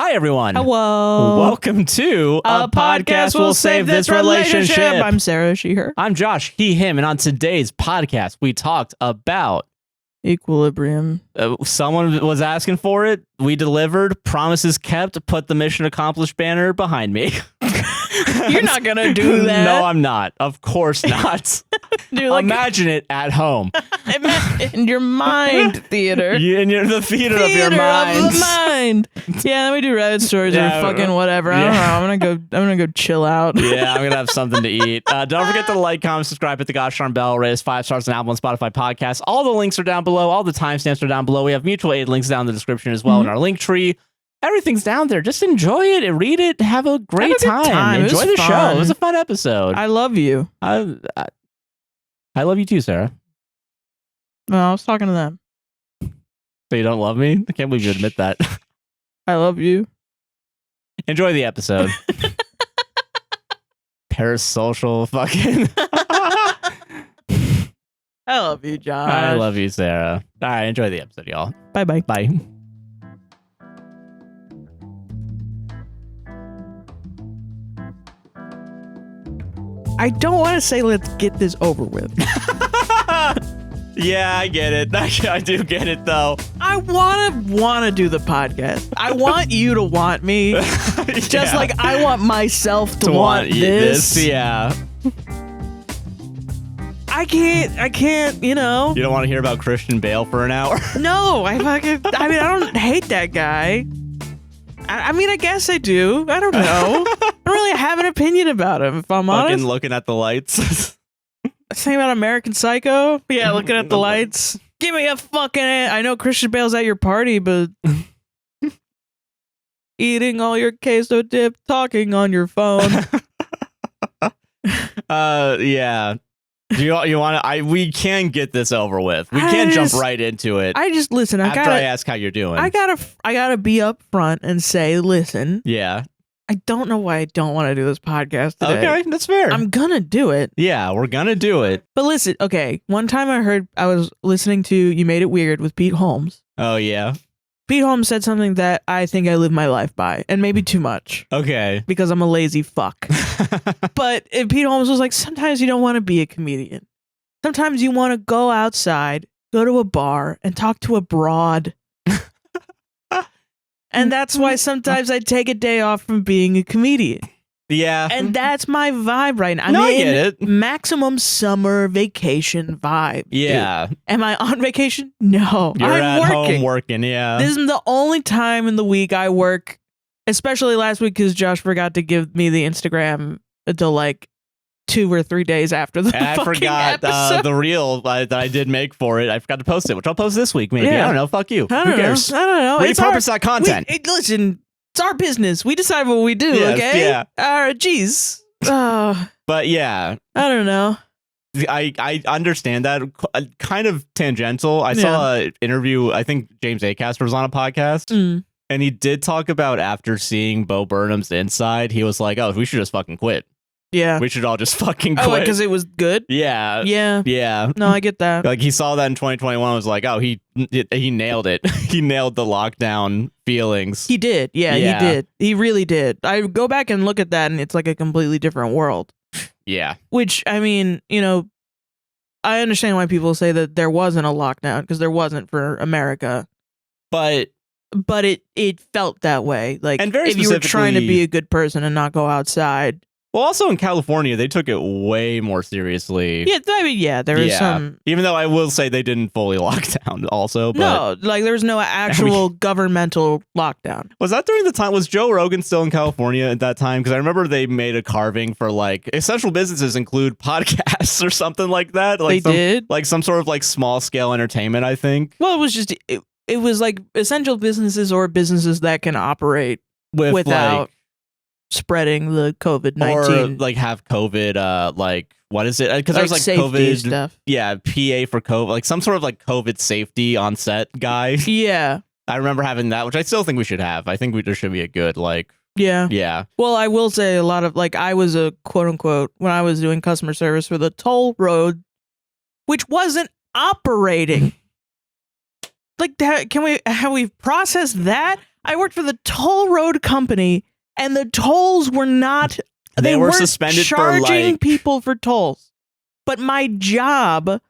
Hi, everyone. Hello. Welcome to A Podcast Will Save This Relationship. I'm Sarah, she, her. I'm Josh, he, him, and on today's podcast, we talked about Equilibrium. Someone was asking for it. We delivered. Promises kept. Put the mission accomplished banner behind me. You're not going to do that. No, I'm not. Of course not. Dude, like, imagine it at home. in your mind theater. In the theater of your mind. Of the mind. Yeah, let me do Reddit stories or fucking whatever. I don't know. I'm gonna go chill out. Yeah, I'm gonna have something to eat. Don't forget to like, comment, subscribe, hit the gosh darn bell, rate us 5 stars on Apple and Spotify podcasts. All the links are down below. All the timestamps are down below. We have mutual aid links down in the description as well in our link tree. Everything's down there. Just enjoy it and read it. Have a great time. Enjoy the show. It was a fun episode. I love you. I love you too, Sarah. No, I was talking to them. So you don't love me? I can't believe you admit that. I love you. Enjoy the episode. Parasocial fucking. I love you, Josh. I love you, Sarah. All right, enjoy the episode, y'all. Bye-bye. Bye. I don't want to say let's get this over with. Yeah, I get it. I do get it, though. I want to do the podcast. I want you to want me. Just like I want myself to want this. Yeah. I can't, you know. You don't want to hear about Christian Bale for an hour? No, I don't hate that guy. I mean, I guess I do. I don't know. I don't really have an opinion about him, if I'm honest. Looking at the lights. Saying about American Psycho? Yeah, looking at the lights. Give me a fucking... I know Christian Bale's at your party, but... Eating all your queso dip, talking on your phone. Yeah. Do you want to... We can get this over with. We can't jump right into it. I just... Listen, I ask how you're doing. I gotta be up front and say, listen... Yeah. I don't know why I don't want to do this podcast today. Okay, that's fair. I'm gonna do it. Yeah, we're gonna do it. But listen, okay, one time I was listening to You Made It Weird with Pete Holmes. Oh, yeah? Pete Holmes said something that I think I live my life by, and maybe too much. Okay. Because I'm a lazy fuck. But Pete Holmes was like, sometimes you don't want to be a comedian. Sometimes you want to go outside, go to a bar, and talk to a broad. And that's why sometimes I take a day off from being a comedian. Yeah. And that's my vibe right now. I get it. Maximum summer vacation vibe. Yeah. Dude. Am I on vacation? No. You're I'm at working. home working, yeah. This is the only time in the week I work, especially last week because Josh forgot to give me the Instagram until like 2 or 3 days after the I forgot the reel that I did make for it. I forgot to post it, which I'll post this week, maybe. Yeah. I don't know. Fuck you. Who cares? I don't know. Repurpose that content. Listen, it's our business. We decide what we do, okay? Yeah. Jeez. But yeah. I don't know. I understand that. Kind of tangential. I saw an interview. I think James Acaster was on a podcast. And he did talk about after seeing Bo Burnham's Inside, he was like, oh, we should just fucking quit. Yeah. We should all just fucking quit. Oh, because it was good? Yeah. Yeah. Yeah. No, I get that. Like he saw that in 2021 was like, oh, he nailed it. He nailed the lockdown feelings. He did. Yeah, he did. He really did. I go back and look at that and it's like a completely different world. Yeah. Which, I mean, you know, I understand why people say that there wasn't a lockdown because there wasn't for America. But it felt that way. Like, and very if you were trying to be a good person and not go outside. Well, also in California, they took it way more seriously. Yeah, I mean, there is some... Even though I will say they didn't fully lock down also. But no, like there was no actual governmental lockdown. Was that during the time... Was Joe Rogan still in California at that time? Because I remember they made a carving for like... Essential businesses include podcasts or something like that. Like they did? Like some sort of like small scale entertainment, I think. Well, it was just... It was like essential businesses or businesses that can operate without... Like, spreading the COVID-19 or like have COVID like what is it, because there's like COVID stuff. Yeah, PA for COVID, like some sort of like COVID safety on set guy. Yeah, I remember having that, which I still think we should have. I think there should be a good like yeah. Well, I will say a lot of like I was a quote unquote when I was doing customer service for the toll road, which wasn't operating. Like have we processed that? I worked for the toll road company, and the tolls were not. They were weren't suspended for charging like people for tolls. But my job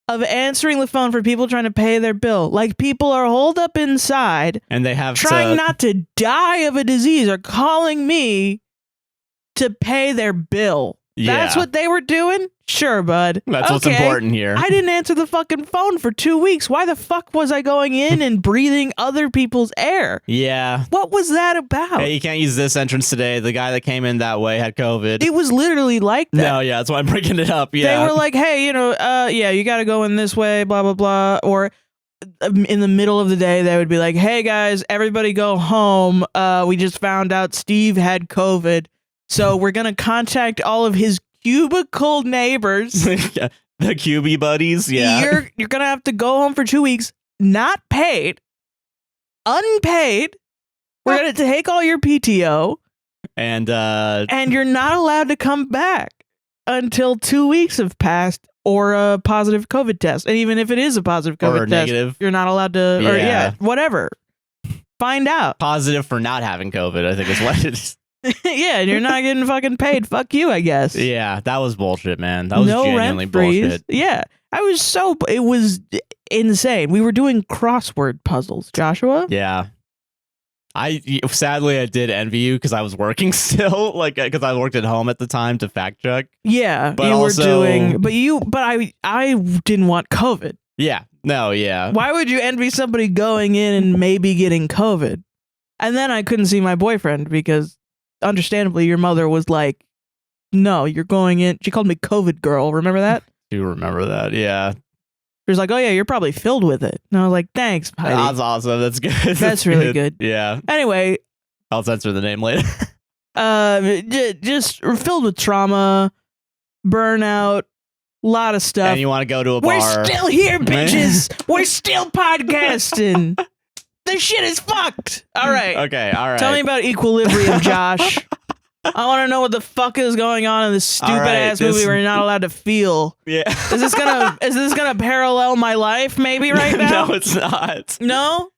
of answering the phone for people trying to pay their bill, like people are holed up inside, and they have trying not to die of a disease, are calling me to pay their bill. Yeah. That's what they were doing? Sure, bud. That's what's important here. I didn't answer the fucking phone for 2 weeks. Why the fuck was I going in and breathing other people's air? Yeah. What was that about? Hey, you can't use this entrance today. The guy that came in that way had COVID. It was literally like that. No, yeah, that's why I'm bringing it up. Yeah. They were like, hey, yeah, you got to go in this way, blah, blah, blah. Or in the middle of the day, they would be like, hey, guys, everybody go home. We just found out Steve had COVID. So we're going to contact all of his cubicle neighbors. The cubie buddies, yeah. You're going to have to go home for 2 weeks, not paid, unpaid. We're going to take all your PTO. And you're not allowed to come back until 2 weeks have passed or a positive COVID test. And even if it is a positive COVID test, negative. You're not allowed to, whatever. Find out. Positive for not having COVID, I think is what it is. Yeah, and you're not getting fucking paid. Fuck you, I guess. Yeah, that was bullshit, man. That was genuinely rent-frees. bullshit. Yeah, it was insane. We were doing crossword puzzles, Joshua. Yeah. Sadly, I did envy you because I was working still, like, because I worked at home at the time to fact check. Yeah, but you also, were doing, but I didn't want COVID. Yeah, no, yeah. Why would you envy somebody going in and maybe getting COVID? And then I couldn't see my boyfriend because, understandably, your mother was like, no, you're going in. She called me COVID girl. Remember that? Do remember that? Yeah. She was like, oh, yeah, you're probably filled with it. And I was like, thanks, Heidi. That's awesome. That's good. That's really good. Yeah. Anyway. I'll censor the name later. Just filled with trauma, burnout, a lot of stuff. And you want to go to a bar. We're still here, bitches. We're still podcasting. This shit is fucked. All right. Okay, all right. Tell me about Equilibrium, Josh. I want to know what the fuck is going on in this stupid ass movie where you're not allowed to feel. Yeah. Is this gonna parallel my life maybe right now? No, it's not. No?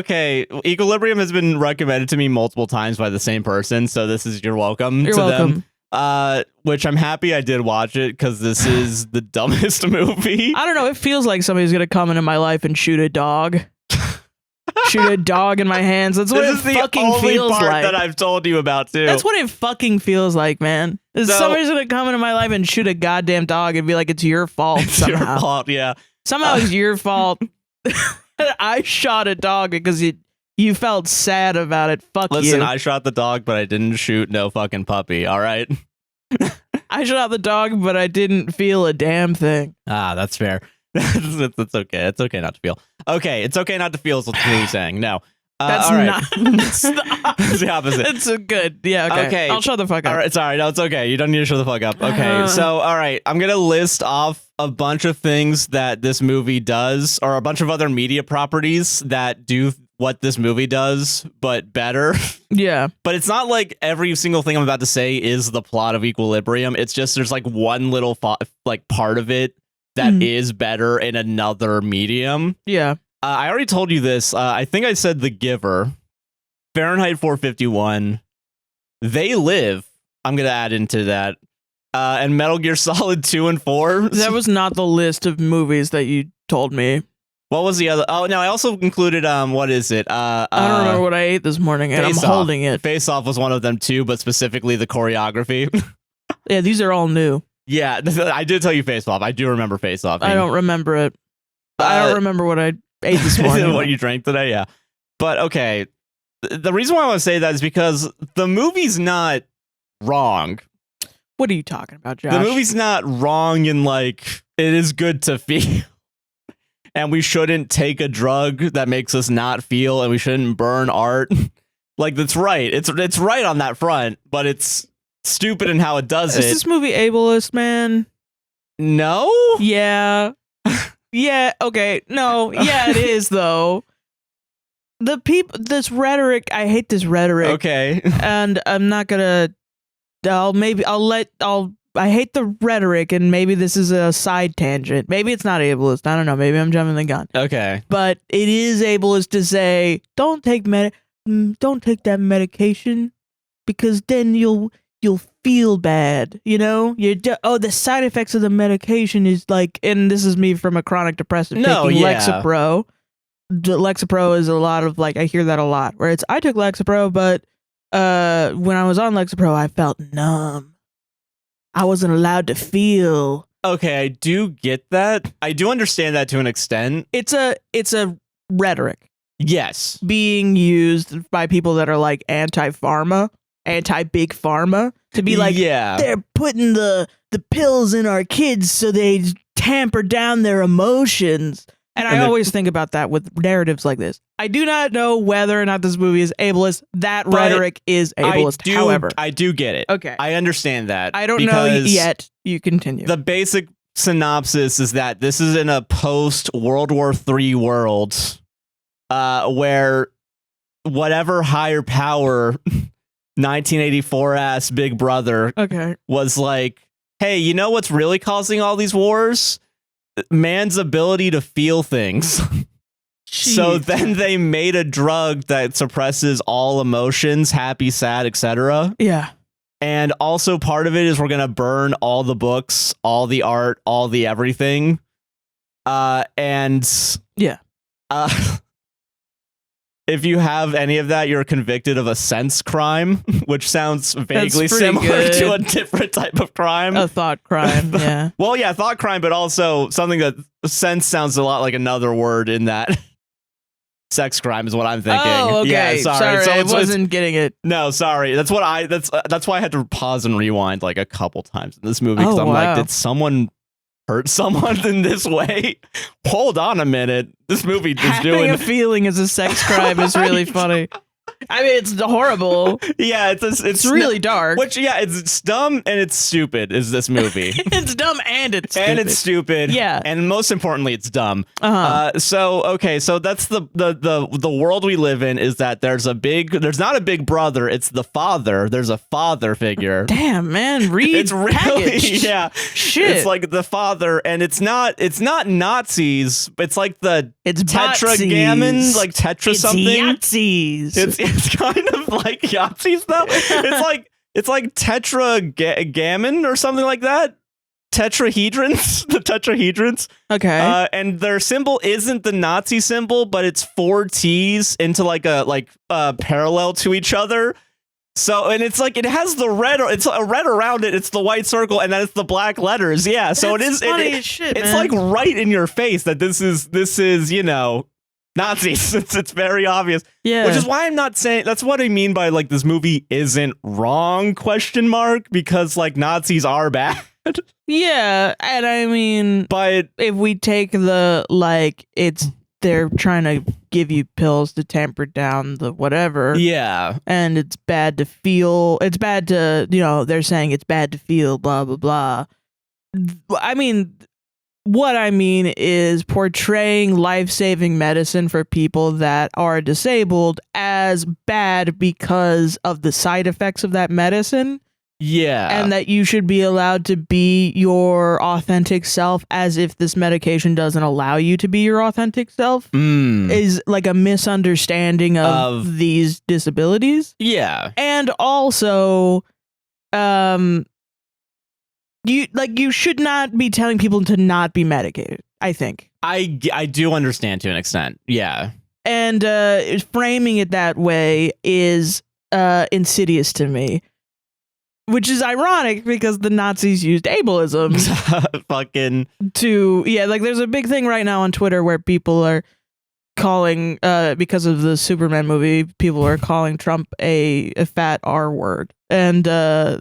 Okay. Equilibrium has been recommended to me multiple times by the same person, so this is you're welcome. You're welcome. Them. Which I'm happy I did watch it because this is the dumbest movie. I don't know. It feels like somebody's gonna come into my life and shoot a dog. Shoot a dog in my hands. That's what it fucking feels like. That I've told you about too. That's what it fucking feels like, man. Somebody's gonna come into my life and shoot a goddamn dog and be like, it's your fault. It's your fault, yeah. Somehow it's your fault. I shot a dog because you felt sad about it. Fuck you. Listen, I shot the dog, but I didn't shoot no fucking puppy. All right. I shot the dog, but I didn't feel a damn thing. Ah, that's fair. That's okay. It's okay not to feel. Okay, it's okay not to feel is what you're saying. No. That's all right. not. It's the opposite. It's a good. Yeah, okay. I'll shut the fuck up. All right, sorry. No, it's okay. You don't need to shut the fuck up. Okay, so, all right. I'm going to list off a bunch of things that this movie does, or a bunch of other media properties that do what this movie does, but better. Yeah. But it's not like every single thing I'm about to say is the plot of Equilibrium. It's just there's like one little part of it that is better in another medium. Yeah. I already told you this. I think I said The Giver, Fahrenheit 451, They Live. I'm going to add into that. And Metal Gear Solid 2 and 4. That was not the list of movies that you told me. What was the other? Oh, no, I also included, what is it? I don't remember what I ate this morning, and I'm holding it. Face Off was one of them too, but specifically the choreography. Yeah, these are all new. Yeah, I did tell you Face Off. I do remember Face Off. I don't remember it. I don't remember what I ate this morning. What you drank today, yeah. But okay, the reason why I want to say that is because the movie's not wrong. What are you talking about, Josh? The movie's not wrong in like it is good to feel. And we shouldn't take a drug that makes us not feel, and we shouldn't burn art. Like, that's right. It's right on that front, but it's stupid in how it does it. Is this movie ableist, man? No? Yeah. Yeah, okay. No, yeah, it is, though. This rhetoric, I hate this rhetoric. Okay. And I'm not gonna, I'll I hate the rhetoric, and maybe this is a side tangent. Maybe it's not ableist. I don't know. Maybe I'm jumping the gun. Okay. But it is ableist to say, don't take that medication because then you'll feel bad. You know, the side effects of the medication is like, and this is me from a chronic depressive taking Lexapro. Lexapro is a lot of like, I hear that a lot where it's, I took Lexapro, but when I was on Lexapro, I felt numb. I wasn't allowed to feel. Okay, I do get that. I do understand that to an extent. It's a rhetoric. Yes. Being used by people that are like anti-pharma, anti-big pharma, to be like, they're putting the pills in our kids so they tamper down their emotions. And I always think about that with narratives like this. I do not know whether or not this movie is ableist. That rhetoric is ableist. However, I do get it. Okay. I understand that. I don't know yet. You continue. The basic synopsis is that this is in a post-World War III world where whatever higher power 1984-ass Big Brother was like, hey, you know what's really causing all these wars? Man's ability to feel things. So then they made a drug that suppresses all emotions, happy, sad, etc. Yeah. And also part of it is we're going to burn all the books, all the art, all the everything. If you have any of that, you're convicted of a sense crime, which sounds vaguely similar to a different type of crime. A thought crime, yeah. Well, yeah, thought crime, but also something that sense sounds a lot like another word in that. Sex crime is what I'm thinking. Oh, okay. Yeah, sorry. So I wasn't getting it. No, sorry. That's why I had to pause and rewind like a couple times in this movie because I'm like, did someone hurt someone in this way? Hold on a minute. This movie is Having a feeling is a sex crime is really funny. I mean, it's horrible. Yeah, it's really dark. Which, yeah, it's dumb and it's stupid. Is this movie? It's dumb and it's stupid. And it's stupid. Yeah, and most importantly, it's dumb. So that's the world we live in. Is that there's not a big brother. It's the father. There's a father figure. Damn, man, read. It's really shit. It's like the father, and it's not Nazis. It's like it's tetragammon, like tetra something. Yahtzees. It's kind of like Yahtzees though. It's like tetragammon or something like that. Tetrahedrons, the tetrahedrons. Okay. And their symbol isn't the Nazi symbol, but it's 4 T's into like a parallel to each other. So, and it's like, it has the red, it's a red around it. It's the white circle, and then it's the black letters. Yeah. So That's funny as shit, it's man. like right in your face that this is, Nazis. It's very obvious. Yeah. Which is why I'm not saying, that's what I mean by like, this movie isn't wrong, ? Because like Nazis are bad. Yeah. And I mean, but if we take the, like, they're trying to give you pills to tamper down the whatever. Yeah. And it's bad to feel. It's bad to, they're saying it's bad to feel, blah, blah, blah. I mean, what I mean is portraying life-saving medicine for people that are disabled as bad because of the side effects of that medicine. Yeah. And that you should be allowed to be your authentic self as if this medication doesn't allow you to be your authentic self is like a misunderstanding of these disabilities. Yeah. And also, you should not be telling people to not be medicated, I think. I do understand to an extent. Yeah. And framing it that way is insidious to me. Which is ironic because the Nazis used ableism there's a big thing right now on Twitter where people are calling, because of the Superman movie, people are calling Trump a fat R word and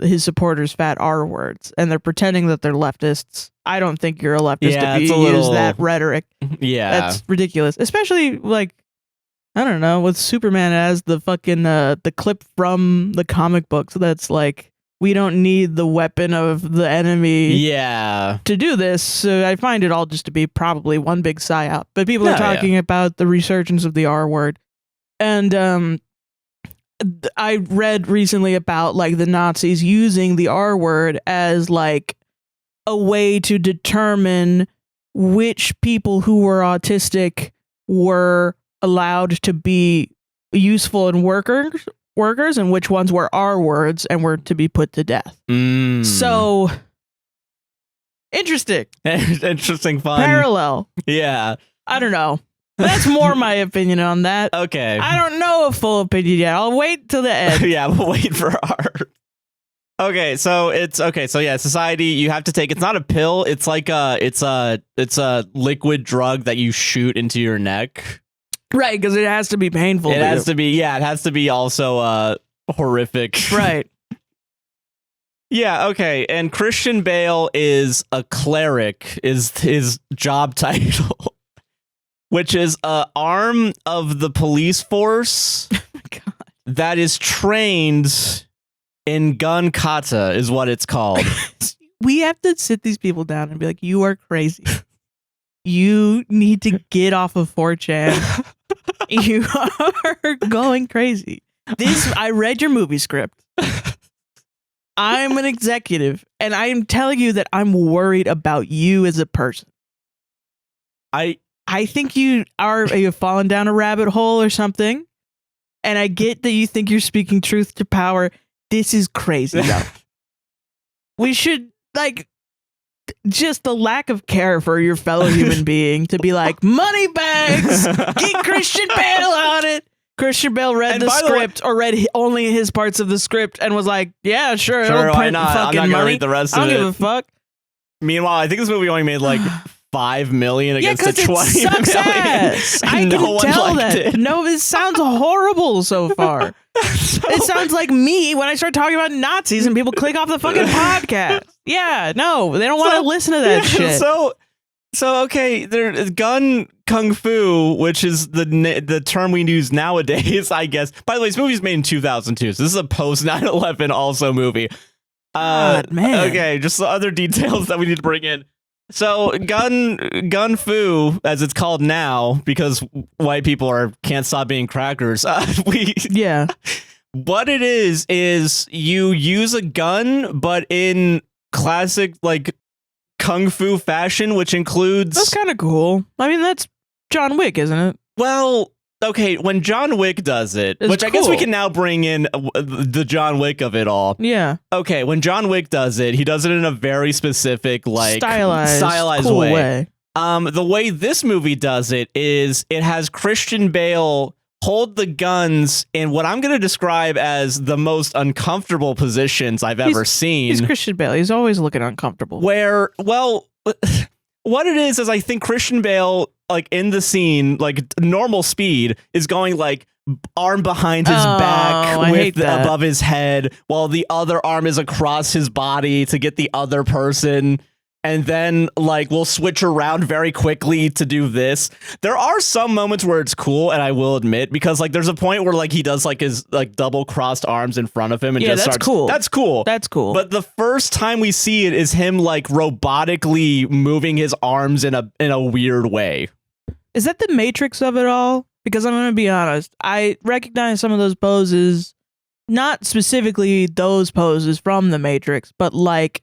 his supporters fat R words, and they're pretending that they're leftists. I don't think you're a leftist if you use that rhetoric. Yeah. That's ridiculous. Especially like, I don't know, with Superman as the fucking, the clip from the comic books that's like, we don't need the weapon of the enemy to do this. So I find it all just to be probably one big psyop. But people are talking about the resurgence of the R word. And I read recently about like the Nazis using the R word as like a way to determine which people who were autistic were allowed to be useful in workers and which ones were R words and were to be put to death. So interesting. Interesting fun. Parallel. Yeah. I don't know. That's more my opinion on that. Okay. I don't know a full opinion yet. I'll wait till the end. Yeah, we'll wait for our. Okay, so society, you have to take, it's not a pill, it's like it's a liquid drug that you shoot into your neck. Right, because it has to be painful. It has to be also horrific. Right. Yeah, okay. And Christian Bale is a cleric, is his job title, which is an arm of the police force that is trained in gun kata, is what it's called. We have to sit these people down and be like, you are crazy. You need to get off of 4chan. You are going crazy. I read your movie script. I'm an executive, and I am telling you that I'm worried about you as a person. I think you've fallen down a rabbit hole or something, and I get that you think you're speaking truth to power. This is crazy, though. We should, like, just the lack of care for your fellow human being to be like, money bags, get Christian Bale on it. Christian Bale read the script or read only his parts of the script and was like, yeah, sure, it'll print not? fucking I'm not gonna money. read the rest of it. I don't give a fuck. Meanwhile, I think this movie only made like 5 million against the 20 it sucks million. Ass. I can tell that. It. No, it sounds horrible so far. It sounds like me when I start talking about Nazis and people click off the fucking podcast. Yeah, no, they don't want to listen to that shit. So okay, there's gun kung fu, which is the term we use nowadays, I guess. By the way, this movie's made in 2002, so this is a post 9/11 also movie. God, man. Okay, just the other details that we need to bring in. So gun fu, as it's called now, because white people can't stop being crackers. Yeah. What it is you use a gun, but in classic like kung fu fashion, which includes... That's kind of cool. I mean, that's John Wick, isn't it? Well, okay, when John Wick does it, it's which cool. I guess we can now bring in the John Wick of it all. Yeah. Okay, when John Wick does it, he does it in a very specific, like... Stylized cool way. The way this movie does it is it has Christian Bale hold the guns in what I'm going to describe as the most uncomfortable positions I've ever seen. He's Christian Bale. He's always looking uncomfortable. Where, well, what it is I think Christian Bale, like in the scene, like normal speed, is going like arm behind his back with above his head, while the other arm is across his body to get the other person. And then, like, we'll switch around very quickly to do this. There are some moments where it's cool, and I will admit, because, like, there's a point where, like, he does, like, his, like, double-crossed arms in front of him and just starts... cool. That's cool. That's cool. But the first time we see it is him, like, robotically moving his arms in a weird way. Is that the Matrix of it all? Because I'm going to be honest, I recognize some of those poses, not specifically those poses from the Matrix, but, like,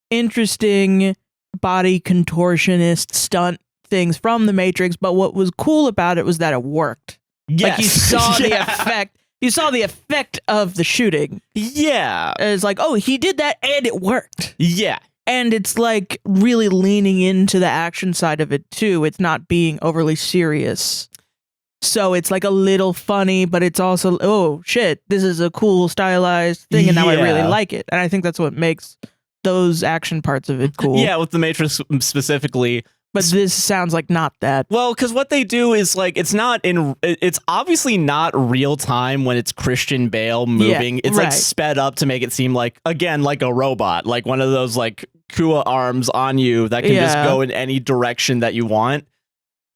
interesting... body contortionist stunt things from the Matrix, but what was cool about it was that it worked. Yes. Like you saw the effect. You saw the effect of the shooting. Yeah. It's like, oh, he did that and it worked. Yeah. And it's like really leaning into the action side of it too. It's not being overly serious. So it's like a little funny, but it's also, oh shit, this is a cool stylized thing and now I really like it. And I think that's what makes those action parts of it cool. Yeah, with the Matrix specifically. But this sounds like not that. Well, because what they do is like it's obviously not real time when it's Christian Bale moving. Yeah, it's like sped up to make it seem like, again, like a robot, like one of those like Kua arms on you that can just go in any direction that you want,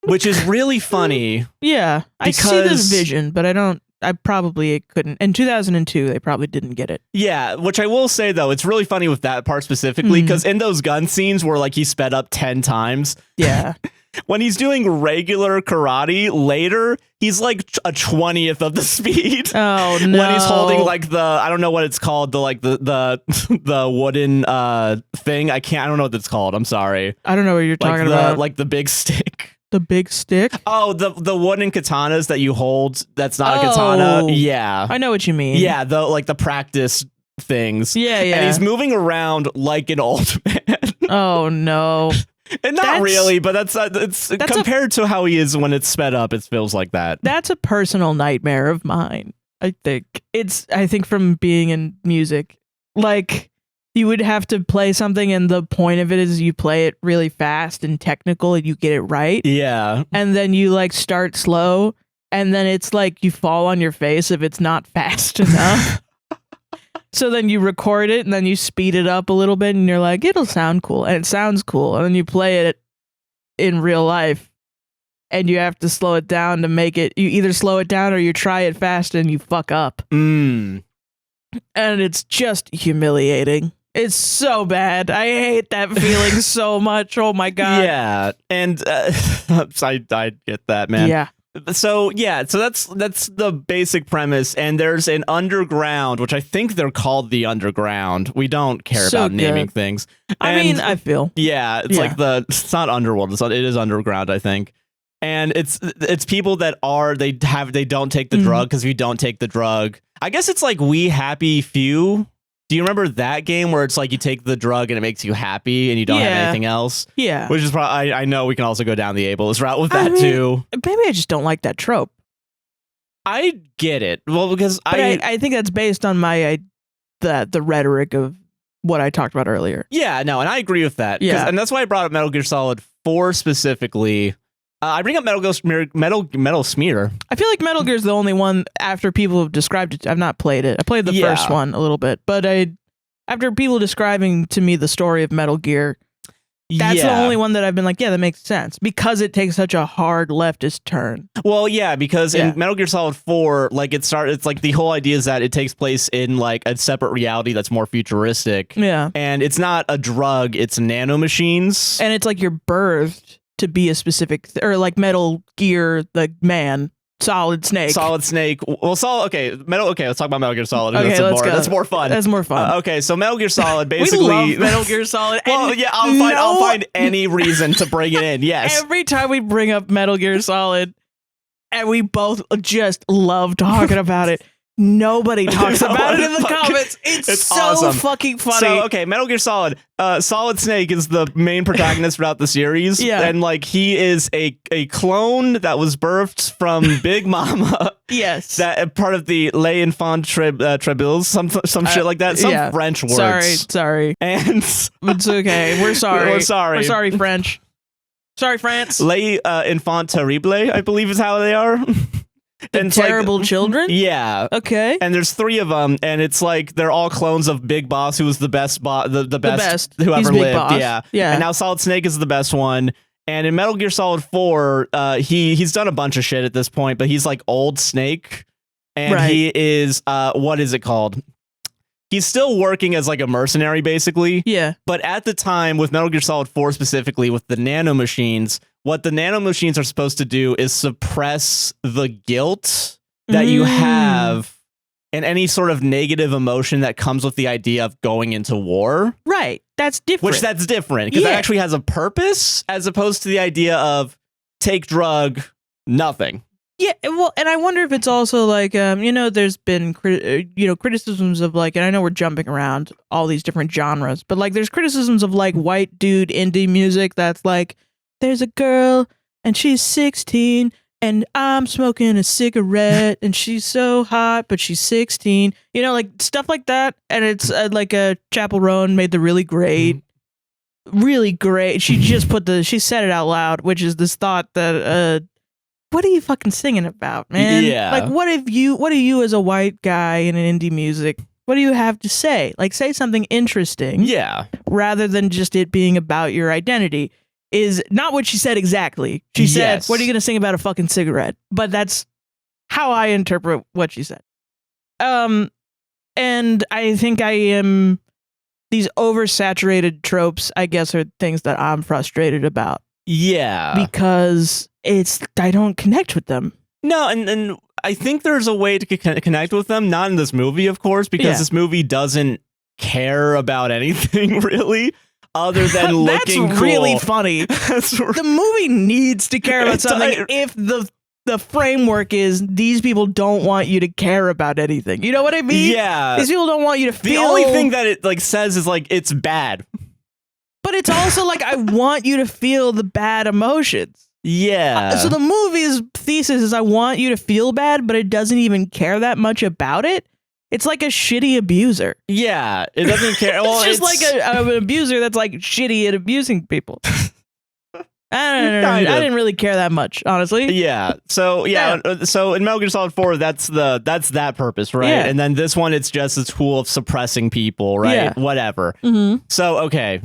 which is really funny. Yeah, I see this vision, but I don't it couldn't. In 2002, they probably didn't get it. Yeah, which I will say, though, it's really funny with that part specifically, because in those gun scenes where, like, he sped up 10 times. Yeah. When he's doing regular karate later, he's like a 20th of the speed. Oh, no. When he's holding, like, I don't know what it's called, the wooden thing. I don't know what it's called. I'm sorry. I don't know what you're talking about. Like the big stick. The big stick? Oh, the wooden katanas that you hold that's not a katana. Yeah. I know what you mean. Yeah, the practice things. Yeah. And he's moving around like an old man. Oh, no. And not really, but that's compared to how he is when it's sped up, it feels like that. That's a personal nightmare of mine, I think. I think from being in music, like, you would have to play something and the point of it is you play it really fast and technical and you get it right. Yeah. And then you like start slow and then it's like you fall on your face if it's not fast enough. So then you record it and then you speed it up a little bit and you're like, it'll sound cool. And it sounds cool. And then you play it in real life and you have to slow it down to make it. You either slow it down or you try it fast and you fuck up. And it's just humiliating. It's so bad. I hate that feeling so much. Oh my God. Yeah. And I get that, man. Yeah. So that's the basic premise, and there's an underground, which I think they're called the underground. We don't care about naming things. I feel it's like it's not underworld. It is underground, I think. And it's people that they don't take the drug, because if you don't take the drug, I guess it's like We Happy Few. Do you remember that game where it's like you take the drug and it makes you happy and you don't have anything else? Yeah. Which is probably, I know we can also go down the ableist route with that too. Maybe I just don't like that trope. I get it. Well, because I think that's based on the rhetoric of what I talked about earlier. Yeah, no, and I agree with that. Yeah. And that's why I brought up Metal Gear Solid 4 specifically. I bring up Metal Smear. I feel like Metal Gear is the only one after people have described it. I've not played it. I played the first one a little bit, but after people describing to me the story of Metal Gear, that's the only one that I've been like, yeah, that makes sense, because it takes such a hard leftist turn. Well, yeah, because in Metal Gear Solid 4, like it's like the whole idea is that it takes place in like a separate reality that's more futuristic. Yeah, and it's not a drug; it's nanomachines, and it's like you're birthed to be a specific or like Metal Gear, the man, Solid Snake. Well, let's talk about Metal Gear Solid. Okay, that's more fun. That's more fun. Okay, so Metal Gear Solid basically. We love Metal Gear Solid. Well, yeah, I'll find any reason to bring it in. Yes. Every time we bring up Metal Gear Solid, and we both just love talking about it. Nobody talks about it in the comments. It's so awesome. Fucking funny. So, okay, Metal Gear Solid. Solid Snake is the main protagonist throughout the series. Yeah. And, like, he is a clone that was birthed from Big Mama. Yes. That part of the Les Enfants Trebles, some shit like that. Some French words. Sorry. And it's okay. We're sorry. We're sorry, French. Sorry, France. Les Enfants Terribles, I believe is how they are. The terrible children? Yeah. Okay. And there's 3 of them, and it's like they're all clones of Big Boss, who was the best the best who ever lived. Boss. Yeah. And now Solid Snake is the best one. And in Metal Gear Solid 4, he's done a bunch of shit at this point, but he's like old Snake. And he is what is it called? He's still working as like a mercenary, basically. Yeah. But at the time, with Metal Gear Solid 4 specifically, with the nanomachines, what the nanomachines are supposed to do is suppress the guilt that you have and any sort of negative emotion that comes with the idea of going into war. Right. That's different. That's different, because that actually has a purpose, as opposed to the idea of take drug, nothing. Yeah, well, and I wonder if it's also like, there's been, criticisms of like, and I know we're jumping around all these different genres, but like there's criticisms of like white dude indie music that's like, there's a girl and she's 16 and I'm smoking a cigarette and she's so hot, but she's 16, like stuff like that. And it's like Chapel Roan made the really great. She just she said it out loud, which is this thought that, what are you fucking singing about, man? Yeah. Like, what are you as a white guy in an indie music? What do you have to say? Like, say something interesting. Yeah. Rather than just it being about your identity. Is not what she said exactly. She said, what are you going to sing about a fucking cigarette? But that's how I interpret what she said. And I think these oversaturated tropes, I guess, are things that I'm frustrated about. Yeah. Because I don't connect with them. No, and I think there's a way to connect with them, not in this movie, of course, because this movie doesn't care about anything really, other than looking That's cool. really funny. The movie needs to care about something if the framework is these people don't want you to care about anything. You know what I mean? Yeah. These people don't want you to feel... The only thing that it like says is like, it's bad. But it's also like, I want you to feel the bad emotions. Yeah. So the movie's thesis is I want you to feel bad, but it doesn't even care that much about it. It's like a shitty abuser. Yeah, it doesn't care. Well, it's just like an abuser that's like shitty at abusing people. I don't know. I didn't really care that much, honestly. Yeah. So so in Metal Gear Solid 4, that's that purpose, right? Yeah. And then this one, it's just a tool of suppressing people, right? Yeah. Whatever. Mm-hmm. So okay,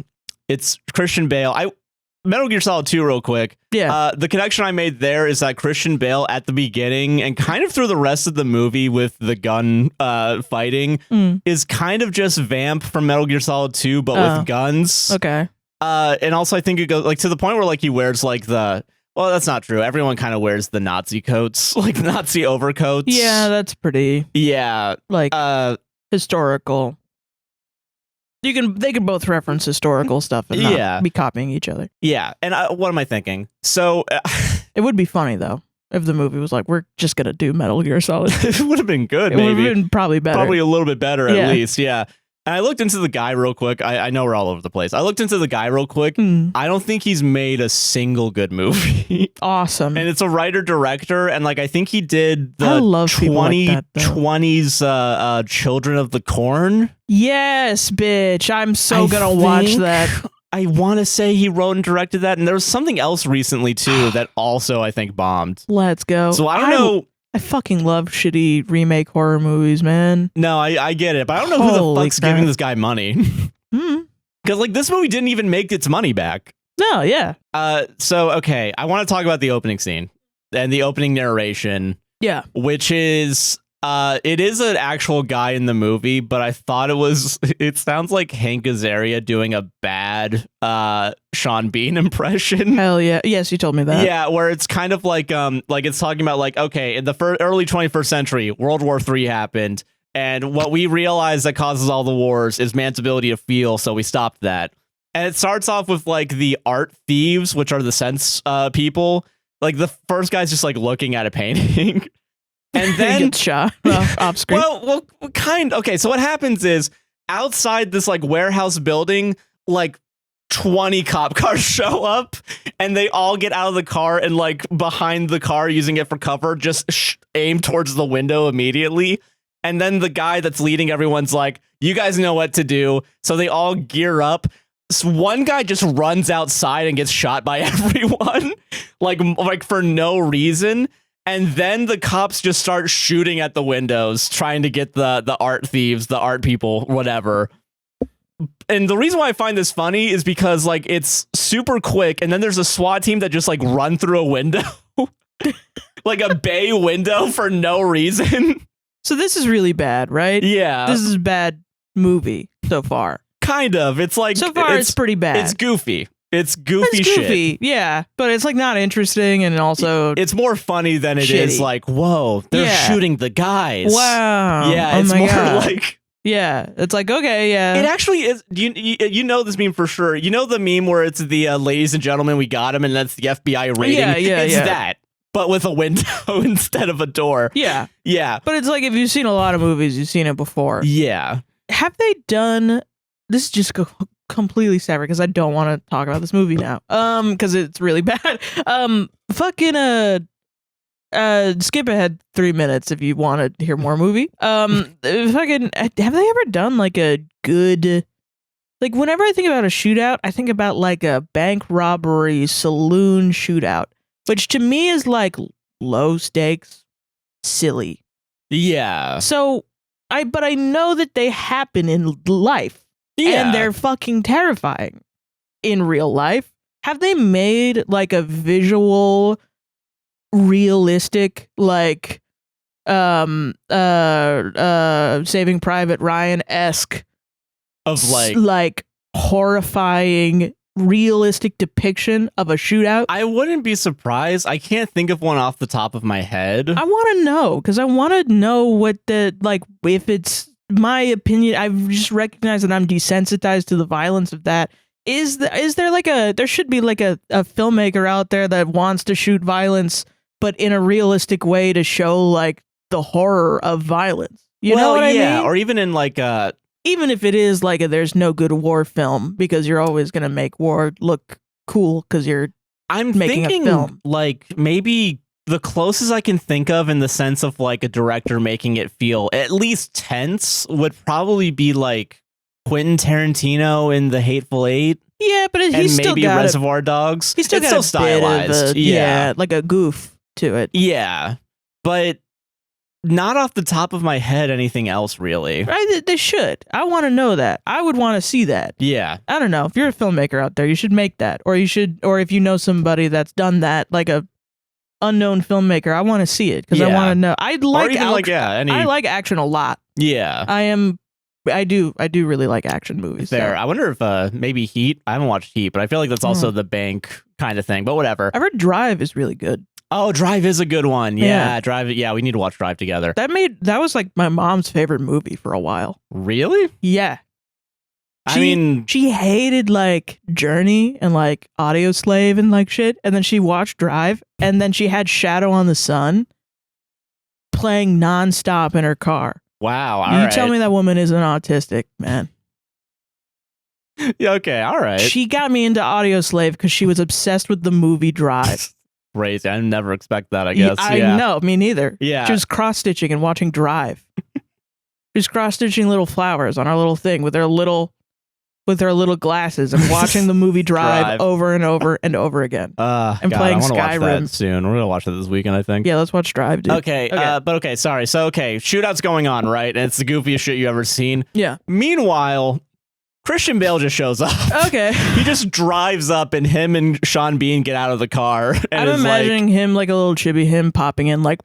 it's Christian Bale. Metal Gear Solid 2 real quick. Yeah. The connection I made there is that Christian Bale at the beginning and kind of through the rest of the movie with the gun fighting is kind of just Vamp from Metal Gear Solid 2, but with guns. Okay. And also I think it goes like to the point where like he wears like well, that's not true. Everyone kind of wears the Nazi coats, like Nazi overcoats. Yeah, that's pretty. Yeah. Like historical. They can both reference historical stuff and not be copying each other. Yeah. And what am I thinking? So it would be funny though if the movie was like, we're just gonna do Metal Gear Solid. It would have been good. It would have been probably better. Probably a little bit better at least. Yeah. And I looked into the guy real quick. I know we're all over the place. I looked into the guy real quick. I don't think he's made a single good movie. Awesome. And it's a writer-director. And like I think he did the 2020s Children of the Corn. Yes, bitch. I'm so gonna watch that. I want to say he wrote and directed that. And there was something else recently too that also I think bombed. Let's go. So I don't know. I fucking love shitty remake horror movies, man. No, I get it, but I don't know who the fuck's giving this guy money. Because like this movie didn't even make its money back. No, yeah. So okay, I want to talk about the opening scene and the opening narration. Yeah. Which is it is an actual guy in the movie, but I thought it sounds like Hank Azaria doing a bad Sean Bean impression. Hell yeah. Yes, you told me that. Yeah, where it's kind of like it's talking about like, okay, in the early 21st century, World War III happened, and what we realized that causes all the wars is man's ability to feel, so we stopped that. And it starts off with like the art thieves, which are the sense people. Like the first guy's just like looking at a painting. And then gets shot off screen. Well, okay. So what happens is outside this like warehouse building, like 20 cop cars show up, and they all get out of the car and like behind the car, using it for cover, just aim towards the window immediately. And then the guy that's leading everyone's like, "You guys know what to do." So they all gear up. So one guy just runs outside and gets shot by everyone, like for no reason. And then the cops just start shooting at the windows, trying to get the art thieves, the art people, whatever. And the reason why I find this funny is because like it's super quick, and then there's a SWAT team that just like run through a window, like a bay window for no reason. So this is really bad, right? Yeah. This is a bad movie so far. Kind of. It's like so far it's pretty bad. It's goofy. It's goofy shit. Yeah, but it's like not interesting, and also it's more funny than it is like, whoa, they're shooting the guys. Wow. Yeah, it's more like it's like, okay, yeah. It actually is. You know this meme for sure. You know the meme where it's the ladies and gentlemen, we got him, and that's the FBI rating. Yeah, it's that, but with a window instead of a door. Yeah. But it's like if you've seen a lot of movies, you've seen it before. Yeah. Have they done this? Is just completely separate because I don't want to talk about this movie now. Because it's really bad. Fucking skip ahead 3 minutes if you want to hear more movie. Fucking have they ever done like a good, like whenever I think about a shootout, I think about like a bank robbery saloon shootout, which to me is like low stakes, silly. Yeah. So but I know that they happen in life. Yeah. And they're fucking terrifying in real life. Have they made like a visual, realistic, like Saving Private Ryan-esque Of like horrifying realistic depiction of a shootout. I wouldn't be surprised. I can't think of one off the top of my head. I want to know, because I want to know what the, like, if it's my opinion. I've just recognized that I'm desensitized to the violence of that. Is there like there should be like a filmmaker out there that wants to shoot violence, but in a realistic way to show like the horror of violence. You know what I mean? Or even in like even if it is like there's no good war film, because you're always going to make war look cool because you're making thinking a film. Like maybe the closest I can think of in the sense of like a director making it feel at least tense would probably be like Quentin Tarantino in The Hateful Eight. Yeah, but he's still maybe got Reservoir Dogs. He's still got stylized. Yeah, like a goof to it. Yeah, but not off the top of my head anything else really. Right? They should. I want to know that. I would want to see that. Yeah. I don't know. If you're a filmmaker out there, you should make that, or if you know somebody that's done that, like a unknown filmmaker, I want to see it because I want to know. I like action a lot. Yeah. I do really like action movies. There. So. I wonder if maybe Heat. I haven't watched Heat, but I feel like that's also the bank kind of thing. But whatever. I've heard Drive is really good. Oh, Drive is a good one. Yeah, Drive. Yeah, we need to watch Drive together. That was like my mom's favorite movie for a while. Really? Yeah. I mean, she hated like Journey and like Audio Slave and like shit, and then she watched Drive, and then she had Shadow on the Sun playing nonstop in her car. Wow. All right. Tell me that woman isn't autistic, man. Yeah, okay, all right. She got me into Audio Slave because she was obsessed with the movie Drive. Crazy. I never expect that, I guess. I know, me neither. Yeah. She was cross-stitching and watching Drive. She was cross-stitching little flowers on our little thing with her little glasses and watching the movie Drive over and over and over again. And playing Skyrim. Watch that soon. We're gonna watch that this weekend, I think. Yeah, let's watch Drive, dude. Okay. Sorry. So, shootout's going on, right? And it's the goofiest shit you ever seen. Yeah. Meanwhile, Christian Bale just shows up. Okay. He just drives up, and him and Sean Bean get out of the car. And I'm imagining him like a little chibi, him popping in like...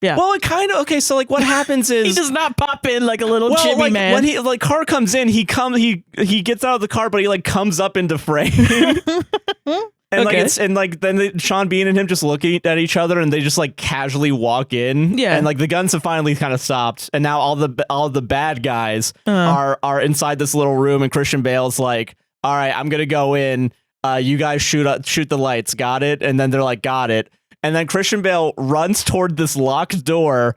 Yeah. Well, it kind of so like what happens is he does not pop in like a little chibi man. When he car comes in, he gets out of the car, but he like comes up into frame. And then Sean Bean and him just looking at each other, and they just like casually walk in. Yeah. And like the guns have finally kind of stopped, and now all the bad guys are inside this little room, and Christian Bale's like, "All right, I'm gonna go in. You guys shoot the lights. Got it?" And then they're like, "Got it." And then Christian Bale runs toward this locked door,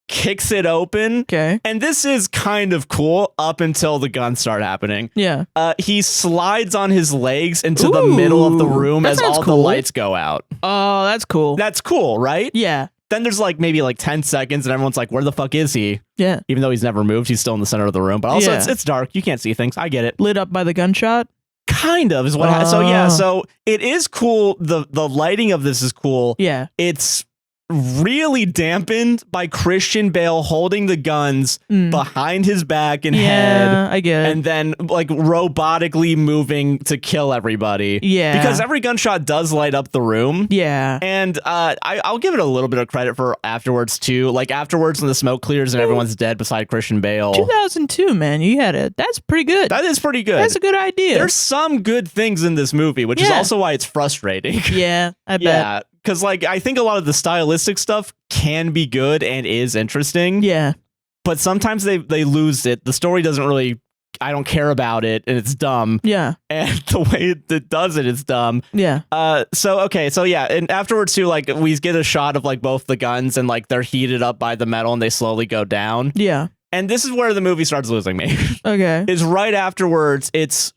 kicks it open. Okay. And this is kind of cool up until the guns start happening. Yeah. He slides on his legs into the middle of the room as all the lights go out. Oh, that's cool. That's cool, right? Yeah. Then there's like maybe like 10 seconds and everyone's like, where the fuck is he? Yeah. Even though he's never moved, he's still in the center of the room. But also it's dark. You can't see things. I get it. Lit up by the gunshot? Kind of is what so it is cool. The lighting of this is cool. Yeah. It's really dampened by Christian Bale holding the guns behind his back and head. I get it. And then like robotically moving to kill everybody. Yeah. Because every gunshot does light up the room. Yeah. And I'll give it a little bit of credit for afterwards too. Like afterwards when the smoke clears and everyone's dead beside Christian Bale. 2002, man. You had it. That's pretty good. That is pretty good. That's a good idea. There's some good things in this movie, which is also why it's frustrating. Yeah, I bet. Yeah. Because, like, I think a lot of the stylistic stuff can be good and is interesting. Yeah. But sometimes they lose it. The story doesn't really... I don't care about it, and it's dumb. Yeah. And the way it does it is dumb. Yeah. And afterwards, too, like, we get a shot of, like, both the guns, and, like, they're heated up by the metal, and they slowly go down. Yeah. And this is where the movie starts losing me. Okay. Is right afterwards, it's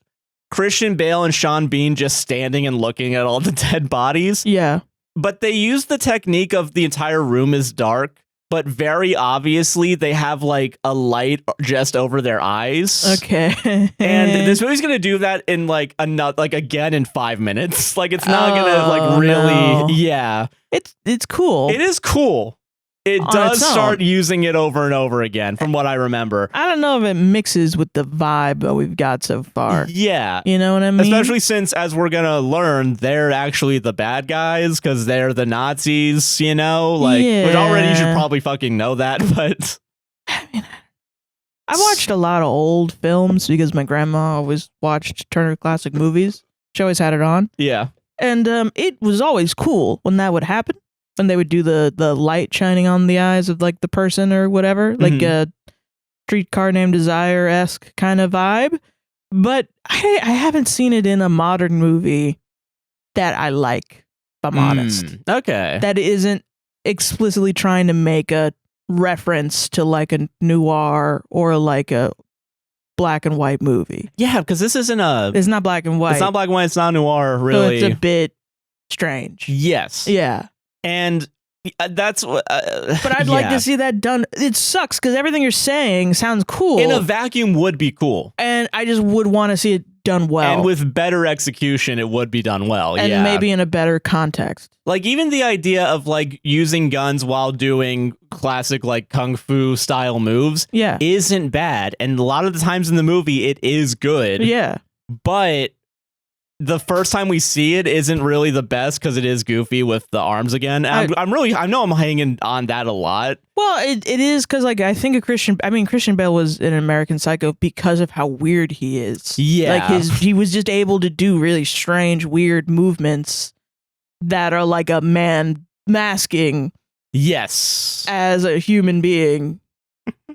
Christian Bale and Sean Bean just standing and looking at all the dead bodies. Yeah. But they use the technique of the entire room is dark, but very obviously they have like a light just over their eyes. Okay. And this movie's gonna do that in like again in 5 minutes. Like it's not gonna like really. No. Yeah. It's cool. It is cool. It on does its own. start using it over and over again, from what I remember. I don't know if it mixes with the vibe that we've got so far. Yeah. You know what I mean? Especially since, as we're going to learn, they're actually the bad guys because they're the Nazis, you know? Like, which already you should probably fucking know that, but... I watched a lot of old films because my grandma always watched Turner Classic Movies. She always had it on. Yeah. And it was always cool when that would happen. When they would do the light shining on the eyes of like the person or whatever. Like a Streetcar Named Desire-esque kind of vibe. But I haven't seen it in a modern movie that I like, if I'm honest. Okay. That isn't explicitly trying to make a reference to like a noir or like a black and white movie. Yeah, because this isn't a... It's not black and white. It's not black and white. It's not noir, really. So it's a bit strange. Yes. Yeah. And that's... but I'd like to see that done. It sucks because everything you're saying sounds cool. In a vacuum would be cool. And I just would want to see it done well. And with better execution, it would be done well. And yeah. maybe in a better context. Like, even the idea of, like, using guns while doing classic, like, kung fu style moves isn't bad. And a lot of the times in the movie, it is good. Yeah. But the first time we see it isn't really the best because it is goofy with the arms again. And I know I'm hanging on that a lot. Well, it is because, like, I think Christian Bale was an American Psycho because of how weird he is. Yeah. Like, he was just able to do really strange, weird movements that are like a man masking as a human being,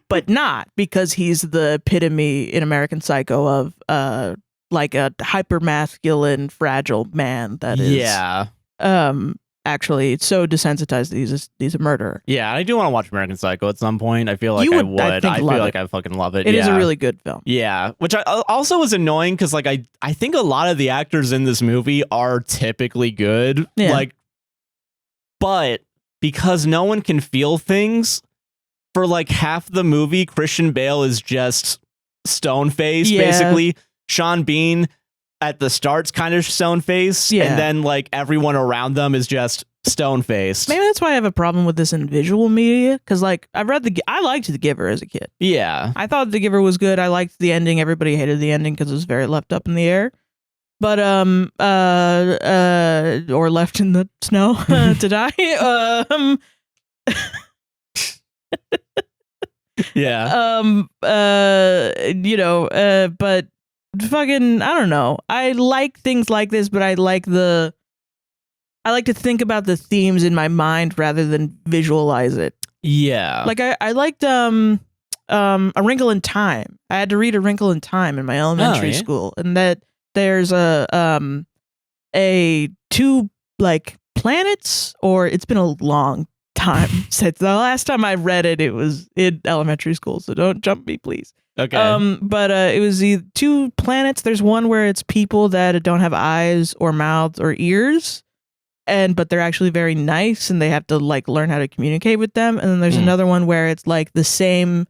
but not, because he's the epitome in American Psycho of like a hyper masculine, fragile man that is actually so desensitized that he's a murderer. Yeah, I do want to watch American Psycho at some point. I feel like I would. I feel like I fucking love it. It is a really good film. Yeah, which also was annoying because, like, I think a lot of the actors in this movie are typically good. Yeah. Like, but because no one can feel things for like half the movie, Christian Bale is just stone faced, basically. Sean Bean at the start's kind of stone faced, and then like everyone around them is just stone faced. Maybe that's why I have a problem with this in visual media, because like I liked The Giver as a kid. Yeah, I thought The Giver was good. I liked the ending. Everybody hated the ending because it was very left up in the air. But or left in the snow to die. But fucking, I don't know. I like things like this, but I like to think about the themes in my mind rather than visualize it. Yeah. Like I liked A Wrinkle in Time. I had to read A Wrinkle in Time in my elementary school, and that there's two like planets, or it's been a long time since the last time I read it. It was in elementary school, so don't jump me, please. Okay. But it was the two planets. There's one where it's people that don't have eyes or mouths or ears, but they're actually very nice, and they have to like learn how to communicate with them. And then there's another one where it's like the same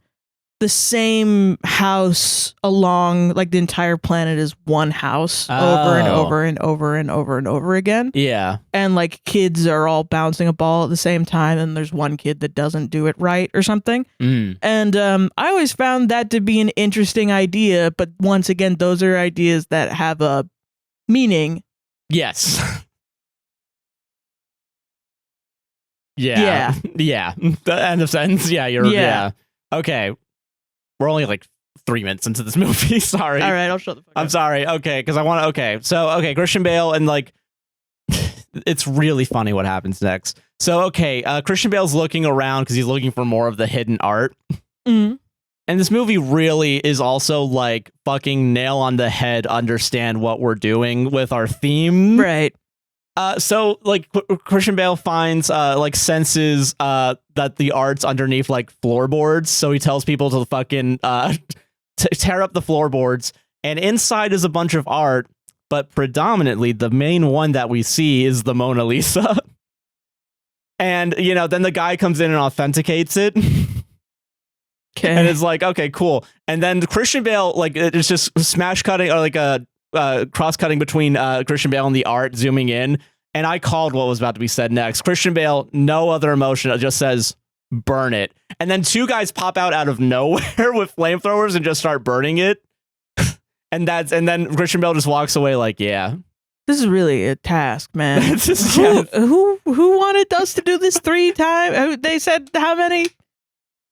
house along, like the entire planet is one house over and over and over and over and over again. Yeah. And like kids are all bouncing a ball at the same time, and there's one kid that doesn't do it right or something. And I always found that to be an interesting idea, but once again, those are ideas that have a meaning. Yes. Yeah. The end of sentence. Yeah. Okay. We're only like 3 minutes into this movie. Sorry. All right, I'll shut the fuck up. I'm sorry. Okay, because I want to. Okay, so Christian Bale, and like, it's really funny what happens next. So Christian Bale's looking around because he's looking for more of the hidden art. And this movie really is also like fucking nail on the head. Understand what we're doing with our theme, right? So like Christian Bale finds senses that the art's underneath like floorboards, so he tells people to fucking tear up the floorboards, and inside is a bunch of art, but predominantly the main one that we see is the Mona Lisa. And then the guy comes in and authenticates it. And it's like, okay, cool. And then Christian Bale, like, it's just smash cutting, or like a cross-cutting between Christian Bale and the art, zooming in, and I called what was about to be said next. Christian Bale, no other emotion, it just says burn it. And then two guys pop out of nowhere with flamethrowers and just start burning it. And then Christian Bale just walks away like, yeah. This is really a task, man. Just, who wanted us to do this 3 times? They said how many?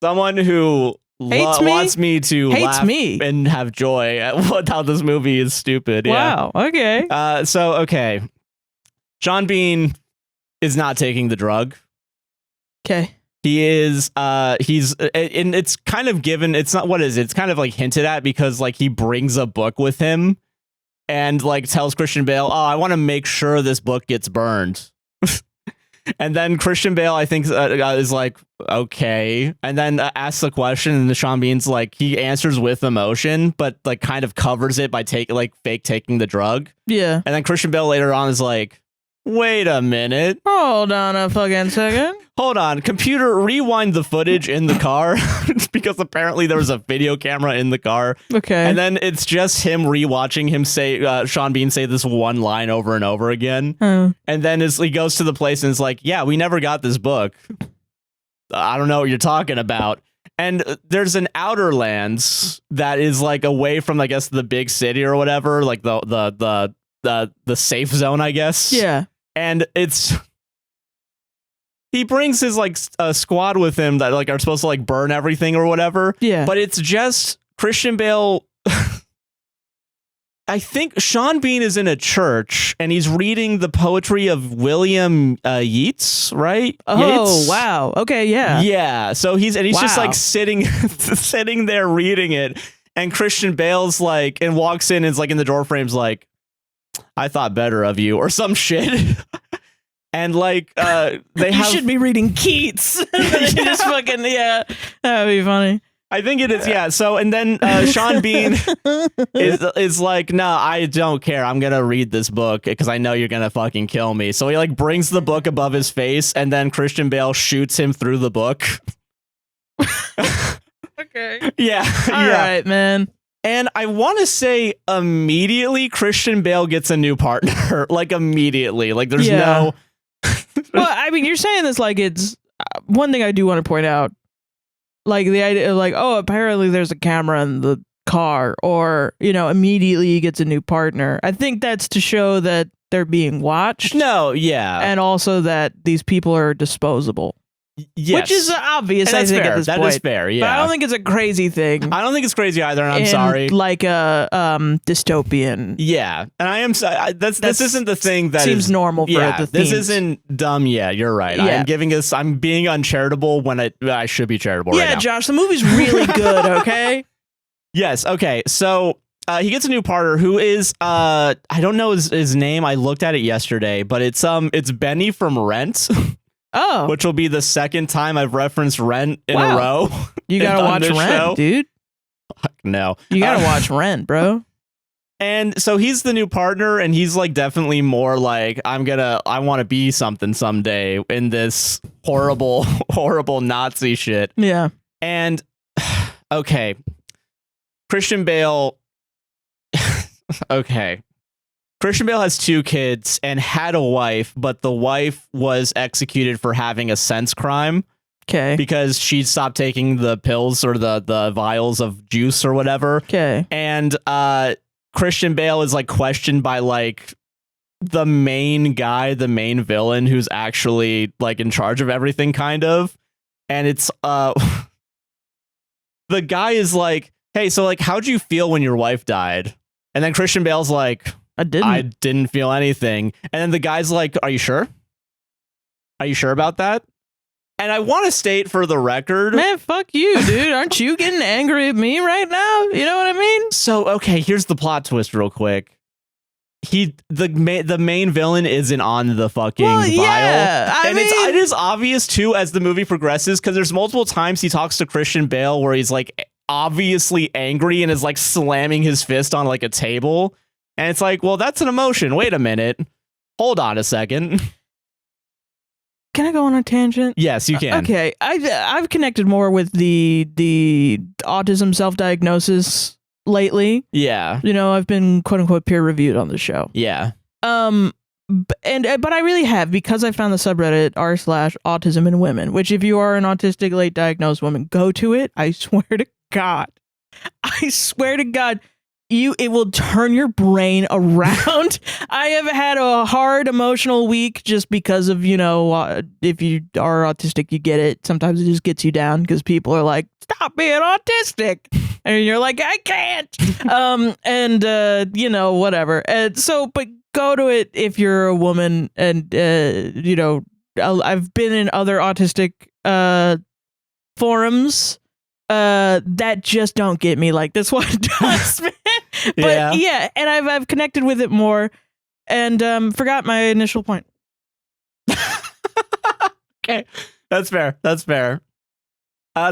Someone who wants me to laugh and have joy at how this movie is stupid. Wow. Yeah. Okay. So, okay. Sean Bean is not taking the drug. Okay. He is, and it's kind of given, it's not, what is it? It's kind of like hinted at because like he brings a book with him and like tells Christian Bale, oh, I want to make sure this book gets burned. And then Christian Bale, I think, is like, okay. And then asks the question and the Sean Bean's like, he answers with emotion, but like kind of covers it by fake taking the drug. Yeah. And then Christian Bale later on is like, wait a minute. Hold on a fucking second. Hold on. Computer, rewind the footage in the car because apparently there was a video camera in the car. Okay. And then it's just him rewatching him say, Sean Bean say this one line over and over again. Oh. And then he goes to the place and is like, yeah, we never got this book. I don't know what you're talking about. And there's an outer lands that is like away from, I guess, the big city or whatever, like the safe zone, I guess. Yeah. And he brings his like a squad with him that like are supposed to like burn everything or whatever. Yeah. But it's just Christian Bale. I think Sean Bean is in a church and he's reading the poetry of William Yeats, right? Oh, Yeats? wow. Okay, yeah. Yeah. So he's just Wow. like sitting there reading it. And Christian Bale's like, and walks in and is like in the door frame's like, I thought better of you or some shit. And like they should be reading Keats. Just fucking, yeah. That would be funny. I think it is, yeah. So and then Sean Bean is like, no, I don't care. I'm gonna read this book because I know you're gonna fucking kill me. So he like brings the book above his face, and then Christian Bale shoots him through the book. Okay. Yeah. All right, man. And I want to say immediately Christian Bale gets a new partner. Like immediately. Like there's no. Well, I mean, you're saying this like it's one thing I do want to point out. Like the idea of like, oh, apparently there's a camera in the car, or, you know, immediately he gets a new partner. I think that's to show that they're being watched. No, yeah. And also that these people are disposable. Yes. Which is obvious, I think, fair. at this That point. is fair, yeah. But I don't think it's a crazy thing. I don't think it's crazy either, and I'm sorry. Like a dystopian. Yeah, and I am. This isn't the thing that seems normal for the themes. This isn't dumb. Yeah, you're right. Yeah. I am giving us. I'm being uncharitable when I should be charitable. Yeah, right now. Josh, the movie's really good. Okay. Yes. Okay. So he gets a new partner who is I don't know his name. I looked at it yesterday, but it's Benny from Rent. Oh, Which will be the second time I've referenced Rent in a row. You gotta watch Rent, show. dude. Fuck no. You gotta watch Rent, bro. And so he's the new partner, and he's like definitely more like, I want to be something someday in this horrible, horrible Nazi shit. Yeah. And okay, Christian Bale. Okay. Christian Bale has 2 kids and had a wife, but the wife was executed for having a sense crime. Okay. Because she stopped taking the pills or the vials of juice or whatever. Okay. And Christian Bale is like questioned by like the main guy, the main villain who's actually like in charge of everything kind of. And it's the guy is like, hey, so like how'd you feel when your wife died? And then Christian Bale's like, I didn't feel anything. And then the guy's like, are you sure? Are you sure about that? And I want to state for the record, man, fuck you, dude. Aren't you getting angry at me right now? You know what I mean? So, okay, here's the plot twist real quick. The main villain isn't on the fucking vial. Yeah, and it is obvious too as the movie progresses, because there's multiple times he talks to Christian Bale where he's like obviously angry and is like slamming his fist on like a table. And it's like, well, that's an emotion. Wait a minute. Hold on a second. Can I go on a tangent? Yes, you can. Okay, I've connected more with the autism self-diagnosis lately. Yeah. You know, I've been quote unquote peer reviewed on the show. Yeah. But I really have, because I found the subreddit r/autism in women, which if you are an autistic late diagnosed woman, go to it. I swear to God, it will turn your brain around. I have had a hard emotional week just because of, if you are autistic, you get it. Sometimes it just gets you down because people are like, stop being autistic. And you're like, I can't. Whatever. But go to it if you're a woman. And, I've been in other autistic forums that just don't get me like this one does, man. But and I've connected with it more, and forgot my initial point. Okay, that's fair.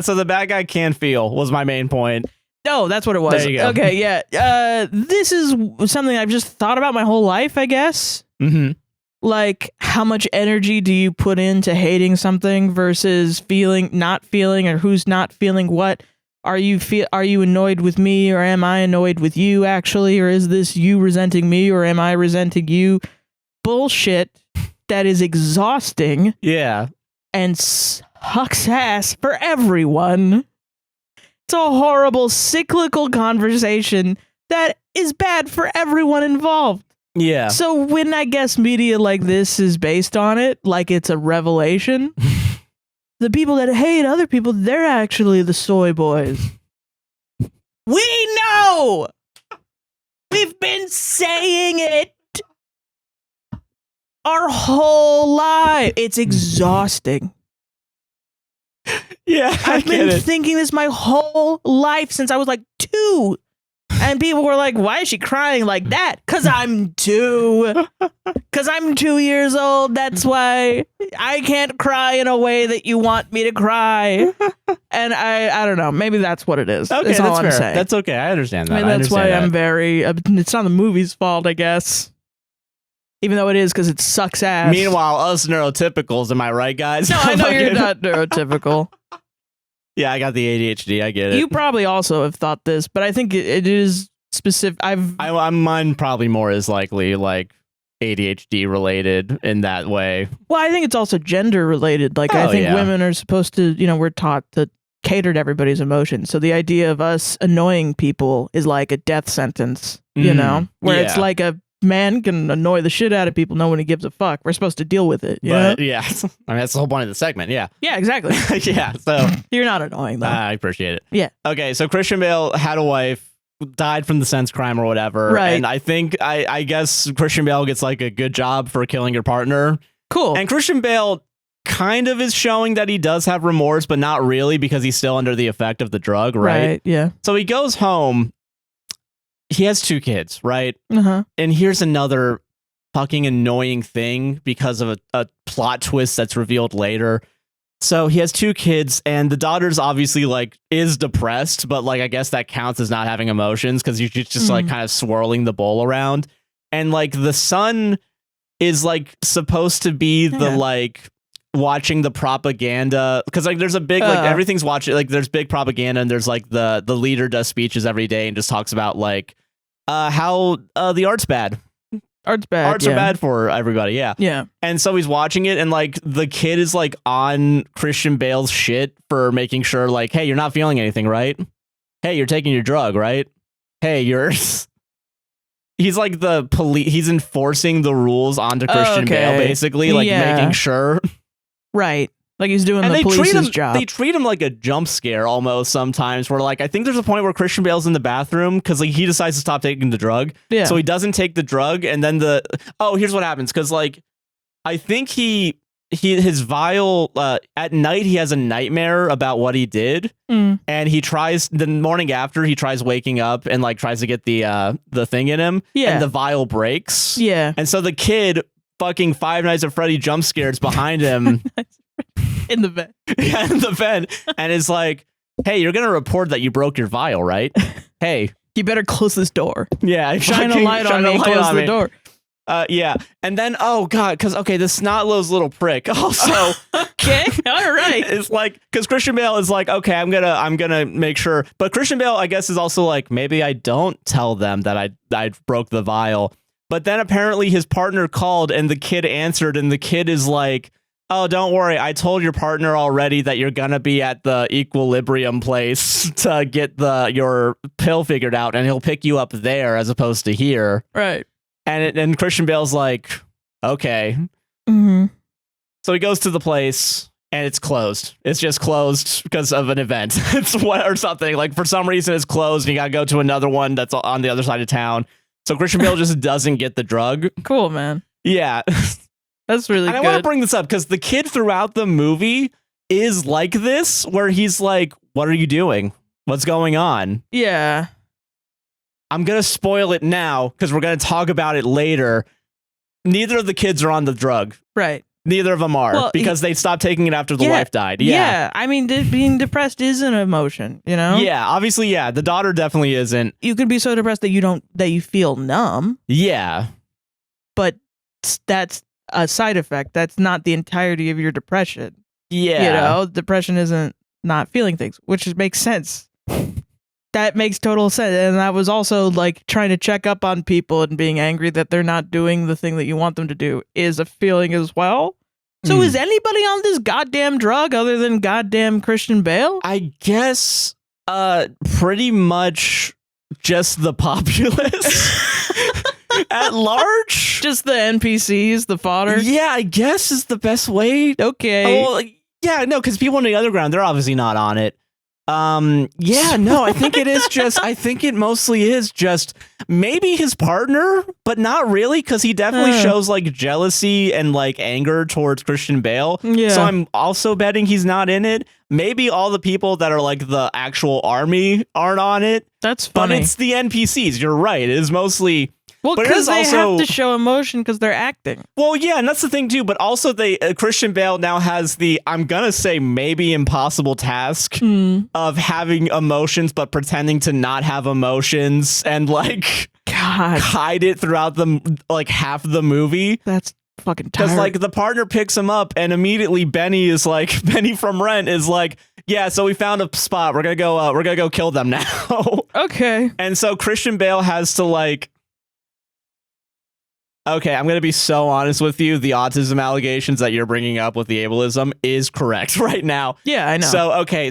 So the bad guy can feel was my main point. No, that's what it was. There you go. Okay, yeah. This is something I've just thought about my whole life, I guess. Mm-hmm. Like, how much energy do you put into hating something versus not feeling, or who's not feeling what? Are you annoyed with me, or am I annoyed with you, actually? Or is this you resenting me, or am I resenting you? Bullshit that is exhausting. Yeah. And sucks ass for everyone. It's a horrible cyclical conversation that is bad for everyone involved. Yeah. So when I guess media like this is based on it, like it's a revelation, the people that hate other people, they're actually the soy boys. We know! We've been saying it our whole life. It's exhausting. Yeah, I've been thinking this my whole life since I was like 2. And people were like, why is she crying like that? Because I'm 2. Because I'm 2 years old. That's why I can't cry in a way that you want me to cry. And I don't know. Maybe that's what it is. Okay, that's all fair. I'm saying. That's okay. I understand that. Maybe that's why I'm very... It's not the movie's fault, I guess. Even though it is, because it sucks ass. Meanwhile, us neurotypicals, am I right, guys? No, I know you're not neurotypical. Yeah, I got the ADHD. I get it. You probably also have thought this, but I think it is specific. Mine probably more is likely like ADHD related in that way. Well, I think it's also gender related. Like, I think women are supposed to, we're taught to cater to everybody's emotions. So the idea of us annoying people is like a death sentence, where it's like a man can annoy the shit out of people. No one gives a fuck. We're supposed to deal with it. Yeah. I mean, that's the whole point of the segment. Yeah. Yeah, exactly. Yeah. So you're not annoying though. I appreciate it. Yeah. Okay. So Christian Bale had a wife, died from the sense crime or whatever. Right. And I think, I guess Christian Bale gets like a good job for killing your partner. Cool. And Christian Bale kind of is showing that he does have remorse, but not really, because he's still under the effect of the drug. Right. Yeah. So he goes home. He has 2 kids, right? Uh-huh. And here's another fucking annoying thing because of a plot twist that's revealed later. So he has 2 kids, and the daughter's obviously like is depressed, but like I guess that counts as not having emotions because you're just like kind of swirling the bowl around. And like the son is like supposed to be the like watching the propaganda, because like there's a big like everything's watching, like there's big propaganda, and there's like the leader does speeches every day and just talks about like how the art's bad. Arts are bad for everybody. Yeah. And so he's watching it, and like the kid is like on Christian Bale's shit for making sure like, hey, you're not feeling anything, right? Hey, you're taking your drug, right? Hey, he's like the police. He's enforcing the rules onto Christian Bale, basically, like making sure. Right. Like he's doing the police's job. They treat him like a jump scare almost sometimes, where like I think there's a point where Christian Bale's in the bathroom because like he decides to stop taking the drug. Yeah. So he doesn't take the drug, and then here's what happens, because like I think his vial at night he has a nightmare about what he did, and he tries the morning after he tries waking up and like tries to get the thing in him, and the vial breaks. Yeah. And so the kid fucking Five Nights at Freddy jump scares behind him. In the vent. Yeah, in the vent. And it's like, hey, you're going to report that you broke your vial, right? Hey. You better close this door. Yeah. Shine a light on me and close the door. Yeah. And then, oh, God, because, okay, the Snotlo's little prick also. Okay. All right. It's like, because Christian Bale is like, okay, I'm gonna make sure. But Christian Bale, I guess, is also like, maybe I don't tell them that I broke the vial. But then apparently his partner called and the kid answered, and the kid is like, oh, don't worry. I told your partner already that you're going to be at the Equilibrium place to get your pill figured out, and he'll pick you up there as opposed to here. Right. And Christian Bale's like, okay. Mm-hmm. So he goes to the place and it's closed. It's just closed because of an event. Or something. Like for some reason it's closed and you got to go to another one that's on the other side of town. So Christian Bale just doesn't get the drug. Cool, man. Yeah. That's really good. And I want to bring this up because the kid throughout the movie is like this, where he's like, what are you doing? What's going on? Yeah. I'm going to spoil it now because we're going to talk about it later. Neither of the kids are on the drug. Right. Neither of them are because they stopped taking it after the wife died. Yeah. I mean, being depressed is an emotion, you know? Yeah. Obviously, yeah. The daughter definitely isn't. You can be so depressed that you feel numb. Yeah. But that's a side effect. That's not the entirety of your depression. Yeah. You know, depression isn't not feeling things, which makes sense. That makes total sense. And that was also like trying to check up on people and being angry that they're not doing the thing that you want them to do is a feeling as well. So is anybody on this goddamn drug other than goddamn Christian Bale? I guess pretty much just the populace at large. Just the NPCs, the fodder? Yeah, I guess is the best way. Okay. Well, yeah, no, because people in the underground, they're obviously not on it. Yeah, no, I think it is just, I think it mostly is just maybe his partner, but not really, because he definitely shows like jealousy and like anger towards Christian Bale. Yeah. So I'm also betting he's not in it. Maybe all the people that are like the actual army aren't on it. That's funny. But it's the NPCs. You're right. It is mostly. Well, because they have to show emotion because they're acting. Well, yeah, and that's the thing too. But also, Christian Bale now has the, I'm gonna say maybe impossible task of having emotions, but pretending to not have emotions and like hide it throughout like half the movie. That's fucking tired. Because like the partner picks him up, and immediately Benny from Rent is like, yeah, so we found a spot. We're gonna go kill them now. Okay. And so Christian Bale has to like. Okay, I'm going to be so honest with you. The autism allegations that you're bringing up with the ableism is correct right now. Yeah, I know.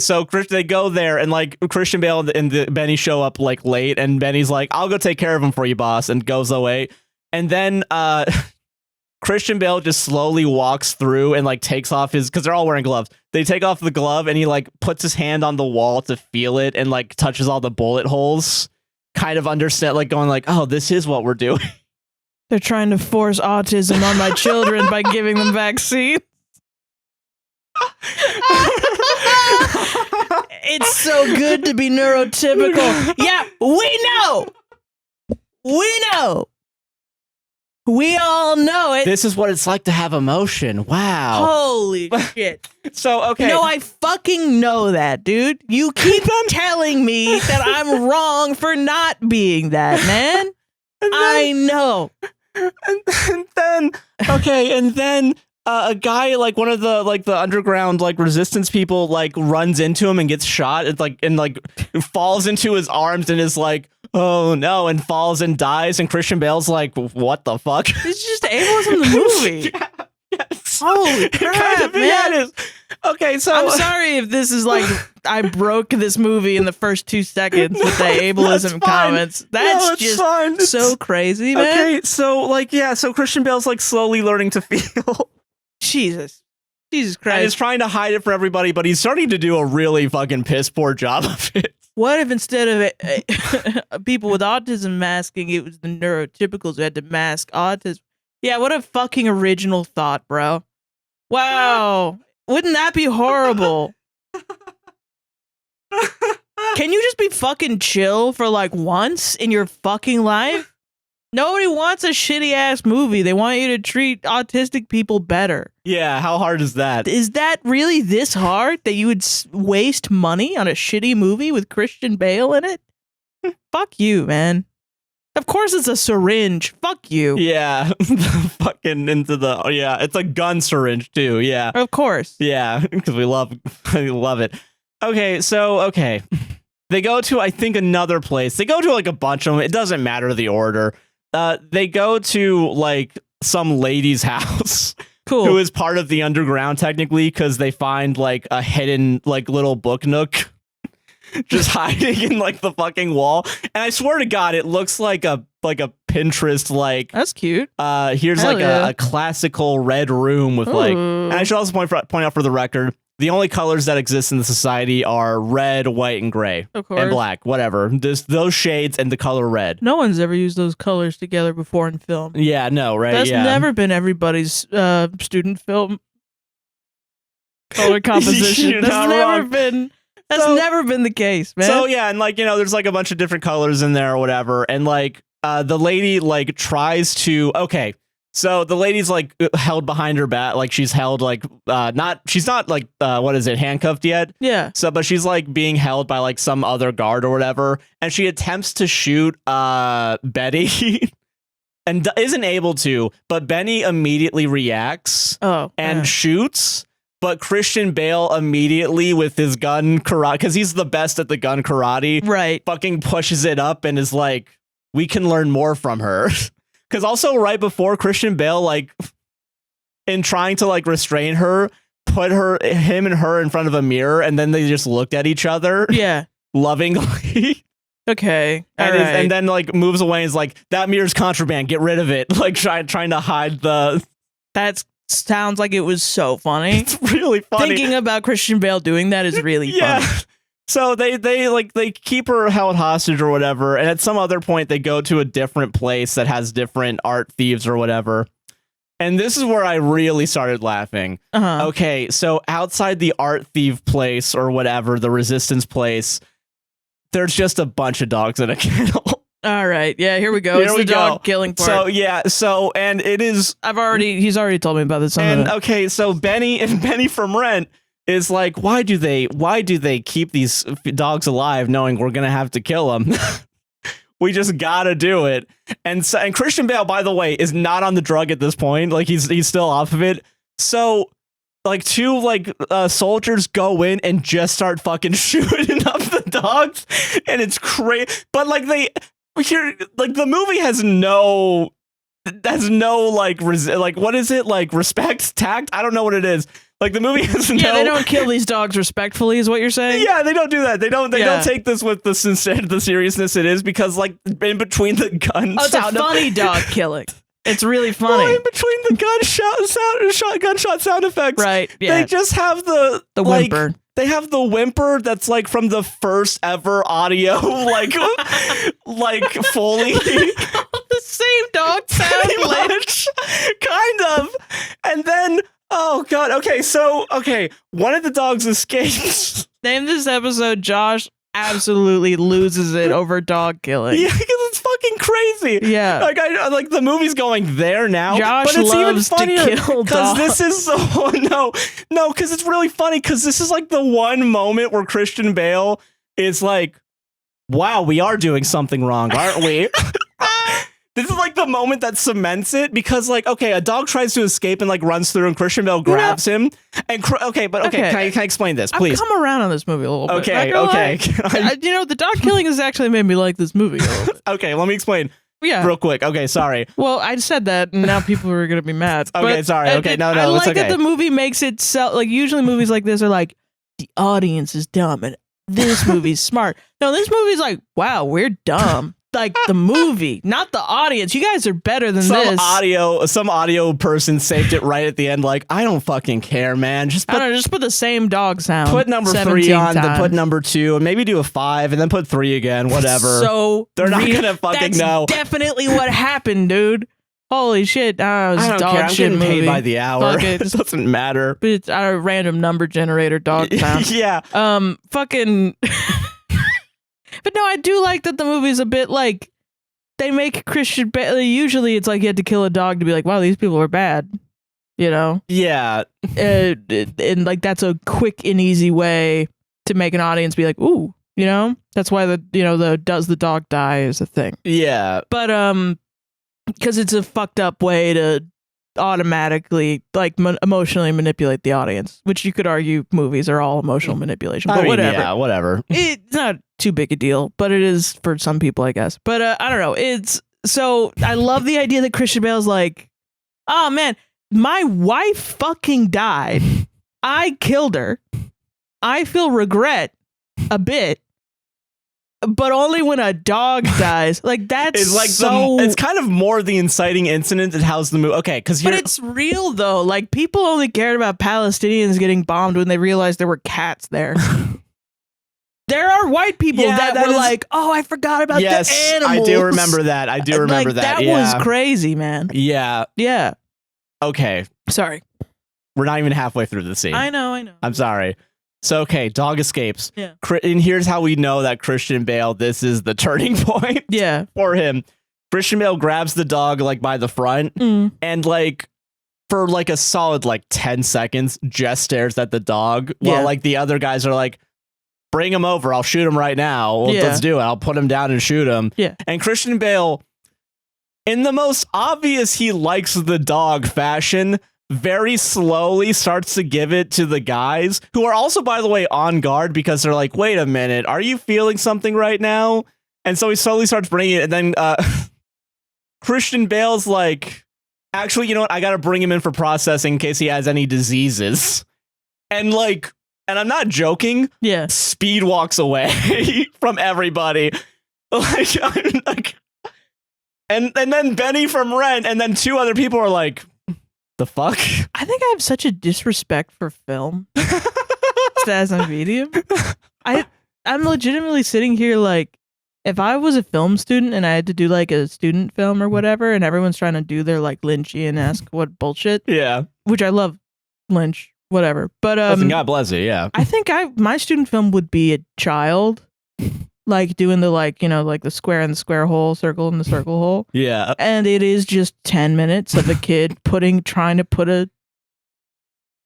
So they go there and like Christian Bale and Benny show up like late, and Benny's like, I'll go take care of him for you, boss, and goes away. And then Christian Bale just slowly walks through and like takes off because they're all wearing gloves. They take off the glove and he like puts his hand on the wall to feel it and like touches all the bullet holes. Kind of understand, like going like, oh, this is what we're doing. They're trying to force autism on my children by giving them vaccines. It's so good to be neurotypical. Yeah, we know. We know. We all know it. This is what it's like to have emotion. Wow. Holy shit. So, okay. No, I fucking know that, dude. You keep telling me that I'm wrong for not being that, man. I know. And then a guy like one of the underground like resistance people like runs into him and gets shot. It's like and like falls into his arms and is like, oh no, and falls and dies. And Christian Bale's like, what the fuck? It's just ableism in the movie. Yeah, yes. Holy crap, kind of, man. Yeah, it is. Okay, so I'm sorry if this is like I broke this movie in the first 2 seconds with the ableism comments. That's just fine. So crazy, man. Okay, so like so Christian Bale's like slowly learning to feel. Jesus Christ. And he's trying to hide it from everybody, but he's starting to do a really fucking piss poor job of it. What if instead of people with autism masking, it was the neurotypicals who had to mask autism? Yeah, what a fucking original thought, bro. Wow. Wouldn't that be horrible? Can you just be fucking chill for like once in your fucking life? Nobody wants a shitty ass movie. They want you to treat autistic people better. Yeah, how hard is that? Is that really this hard that you would waste money on a shitty movie with Christian Bale in it? Fuck you, man. Of course it's a syringe. Fuck you. Yeah. Fucking into the it's a gun syringe too. Yeah. Of course. Yeah, because we love it. Okay. They go to I think another place. They go to like a bunch of them. It doesn't matter the order. they go to like some lady's house. Cool. Who is part of the underground technically because they find like a hidden like little book nook just hiding in like the fucking wall. And I swear to God, it looks like a Pinterest like That's cute. Here's Hell like yeah. a classical red room with like. Ooh. And I should also point out for the record, the only colors that exist in the society are red, white, and gray, Of course. and black. Whatever, just those shades and the color red. No one's ever used those colors together before in film. Yeah, no, right? That's yeah. never been everybody's student film color composition. You're That's not never wrong. been. That's So- never been the case, man. So yeah, and like there's like a bunch of different colors in there or whatever, and like the lady like tries to so the lady's like held behind her back, like she's held like she's not like what is it, handcuffed yet? Yeah. So but she's like being held by like some other guard or whatever, and she attempts to shoot Betty and isn't able to, but Benny immediately reacts Oh. and yeah. shoots. But Christian Bale immediately with his gun karate, because he's the best at the gun karate, Right. fucking pushes it up and is like, we can learn more from her. Because also right before Christian Bale, like, in trying to like restrain her, put him and her in front of a mirror, and then they just looked at each other Yeah. lovingly. Okay. And, All right. and then like moves away and is like, that mirror's contraband, get rid of it. Like trying to hide the. That sounds like it was so funny. It's really funny. Thinking about Christian Bale doing that is really Yeah. funny. So they keep her held hostage or whatever, and at some other point they go to a different place that has different art thieves or whatever. And this is where I really started laughing. Uh-huh. Okay, so outside the art thief place or whatever, the resistance place, there's just a bunch of dogs in a kennel. All right. Yeah, here we go. Here It's we the dog go. killing part. So yeah, and it is. He's already told me about this. And okay, so Benny from Rent is like, why do they keep these dogs alive knowing we're gonna have to kill them? We just gotta do it. And Christian Bale, by the way, is not on the drug at this point. Like he's still off of it. So like two soldiers go in and just start fucking shooting up the dogs, and it's crazy. But like the movie has no like what is it, like respect, tact? I don't know what it is. Like the movie has Yeah, they don't kill these dogs respectfully, is what you're saying? Yeah, they don't do that. They don't take this with the seriousness it is, because like in between the gun Oh, it's a funny dog killing. It's really well, funny. in between the gunshot sound effects, Right, yeah. They just have the whimper. They have the whimper that's like from the first ever audio, like Foley. The same dog sound. Pretty much, kind of. And then, oh god, okay, one of the dogs escapes. Name this episode Josh absolutely loses it over dog killing. Yeah, because it's fucking crazy. Yeah. Like I like the movie's going there now. Josh but it's loves to even funnier kill because dogs. this is so no, because it's really funny because this is like the one moment where Christian Bale is like, wow, we are doing something wrong, aren't we? This is like the moment that cements it, because like, okay, a dog tries to escape and like runs through and Christian Bale grabs him. And Okay. can I explain this, please? I've come around on this movie a little bit. Okay, Not gonna okay. lie. The dog killing has actually made me like this movie a little bit. Okay, let me explain Yeah. real quick. Okay, sorry. Well, I said that, and now people are gonna be mad. Okay, But sorry. Okay, no, I it's like okay. that the movie makes it so. Like usually movies like this are like, the audience is dumb and this movie's smart. No, this movie's like, wow, we're dumb. Like the movie, not the audience. You guys are better than this. Some audio person saved it right at the end. Like, I don't fucking care, man. Just I don't know, just put the same dog sound. put number 3 on, then put number 2, and maybe do a 5, and then put 3 again. Whatever. So They're not gonna fucking that's know. Definitely what happened, dude. Holy shit! I don't dog care. I'm shit getting paid movie. by the hour. Fuck It it. doesn't matter. But it's a random number generator dog sound. Yeah. Fucking. But no, I do like that the movie's a bit like they make Christian Bale. Usually, it's like you had to kill a dog to be like, wow, these people are bad. You know. Yeah. And like that's a quick and easy way to make an audience be like, ooh, you know. That's why the does the dog die is a thing. Yeah. But because it's a fucked up way to automatically like emotionally manipulate the audience, which you could argue movies are all emotional manipulation. But whatever. Yeah, whatever. It's not too big a deal, but it is for some people, I guess. But I don't know. It's So I love the idea that Christian Bale's like, oh man, my wife fucking died. I killed her. I feel regret a bit, but only when a dog dies. Like that's It's like so. it's kind of more the inciting incident that how's the movie. Okay, because But it's real though. Like people only cared about Palestinians getting bombed when they realized there were cats there. There are white people that were like, "Oh, I forgot about the animals." I do remember that. I do remember that. That was crazy, man. Yeah. Yeah. Okay. Sorry. We're not even halfway through the scene. I know. I'm sorry. So, okay, dog escapes. Yeah. And here's how we know that Christian Bale, this is the turning point Yeah. for him. Christian Bale grabs the dog like by the front and like for like a solid like 10 seconds just stares at the dog while like the other guys are like, bring him over. I'll shoot him right now. Let's do it. I'll put him down and shoot him. Yeah. And Christian Bale, in the most obvious he likes the dog fashion, very slowly starts to give it to the guys who are also, by the way, on guard because they're like, wait a minute, are you feeling something right now? And so he slowly starts bringing it. And then Christian Bale's like, actually, you know what? I got to bring him in for processing in case he has any diseases. And like, and I'm not joking. Yeah. Speed walks away from everybody. Like, and then Benny from Rent, and then two other people are like, the fuck? I think I have such a disrespect for film. As a medium. I'm legitimately sitting here like, if I was a film student and I had to do like a student film or whatever, and everyone's trying to do their like Lynchian-esque what bullshit. Yeah. Which I love Lynch. Whatever, but God bless you. Yeah, I think my student film would be a child, like doing the like the square in the square hole, circle in the circle hole. Yeah, and it is just 10 minutes of a kid trying to put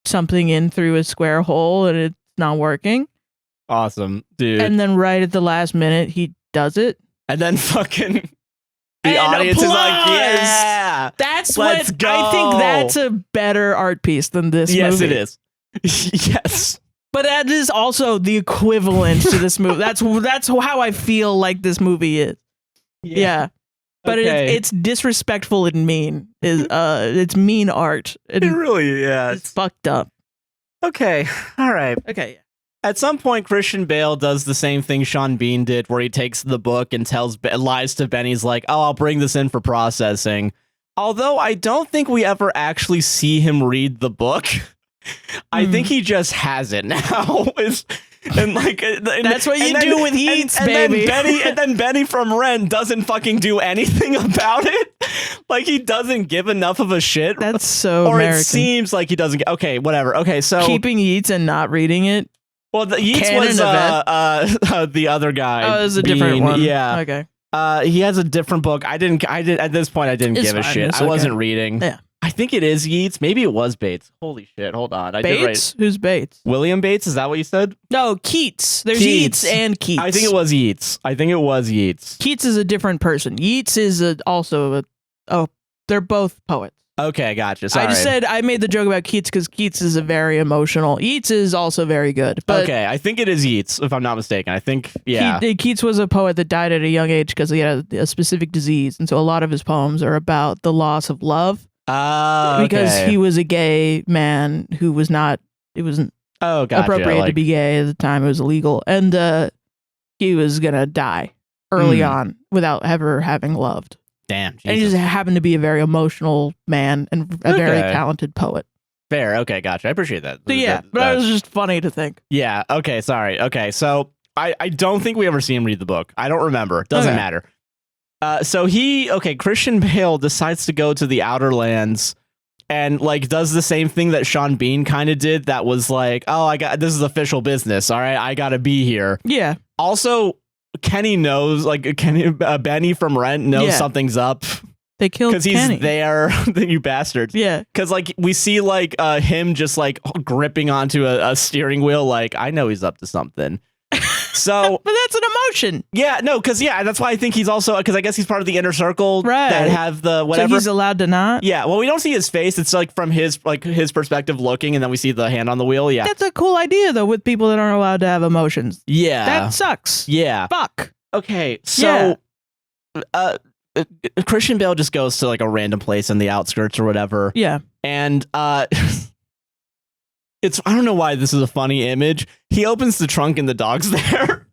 something in through a square hole, and it's not working. Awesome, dude. And then right at the last minute, he does it, and then fucking. The audience is like, yeah, that's let's what go. I think. That's a better art piece than this movie. Yes, it is. Yes. But that is also the equivalent to this movie. That's how I feel like this movie is. Yeah. But it's disrespectful and mean. It's mean art. It really, it's fucked up. Okay. All right. Okay. At some point, Christian Bale does the same thing Sean Bean did, where he takes the book and lies to Benny's like, oh, I'll bring this in for processing. Although I don't think we ever actually see him read the book. I think he just has it now. That's what you do with Yeats, baby. And then Benny from Ren doesn't fucking do anything about it. Like, he doesn't give enough of a shit. That's so Or American. It seems like he doesn't. Okay, whatever. Okay, so keeping Yeats and not reading it. Well, the Yeats was the other guy. Oh, it was a different one. Yeah. Okay. He has a different book. I at this point I didn't give a shit. I wasn't reading. Yeah. I think it is Yeats. Maybe it was Bates. Holy shit. Hold on. Bates? Who's Bates? William Bates? Is that what you said? No, Keats. There's Yeats and Keats. I think it was Yeats. Keats is a different person. Yeats is they're both poets. Okay, gotcha. Sorry. I just said I made the joke about Keats because Keats is a very emotional. Yeats is also very good. But okay, I think it is Yeats, if I'm not mistaken. I think, yeah. Keats was a poet that died at a young age because he had a specific disease. And so a lot of his poems are about the loss of love. Because he was a gay man who was not, it wasn't appropriate to be gay at the time. It was illegal. And he was going to die early on without ever having loved. Damn. Jesus. And he just happened to be a very emotional man and a very talented poet. Fair. Okay, gotcha. I appreciate that. So yeah, but it was just funny to think. Yeah. Okay. Sorry. Okay. So I don't think we ever see him read the book. I don't remember. Doesn't matter. So Christian Bale decides to go to the Outer Lands and like does the same thing that Sean Bean kind of did. That was like, oh, this is official business. All right. I got to be here. Yeah. Also, Benny from Rent knows something's up. They killed because he's there. You bastards. Yeah. Because like we see like him just like gripping onto a steering wheel. Like, I know he's up to something. So, but that's an emotion. Yeah, no, because that's why I think he's also, because I guess he's part of the inner circle that have the whatever. So he's allowed to not. Yeah, well, we don't see his face. It's like from his perspective looking, and then we see the hand on the wheel. Yeah, that's a cool idea though with people that aren't allowed to have emotions. Yeah, that sucks. Yeah, fuck. Okay, so Christian Bale just goes to like a random place in the outskirts or whatever. Yeah. And it's, I don't know why this is a funny image. He opens the trunk and the dog's there.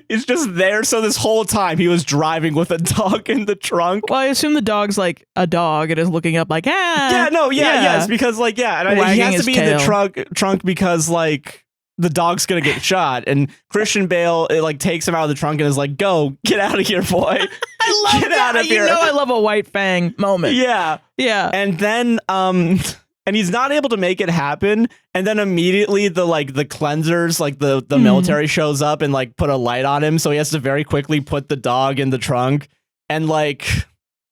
It's just there. So this whole time he was driving with a dog in the trunk. Well, I assume the dog's like a dog and is looking up like, Yes, because like, and he has to be in the trunk because like the dog's gonna get shot, and Christian Bale like takes him out of the trunk and is like, "Go, get out of here, boy! I love get that. out of here!" You know, I love a white fang moment. Yeah. And then and he's not able to make it happen, and then immediately the cleansers, like the military shows up and like put a light on him, so he has to very quickly put the dog in the trunk, and like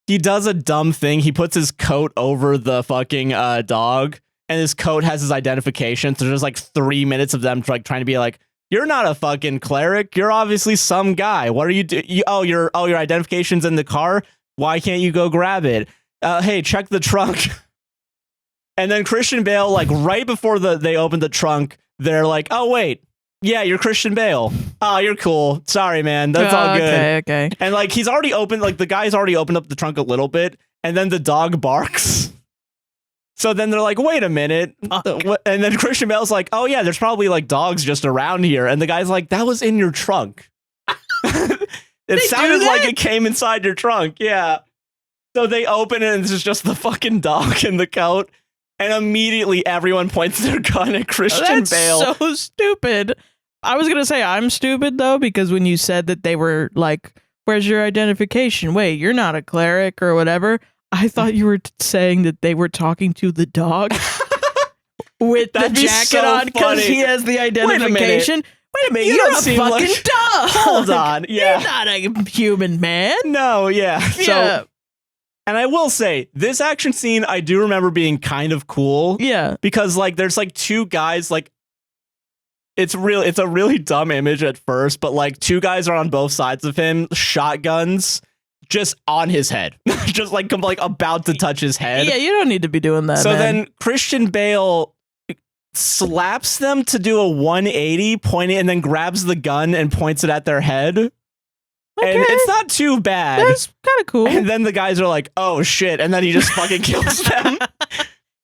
he does a dumb thing. He puts his coat over the fucking dog. And his coat has his identification. So there's like 3 minutes of them like trying to be like, "You're not a fucking cleric. You're obviously some guy. What are you doing? Your identification's in the car. Why can't you go grab it? Hey, check the trunk." And then Christian Bale, like right before they open the trunk, they're like, "Oh wait, yeah, you're Christian Bale. Oh, you're cool. Sorry, man. That's all good." Okay. And like he's already opened, like the guy's already opened up the trunk a little bit, and then the dog barks. So then they're like, "Wait a minute." And then Christian Bale's like, "Oh yeah, there's probably like dogs just around here." And the guy's like, "That was in your trunk." It sounded like it came inside your trunk. Yeah. So they open it and this is just the fucking dog in the coat. And immediately everyone points their gun at Christian Bale. That's so stupid. I was going to say I'm stupid though, because when you said that they were like, "Where's your identification? Wait, you're not a cleric or whatever." I thought you were saying that they were talking to the dog with the jacket on because he has the identification. Wait a minute, you're a fucking dog. Hold on, yeah. You're not a human man. No, yeah. So, and I will say, this action scene, I do remember being kind of cool. Yeah. Because like there's like two guys, like it's a really dumb image at first, but like two guys are on both sides of him, shotguns. Just on his head, just like about to touch his head. Yeah, you don't need to be doing that. So man. then Christian Bale slaps them to do a 180, pointing, and then grabs the gun and points it at their head. Okay. And it's not too bad. That's kind of cool. And then the guys are like, "Oh shit!" And then he just fucking kills them.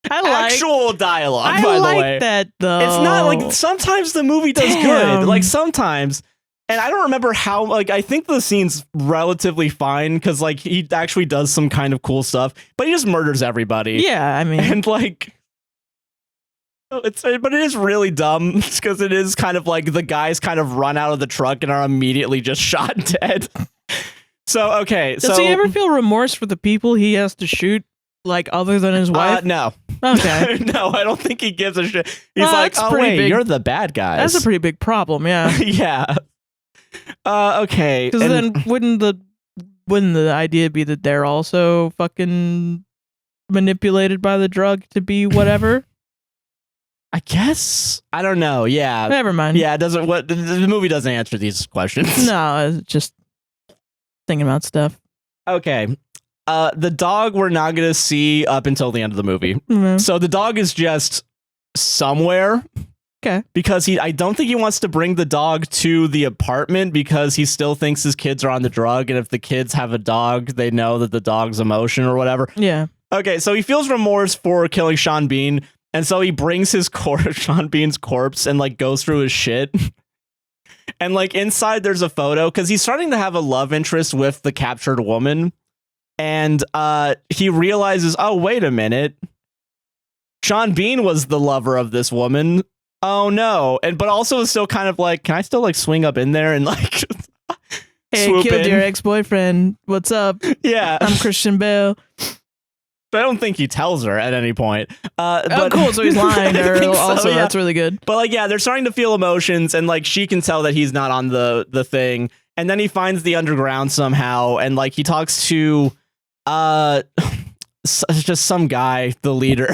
Actual dialogue, by the way. That though. It's not like sometimes the movie does good. Like sometimes. And I don't remember how, like, I think the scene's relatively fine because, like, he actually does some kind of cool stuff, but he just murders everybody. Yeah, I mean. And, like, but it is really dumb because it is kind of like the guys kind of run out of the truck and are immediately just shot dead. So, okay. Does he ever feel remorse for the people he has to shoot, like, other than his wife? No. Okay. No, I don't think he gives a shit. He's like, "Oh, wait, you're the bad guys." That's a pretty big problem, yeah. Yeah. Okay. Because then wouldn't the idea be that they're also fucking manipulated by the drug to be whatever? I guess. I don't know. Yeah. Never mind. Yeah, the movie doesn't answer these questions. No, it's just thinking about stuff. Okay. The dog we're not going to see up until the end of the movie. Mm-hmm. So the dog is just somewhere. Okay. Because I don't think he wants to bring the dog to the apartment because he still thinks his kids are on the drug. And if the kids have a dog, they know that the dog's emotion or whatever. Yeah. Okay. So he feels remorse for killing Sean Bean. And so he brings his Sean Bean's corpse and like goes through his shit. And like inside there's a photo because he's starting to have a love interest with the captured woman. And he realizes, oh, wait a minute. Sean Bean was the lover of this woman. Oh no. But also is still kind of like, can I still like swing up in there and like hey, killed your ex-boyfriend. What's up? Yeah. I'm Christian Bale. But I don't think he tells her at any point. But cool. So he's lying to her also. Yeah. That's really good. But like, yeah, they're starting to feel emotions and like she can tell that he's not on the thing. And then he finds the underground somehow. And like he talks to just some guy, the leader.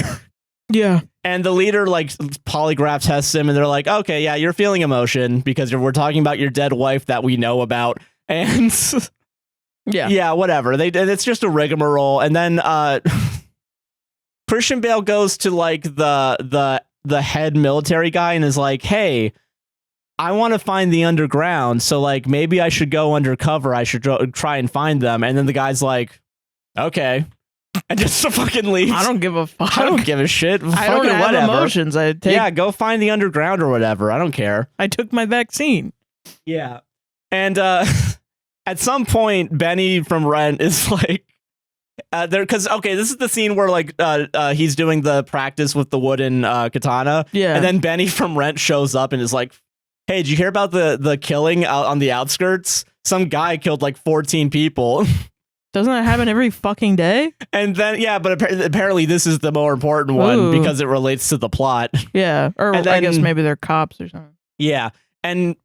Yeah. And the leader like polygraph tests him and they're like, okay, yeah, you're feeling emotion because we're talking about your dead wife that we know about. And yeah, whatever. It's just a rigmarole. And then Christian Bale goes to like the head military guy and is like, hey, I want to find the underground. So like, maybe I should go undercover. I should try and find them. And then the guy's like, okay. And just to fucking leave. I don't give a fuck. I don't give a shit. I don't have emotions. Yeah, go find the underground or whatever. I don't care. I took my vaccine. Yeah. And at some point, Benny from Rent is like, there, because okay, this is the scene where like he's doing the practice with the wooden katana. Yeah. And then Benny from Rent shows up and is like, hey, did you hear about the killing out on the outskirts? Some guy killed like 14 people. Doesn't that happen every fucking day? And then, yeah, but apparently this is the more important one because it relates to the plot. Yeah. Or then, I guess maybe they're cops or something. Yeah. And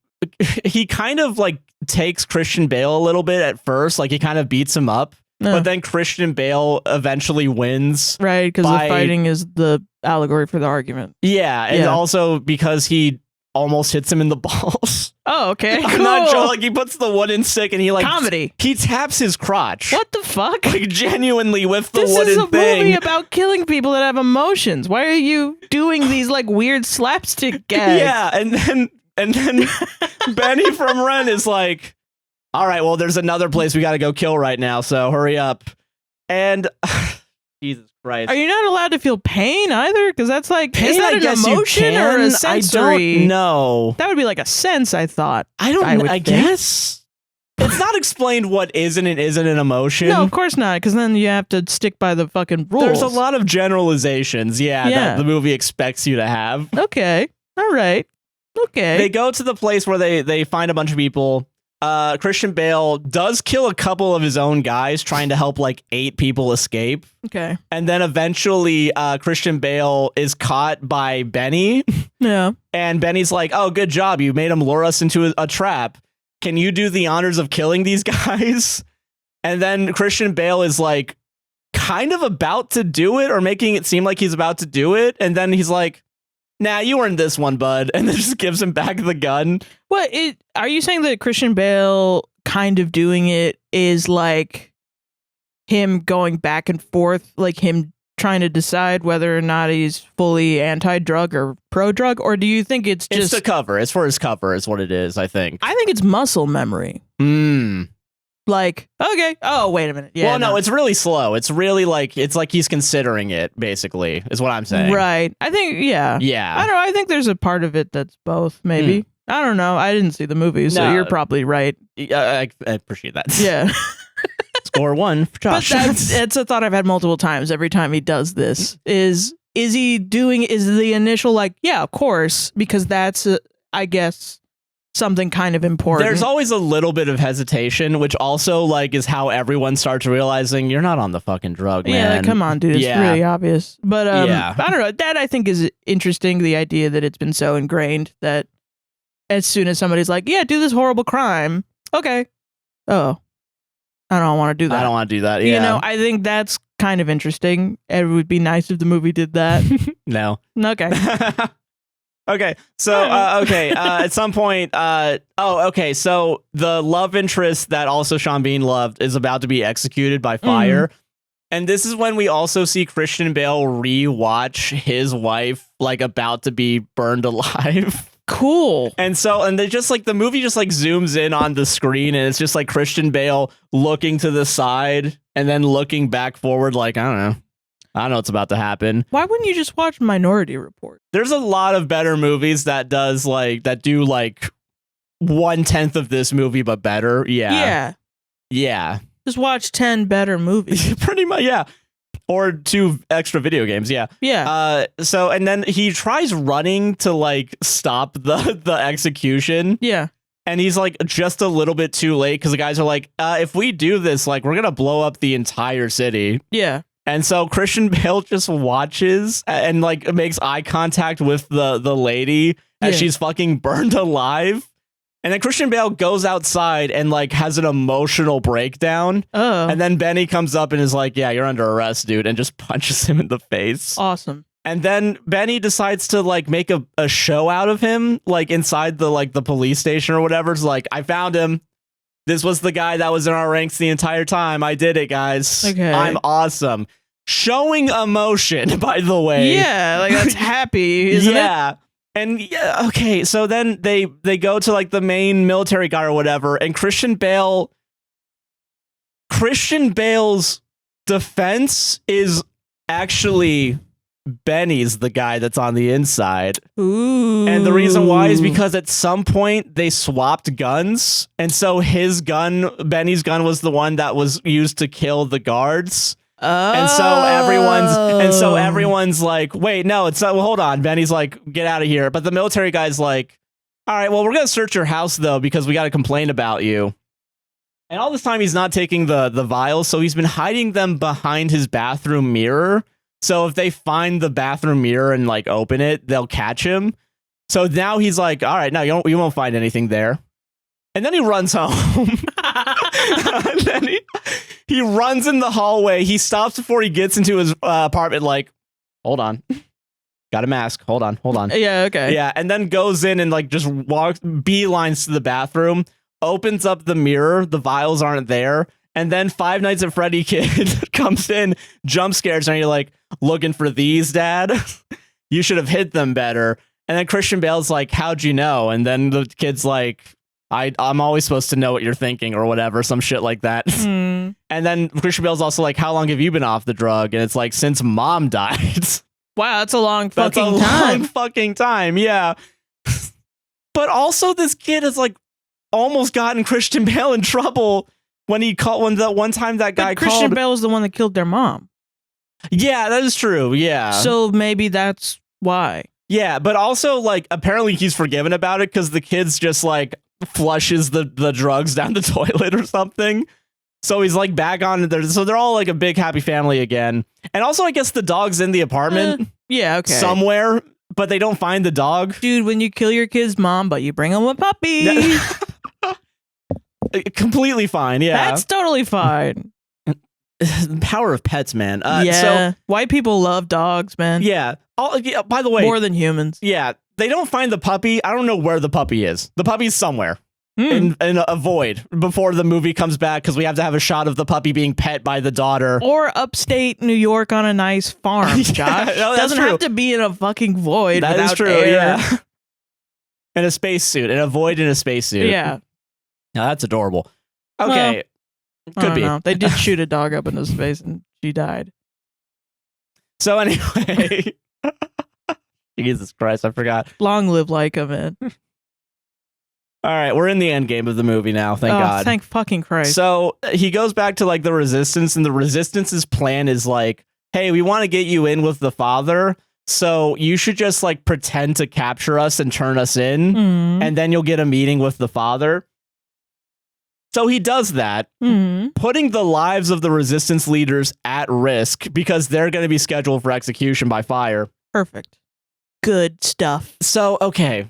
he kind of like takes Christian Bale a little bit at first. Like he kind of beats him up. No. But then Christian Bale eventually wins. Right. Because the fighting is the allegory for the argument. Yeah. And also because he almost hits him in the balls. Oh, okay. I'm not sure. Like he puts the wooden stick and he like comedy. He taps his crotch. What the fuck? Like genuinely with the wooden thing. This is a movie about killing people that have emotions. Why are you doing these like weird slapstick gags? Yeah, and then Benny from Ren is like, all right, well, there's another place we got to go kill right now, so hurry up. And Jesus Christ. Are you not allowed to feel pain either? Because that's like, pain, is that an emotion or a sensory? I don't know. That would be like a sense, I thought. I guess. It's not explained what is and it isn't an emotion. No, of course not, because then you have to stick by the fucking rules. There's a lot of generalizations, that the movie expects you to have. Okay. All right. Okay. They go to the place where they find a bunch of people. Christian Bale does kill a couple of his own guys trying to help like 8 people escape. Okay. And then eventually Christian Bale is caught by Benny. Yeah. And Benny's like, oh, good job. You made him lure us into a trap. Can you do the honors of killing these guys? And then Christian Bale is like kind of about to do it or making it seem like he's about to do it. And then he's like, nah, you earned this one, bud. And then just gives him back the gun. What are you saying that Christian Bale kind of doing it is like him going back and forth, like him trying to decide whether or not he's fully anti-drug or pro-drug? Or do you think it's just... It's the cover. It's for his cover is what it is, I think. I think it's muscle memory. Like, okay. Oh, wait a minute. Yeah. Well, no, it's really slow. It's really like, it's like he's considering it, basically, is what I'm saying. Right. I think, yeah. Yeah. I don't know. I think there's a part of it that's both, maybe. I don't know. I didn't see the movie, so you're probably right. I appreciate that. Yeah. Score 1 for Josh. But that's a thought I've had multiple times every time he does this. Is the initial like, yeah, of course, because that's, I guess, something kind of important. There's always a little bit of hesitation, which also like is how everyone starts realizing you're not on the fucking drug, man. Yeah, like, come on, dude. It's really obvious. But I don't know. That I think is interesting. The idea that it's been so ingrained that as soon as somebody's like, yeah, do this horrible crime. Okay. Oh, I don't want to do that. I don't want to do that. Yeah. You know, I think that's kind of interesting. It would be nice if the movie did that. No. Okay. Okay, so at some point, so the love interest that also Sean Bean loved is about to be executed by fire, and this is when we also see Christian Bale rewatch his wife like about to be burned alive. Cool. And they just like the movie just like zooms in on the screen, and it's just like Christian Bale looking to the side and then looking back forward, like I don't know what's about to happen. Why wouldn't you just watch Minority Report? There's a lot of better movies that do 1/10 of this movie, but better. Yeah. Just watch 10 better movies. Pretty much, yeah. Or 2 extra video games, yeah. Yeah. And then he tries running to like stop the execution. Yeah. And he's like just a little bit too late because the guys are like, if we do this, like we're gonna blow up the entire city. Yeah. And so Christian Bale just watches and like makes eye contact with the lady as she's fucking burned alive. And then Christian Bale goes outside and like has an emotional breakdown. Oh. And then Benny comes up and is like, yeah, you're under arrest, dude, and just punches him in the face. Awesome. And then Benny decides to like make a show out of him, like inside the police station or whatever. It's like, I found him. This was the guy that was in our ranks the entire time. I did it, guys. Okay. I'm awesome. Showing emotion, by the way. Yeah, like that's happy, isn't it? Yeah. And yeah, okay, so then they go to like the main military guy or whatever, and Christian Bale's defense is actually Benny's the guy that's on the inside. Ooh. And the reason why is because at some point they swapped guns, and so his gun, Benny's gun, was the one that was used to kill the guards. Oh. And so everyone's like, wait, no, it's not. Well, hold on. Benny's like, get out of here. But the military guy's like, all right, well, we're gonna search your house though because we got to complain about you. And all this time he's not taking the vials, so he's been hiding them behind his bathroom mirror. So if they find the bathroom mirror and like open it, they'll catch him. So now he's like, all right, no, you won't find anything there. And then he runs home. And then he runs in the hallway. He stops before he gets into his apartment like, hold on. Got a mask. Hold on. Yeah, okay. Yeah, and then goes in and like just walks, beelines to the bathroom, opens up the mirror. The vials aren't there. And then Five Nights at Freddy kid comes in, jump scares, and you're like, looking for these, Dad? You should have hit them better. And then Christian Bale's like, how'd you know? And then the kid's like, I'm always supposed to know what you're thinking or whatever, some shit like that. Mm. And then Christian Bale's also like, how long have you been off the drug? And it's like, since Mom died. Wow, that's a long That's fucking a time. long fucking time, yeah. But also this kid has like almost gotten Christian Bale in trouble when the one time that guy But Christian called. Bale was the one that killed their mom. Yeah, that is true, yeah. So maybe that's why. Yeah, but also like apparently he's forgiven about it because the kid's just like flushes the drugs down the toilet or something. So he's like back on there. So they're all like a big happy family again. And also I guess the dog's in the apartment Yeah, okay. somewhere, but they don't find the dog. Dude, when you kill your kid's mom, but you bring him a puppy. Completely fine, yeah. That's totally fine. The power of pets, man. Yeah. So, White people love dogs, man. yeah. By the way, More than humans. yeah, they don't find the puppy. I don't know where the puppy is. The puppy's somewhere in a void before the movie comes back because we have to have a shot of the puppy being pet by the daughter. Or upstate New York on a nice farm, Yeah, Josh. no, that's Doesn't true. have to be in a fucking void That without is true, air. yeah. In a spacesuit, in a void in a spacesuit. Yeah. Now that's adorable. Okay. I Could don't be. know. They did shoot a dog up into space and she died. So anyway. Jesus Christ, I forgot. Long live Laika, man. All right, we're in the end game of the movie now, thank God. Thank fucking Christ. So he goes back to like the Resistance, and the Resistance's plan is like, hey, we want to get you in with the father, so you should just like pretend to capture us and turn us in, and then you'll get a meeting with the father. So he does that, putting the lives of the Resistance leaders at risk because they're going to be scheduled for execution by fire. Perfect. Good stuff. So, okay.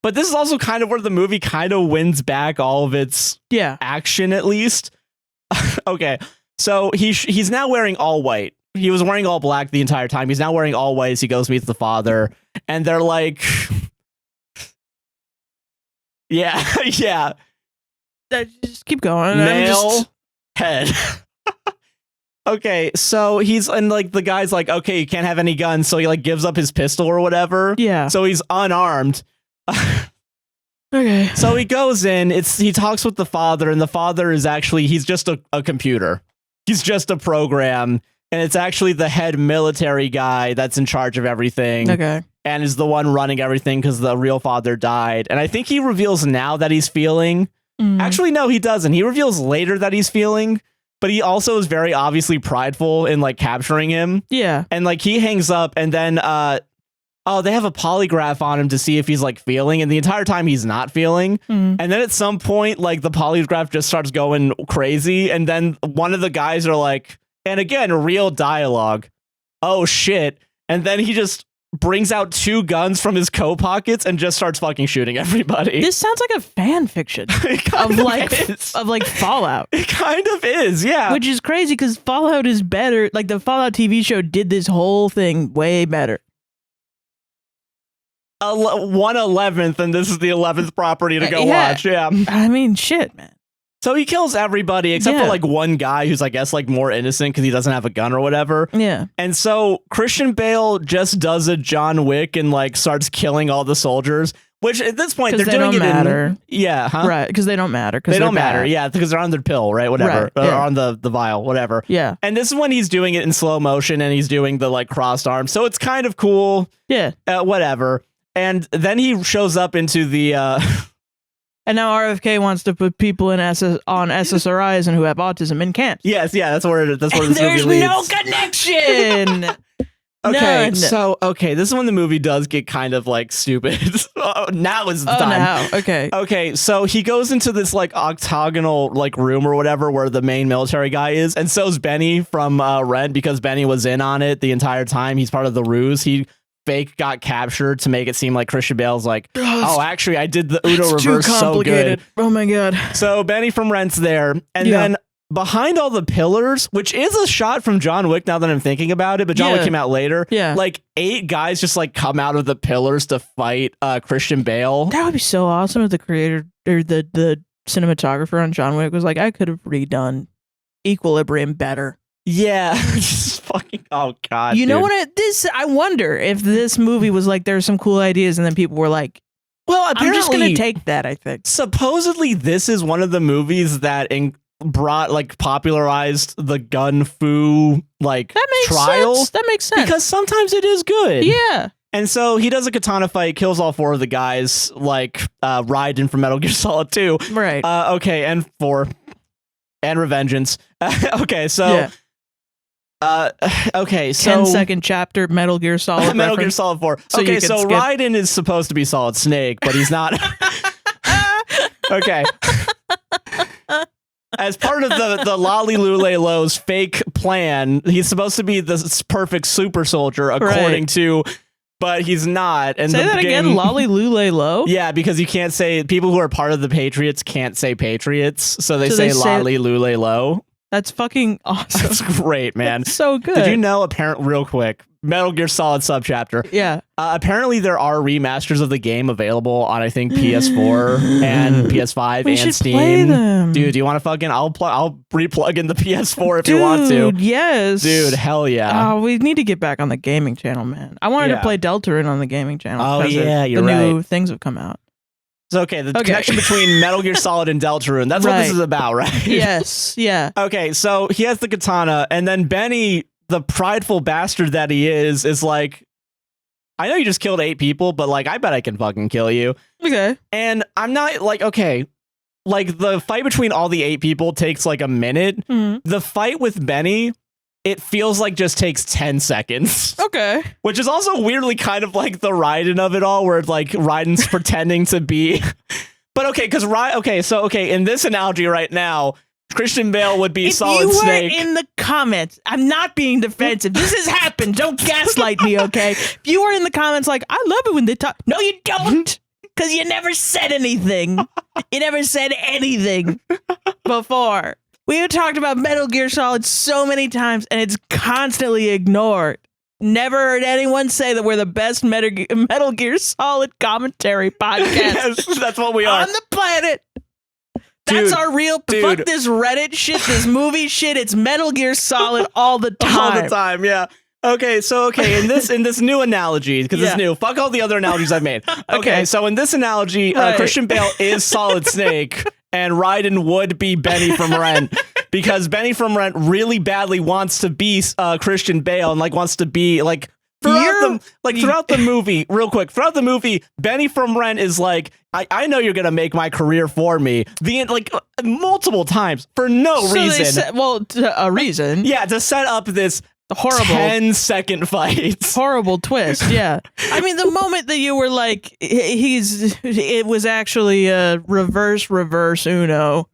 But this is also kind of where the movie kind of wins back all of its action, at least. Okay. So he's now wearing all white. He was wearing all black the entire time. He's now wearing all white as he goes meets the father. And they're like... yeah, yeah. Just keep going. Nail, head. Okay, so he's, and like the guy's like, okay, you can't have any guns, so he like gives up his pistol or whatever. Yeah. So he's unarmed. Okay. So he goes in, he talks with the father, and the father is actually, he's just a computer. He's just a program, and it's actually the head military guy that's in charge of everything. Okay. And is the one running everything because the real father died. And I think he reveals now that he's feeling. Actually, no, he doesn't. He reveals later that he's feeling, but he also is very obviously prideful in like capturing him. Yeah. And like he hangs up, and then they have a polygraph on him to see if he's like feeling, and the entire time he's not feeling. And then at some point, like the polygraph just starts going crazy, and then one of the guys are like, and again, real dialogue, oh shit. And then he just brings out 2 guns from his coat pockets and just starts fucking shooting everybody. This sounds like a fan fiction of like Fallout. It kind of is, yeah. Which is crazy because Fallout is better. Like the Fallout TV show did this whole thing way better. 1/11th, and this is the 11th property to go watch. Yeah. I mean, shit, man. So he kills everybody except for like one guy who's I guess like more innocent because he doesn't have a gun or whatever. Yeah. And so Christian Bale just does a John Wick and like starts killing all the soldiers, which at this point they're doing it matter. Right, because they don't matter. They don't matter. Yeah, because they're on their pill, right? Whatever. Right, Or on the vial, whatever. Yeah. And this is when he's doing it in slow motion and he's doing the like crossed arms. So it's kind of cool. Yeah. Whatever. And then he shows up into the and now RFK wants to put people on SSRIs and who have autism and can't. Yes, yeah, that's where this movie leads. There's no connection. Okay, None. so this is when the movie does get kind of like stupid. Now is the time. Now. Okay, so he goes into this like octagonal like room or whatever where the main military guy is, and so's Benny from Rent because Benny was in on it the entire time. He's part of the ruse. He fake got captured to make it seem like Christian Bale's like, oh, actually, I did the Uno reverse so good. Oh my god. So Benny from Rent's there, and then behind all the pillars, which is a shot from John Wick now that I'm thinking about it, but John Wick came out later. Yeah. Like 8 guys just like come out of the pillars to fight Christian Bale. That would be so awesome if the creator or the cinematographer on John Wick was like, I could have redone Equilibrium better. Yeah. Just fucking, oh god. You know what? I wonder if this movie was like, there's some cool ideas and then people were like, well, apparently, I'm just going to take that, I think. Supposedly this is one of the movies that popularized the gun fu like trial. That makes sense. Because sometimes it is good. Yeah. And so he does a katana fight, kills all 4 of the guys, like Raiden from Metal Gear Solid 2. Right. Okay, and 4. And Revengeance. Okay, so... okay, so 10-second chapter Metal Gear Solid Metal Gear Solid 4. So okay, so Raiden is supposed to be Solid Snake, but he's not. Okay. As part of the Lolly Lule Lo's fake plan, he's supposed to be the perfect super soldier, according to, but he's not. And say that again, Lolly Lule Lo? Yeah, because you can't say, people who are part of the Patriots can't say Patriots, so they say Lolly Lule Lo. That's fucking awesome. That's great, man. That's so good. Did you know, real quick, Metal Gear Solid subchapter. Yeah. Apparently there are remasters of the game available on, I think, PS4 and PS5 and Steam. Play them. Dude, do you want to fucking, I'll re-plug in the PS4 if you want to. Yes. Dude, hell yeah. Oh, we need to get back on the gaming channel, man. I wanted to play Deltarune on the gaming channel. Oh, yeah, you're right. The new things have come out. So, okay, the connection between Metal Gear Solid and Deltarune, that's what this is about, right? Yes, yeah. Okay, so he has the katana, and then Benny, the prideful bastard that he is like, I know you just killed 8 people, but like, I bet I can fucking kill you. Okay. And I'm not like, okay, like the fight between all the 8 people takes like a minute. Mm-hmm. The fight with Benny, it feels like just takes 10 seconds. Okay. Which is also weirdly kind of like the Raiden of it all, where it's like Raiden's pretending to be. But okay, because in this analogy right now, Christian Bale would be Solid Snake. If you were in the comments, I'm not being defensive. This has happened. Don't gaslight me, okay? If you were in the comments like, I love it when they talk. No, you don't. Because you never said anything. You never said anything before. We have talked about Metal Gear Solid so many times, and it's constantly ignored. Never heard anyone say that we're the best Metal Gear Solid commentary podcast. Yes, that's what we are. On the planet. That's our real... Fuck this Reddit shit, this movie shit. It's Metal Gear Solid all the time. All the time, yeah. Okay, so in this new analogy, because it's new, fuck all the other analogies I've made. Okay, so in this analogy, Christian Bale is Solid Snake, and Raiden would be Benny from Rent, because Benny from Rent really badly wants to be Christian Bale and like wants to be like throughout the movie, real quick, throughout the movie, Benny from Rent is like, I know you're gonna make my career for me, multiple times for no reason. A reason. Yeah, to set up this horrible 10-second fight. Horrible twist, yeah. I mean, the moment that you were like, it was actually a reverse Uno.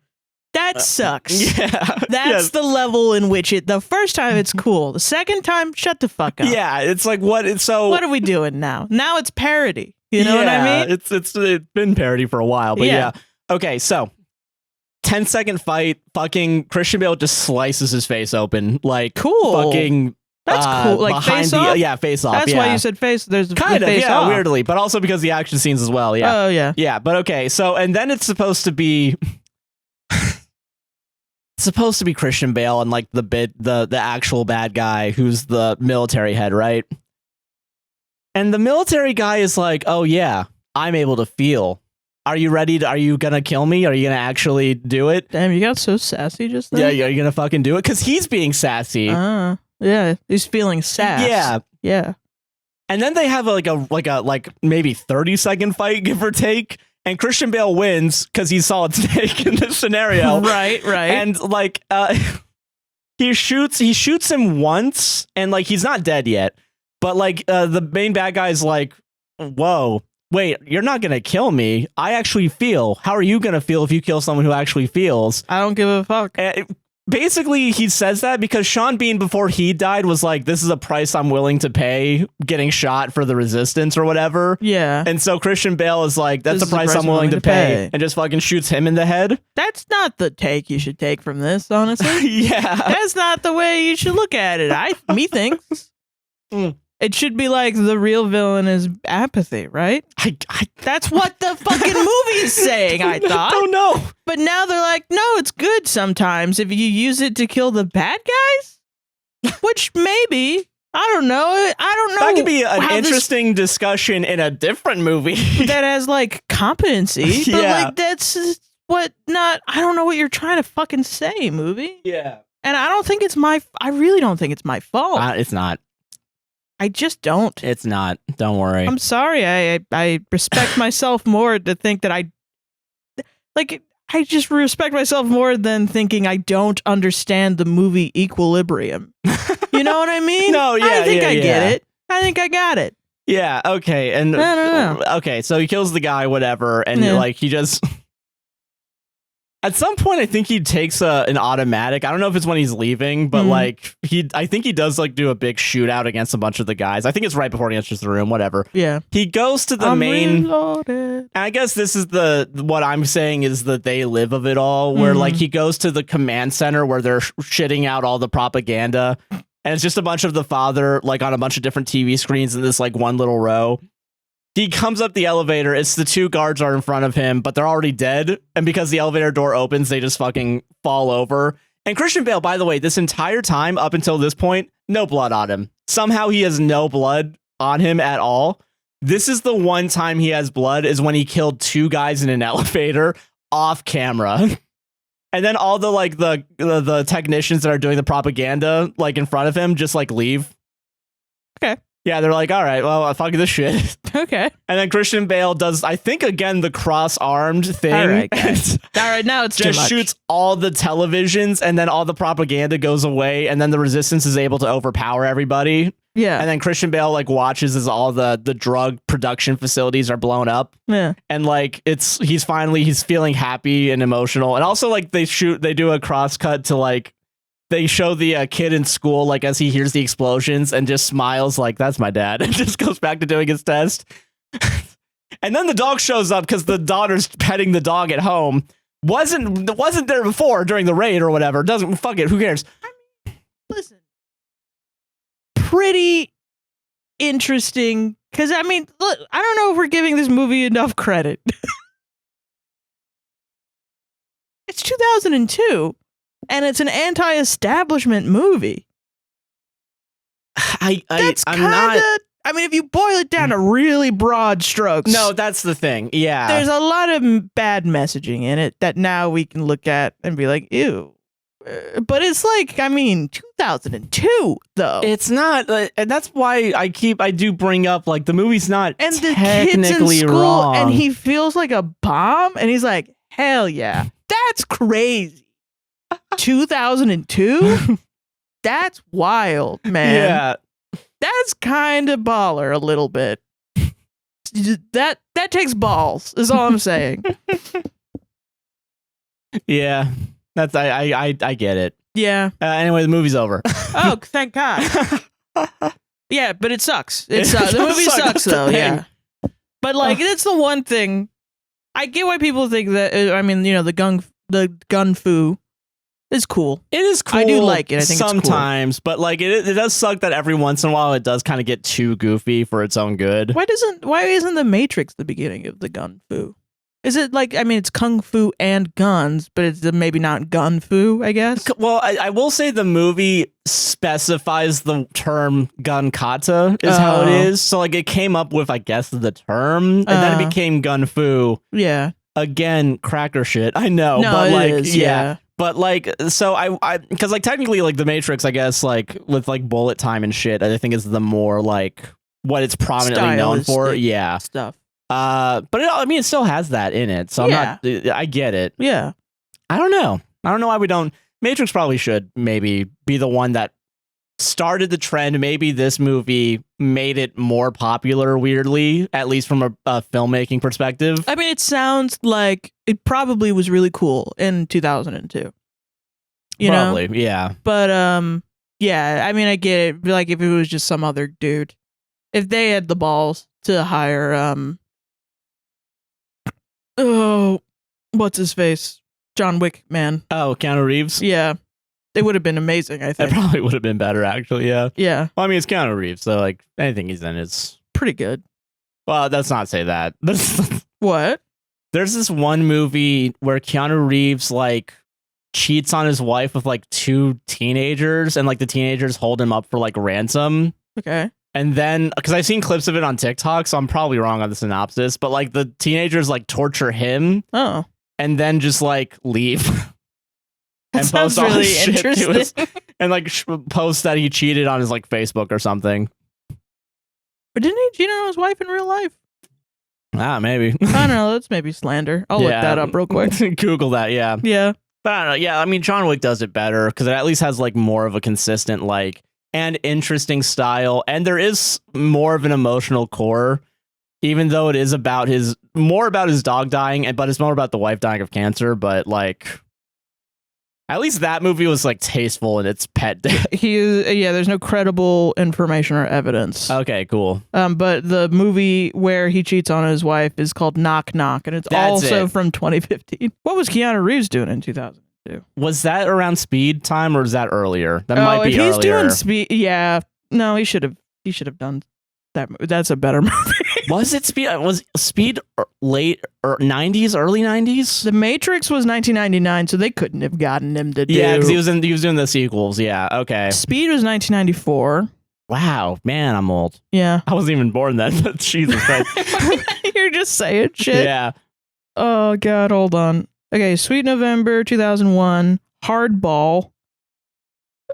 That sucks. Yeah. That's the level in which the first time it's cool. The second time, shut the fuck up. Yeah, it's like, what are we doing now? Now it's parody. You know what I mean? It's been parody for a while, but yeah. Okay, so 10-second fight, fucking Christian Bale just slices his face open. Like, cool. Fucking that's cool. Like face off? Yeah, face off. That's why you said face. There's kind of, face off. weirdly, but also because the action scenes as well. Yeah. Oh yeah. Yeah, but okay. So, and then it's supposed to be supposed to be Christian Bale and like the actual bad guy who's the military head, right? And the military guy is like, oh yeah, I'm able to feel. Are you ready? Are you gonna kill me? Are you gonna actually do it? Damn, you got so sassy just then. Yeah, are you gonna fucking do it? Because he's being sassy. Yeah, he's feeling sass. Yeah. And then they have like maybe 30-second fight, give or take. And Christian Bale wins because he's solid snake in this scenario. Right. And like he shoots him once, and like he's not dead yet. But like the main bad guy's like, whoa, wait, you're not gonna kill me. I actually feel. How are you gonna feel if you kill someone who actually feels? I don't give a fuck. Basically, he says that because Sean Bean, before he died, was like, this is a price I'm willing to pay getting shot for the resistance or whatever. Yeah. And so Christian Bale is like, that's the price I'm willing to pay. And just fucking shoots him in the head. That's not the take you should take from this, honestly. Yeah. That's not the way you should look at it. Methinks. It should be like the real villain is apathy, right? That's what the fucking movie is saying, I thought. I don't know. But now they're like, no, it's good sometimes if you use it to kill the bad guys. Which maybe, I don't know. That could be an interesting discussion in a different movie. That has like competency. But like that's what not, I don't know what you're trying to fucking say, movie. Yeah. And I really don't think it's my fault. It's not. I just don't. It's not. Don't worry. I'm sorry. I respect myself more to think that I just respect myself more than thinking I don't understand the movie Equilibrium. You know what I mean? No, yeah, I think I get yeah. it. I think I got it. Yeah, okay. And I don't know. Okay, so he kills the guy, whatever, and like he just at some point, I think he takes an automatic. I don't know if it's when he's leaving, but like I think he does like do a big shootout against a bunch of the guys. I think it's right before he enters the room, whatever. Yeah. He goes to the main. Reloaded. And I guess this is what I'm saying is the they live of it all, where like he goes to the command center where they're shitting out all the propaganda. And it's just a bunch of the father like on a bunch of different TV screens in this like one little row. He comes up the elevator. It's the two guards are in front of him, but they're already dead. And because the elevator door opens, they just fucking fall over. And Christian Bale, by the way, this entire time up until this point, no blood on him. Somehow he has no blood on him at all. This is the one time he has blood is when he killed two guys in an elevator off camera. And then all the like the technicians that are doing the propaganda like in front of him just like leave. Okay. Yeah, they're like, all right, well, fuck this shit. Okay. And then Christian Bale does, I think, again, the cross-armed thing. All right, guys. All right, now it's just shoots all the televisions, and then all the propaganda goes away, and then the resistance is able to overpower everybody. Yeah. And then Christian Bale like watches as all the drug production facilities are blown up. Yeah. And like he's feeling happy and emotional. And also like they do a cross cut to like they show the kid in school, like, as he hears the explosions and just smiles like, that's my dad, and just goes back to doing his test. And then the dog shows up because the daughter's petting the dog at home. Wasn't there before during the raid or whatever. Doesn't, fuck it, who cares? I mean, listen. Pretty interesting. Because, I mean, look, I don't know if we're giving this movie enough credit. It's 2002. And it's an anti-establishment movie. I'm not. I mean, if you boil it down to really broad strokes. No, that's the thing. Yeah. There's a lot of bad messaging in it that now we can look at and be like, ew. But it's like, I mean, 2002, though. It's not. And that's why I do bring up, like, the movie's not and the technically kid's in school, wrong. And he feels like a bomb. And he's like, hell yeah. That's crazy. 2002? That's wild, man. Yeah. That's kind of baller a little bit. That takes balls, is all I'm saying. Yeah. That's I get it. Yeah. Anyway, the movie's over. Oh, thank God. Yeah, but it sucks. The movie sucks though, yeah. But like it's the one thing I get why people think that I mean, you know, the gun fu is cool. It is cool. I do like it. I think sometimes, it's cool. But like it does suck that every once in a while it does kind of get too goofy for its own good. Why isn't the Matrix the beginning of the gun fu? Is it like, I mean, it's kung fu and guns, but it's maybe not gun fu, I guess? Well, I will say the movie specifies the term gun kata is how it is. So, like, it came up with, I guess, the term, and then it became gun fu. Yeah. Again, cracker shit. I know, No, but, it like, is, yeah. But, like, so I because, like, technically, like, The Matrix, I guess, like, with, like, bullet time and shit, I think is the more, like, what it's prominently known for. Yeah. Stuff. But I mean, it still has that in it, so I get it. Yeah. I don't know why we don't. Matrix probably should maybe be the one that started the trend. Maybe this movie made it more popular, weirdly, at least from a filmmaking perspective. I mean, it sounds like it probably was really cool in 2002. You Probably, know? yeah. But yeah, I mean, I get it. Like, if it was just some other dude, if they had the balls to hire oh, what's his face? John Wick, man. Oh, Keanu Reeves? Yeah. They would have been amazing, I That think. probably would have been better, actually, yeah. Yeah. Well, I mean, it's Keanu Reeves, so, like, anything he's in is... Pretty good. Well, let's not say that. What? There's this one movie where Keanu Reeves, like, cheats on his wife with, like, 2 teenagers, and, like, the teenagers hold him up for, like, ransom. Okay. And then, because I've seen clips of it on TikTok, so I'm probably wrong on the synopsis, but, like, the teenagers, like, torture him Oh. and then just, like, leave. That and sounds post all really his shit to his, interesting. and, like, post that he cheated on his, like, Facebook or something. But didn't he cheat on his wife in real life? Ah, maybe. I don't know. That's maybe slander. I'll look that up real quick. Google that, yeah. Yeah. But I don't know. Yeah, I mean, John Wick does it better because it at least has, like, more of a consistent, like, and interesting style, and there is more of an emotional core, even though it is more about his dog dying, but it's more about the wife dying of cancer. But, like, at least that movie was, like, tasteful in its pet death. There's no credible information or evidence. Okay, cool. But the movie where he cheats on his wife is called Knock Knock, and it's also from 2015. What was Keanu Reeves doing in 2002? Was that around Speed time, or is that earlier? That might be if he's earlier. doing Speed, yeah. No, he should have done that. That's a better movie. Was it Speed? Was Speed late or 90s, early 90s? The Matrix was 1999, so they couldn't have gotten him to do. Yeah, because he was doing the sequels. Yeah, okay. Speed was 1994. Wow, man, I'm old. Yeah. I wasn't even born then, but Jesus Christ. You're just saying shit. Yeah. Oh, God, hold on. Okay, Sweet November, 2001. Hardball.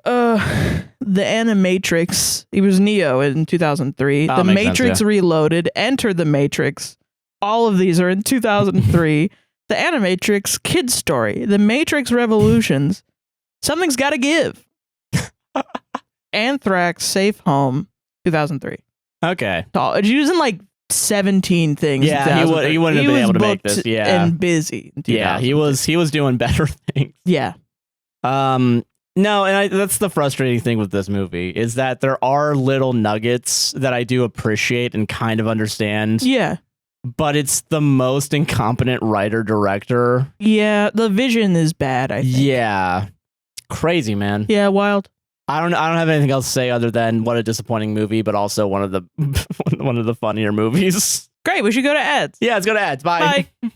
The Animatrix. He was Neo in 2003. Oh, the makes sense, Matrix Reloaded. Enter the Matrix. All of these are in 2003. The Animatrix Kid Story. The Matrix Revolutions. Something's Gotta Give. Anthrax Safe Home, 2003. Okay. He was in like 17 things. Yeah, he wouldn't have been able to make this. Yeah. And busy. Yeah, he was doing better things. Yeah. No, and that's the frustrating thing with this movie is that there are little nuggets that I do appreciate and kind of understand. Yeah. But it's the most incompetent writer-director. Yeah, the vision is bad, I think. Yeah. Crazy, man. Yeah, wild. I don't have anything else to say other than what a disappointing movie, but also one of the funnier movies. Great, we should go to ads. Yeah, let's go to ads. Bye. Bye.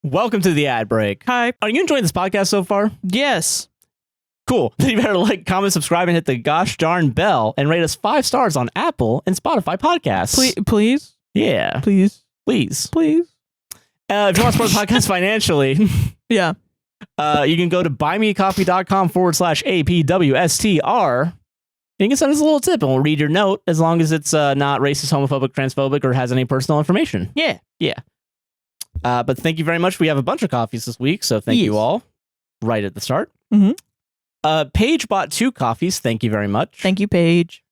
Welcome to the ad break. Hi. Are you enjoying this podcast so far? Yes. Cool. Then you better like, comment, subscribe, and hit the gosh darn bell and rate us 5 stars on Apple and Spotify podcasts. Please? Yeah. Please? Please. Please? If you want to support the podcast financially, Yeah. you can go to buymeacoffee.com/APWSTR. You can send us a little tip and we'll read your note as long as it's not racist, homophobic, transphobic, or has any personal information. Yeah. Yeah. But thank you very much. We have a bunch of coffees this week, so thank you all right at the start. Mm-hmm. Paige bought 2 coffees. Thank you very much. Thank you, Paige.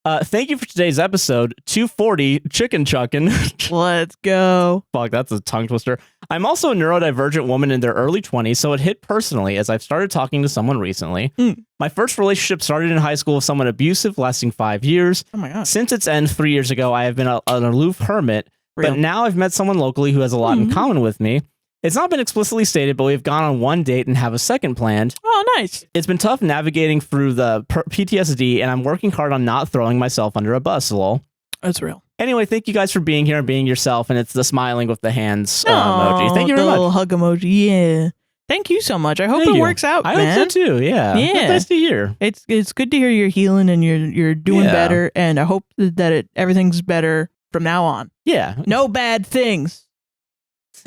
Thank you for today's episode, 240 Chicken Chuckin'. Let's go. Fuck, that's a tongue twister. I'm also a neurodivergent woman in their early 20s, so it hit personally as I've started talking to someone recently. My first relationship started in high school with someone abusive, lasting 5 years. Oh my God. Since its end 3 years ago, I have been an aloof hermit, but now I've met someone locally who has a lot in common with me. It's not been explicitly stated, but we've gone on one date and have a second planned. Oh, nice. It's been tough navigating through the PTSD, and I'm working hard on not throwing myself under a bus, lol. That's real. Anyway, thank you guys for being here and being yourself. And it's the smiling with the hands emoji. Thank you very the much. little hug emoji. Yeah. Thank you so much. I hope it works out, man. I hope so too. Yeah. Yeah. It's nice to hear. It's good to hear you're healing and you're doing better. And I hope that everything's better from now on. Yeah. No bad things.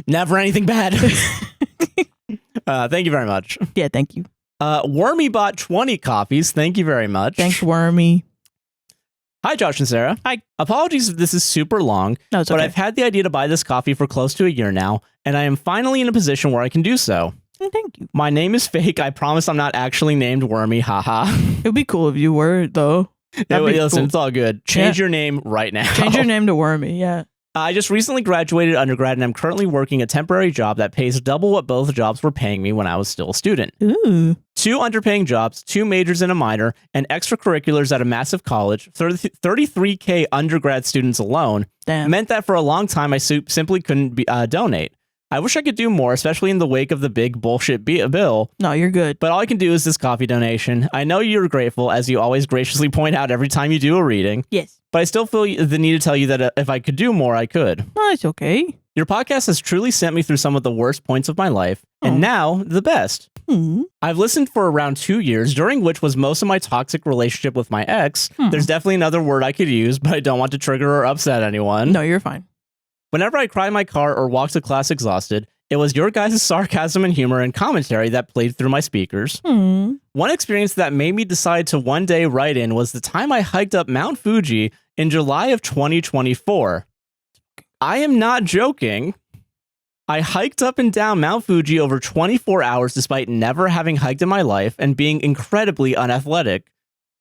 Never anything bad. Thank you very much. Yeah, thank you. Wormy bought 20 copies. Thank you very much. Thanks, Wormy. Hi, Josh and Sarah. Hi. Apologies if this is super long, No, it's okay. but I've had the idea to buy this coffee for close to a year now, and I am finally in a position where I can do so. Thank you. My name is fake. I promise I'm not actually named Wormy. Haha. It would be cool if you were, though. Listen, cool. it's all good. Change your name right now. Change your name to Wormy, yeah. I just recently graduated undergrad, and I'm currently working a temporary job that pays double what both jobs were paying me when I was still a student. Ooh. 2 underpaying jobs, 2 majors and a minor, and extracurriculars at a massive college, 33K undergrad students alone, Damn. meant that for a long time I simply couldn't donate. I wish I could do more, especially in the wake of the big bullshit bill. No, you're good. But all I can do is this coffee donation. I know you're grateful, as you always graciously point out every time you do a reading. Yes. But I still feel the need to tell you that if I could do more, I could. No, it's okay. Your podcast has truly sent me through some of the worst points of my life, and now the best. I've listened for around 2 years, during which was most of my toxic relationship with my ex. There's definitely another word I could use, but I don't want to trigger or upset anyone. No, you're fine. Whenever I cry in my car or walk to class exhausted, it was your guys' sarcasm and humor and commentary that played through my speakers. One experience that made me decide to one day write in was the time I hiked up Mount Fuji in July of 2024. I am not joking. I hiked up and down Mount Fuji over 24 hours despite never having hiked in my life and being incredibly unathletic.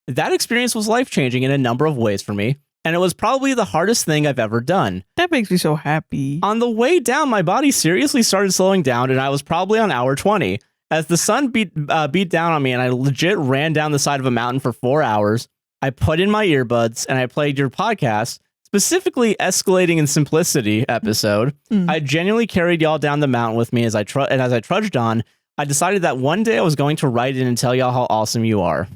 That experience was life-changing in a number of ways for me, and it was probably the hardest thing I've ever done. That makes me so happy. On the way down, my body seriously started slowing down, and I was probably on hour 20. As the sun beat down on me, and I legit ran down the side of a mountain for 4 hours, I put in my earbuds, and I played your podcast, specifically Escalating in Simplicity episode. I genuinely carried y'all down the mountain with me as I trudged on. I decided that one day I was going to write in and tell y'all how awesome you are.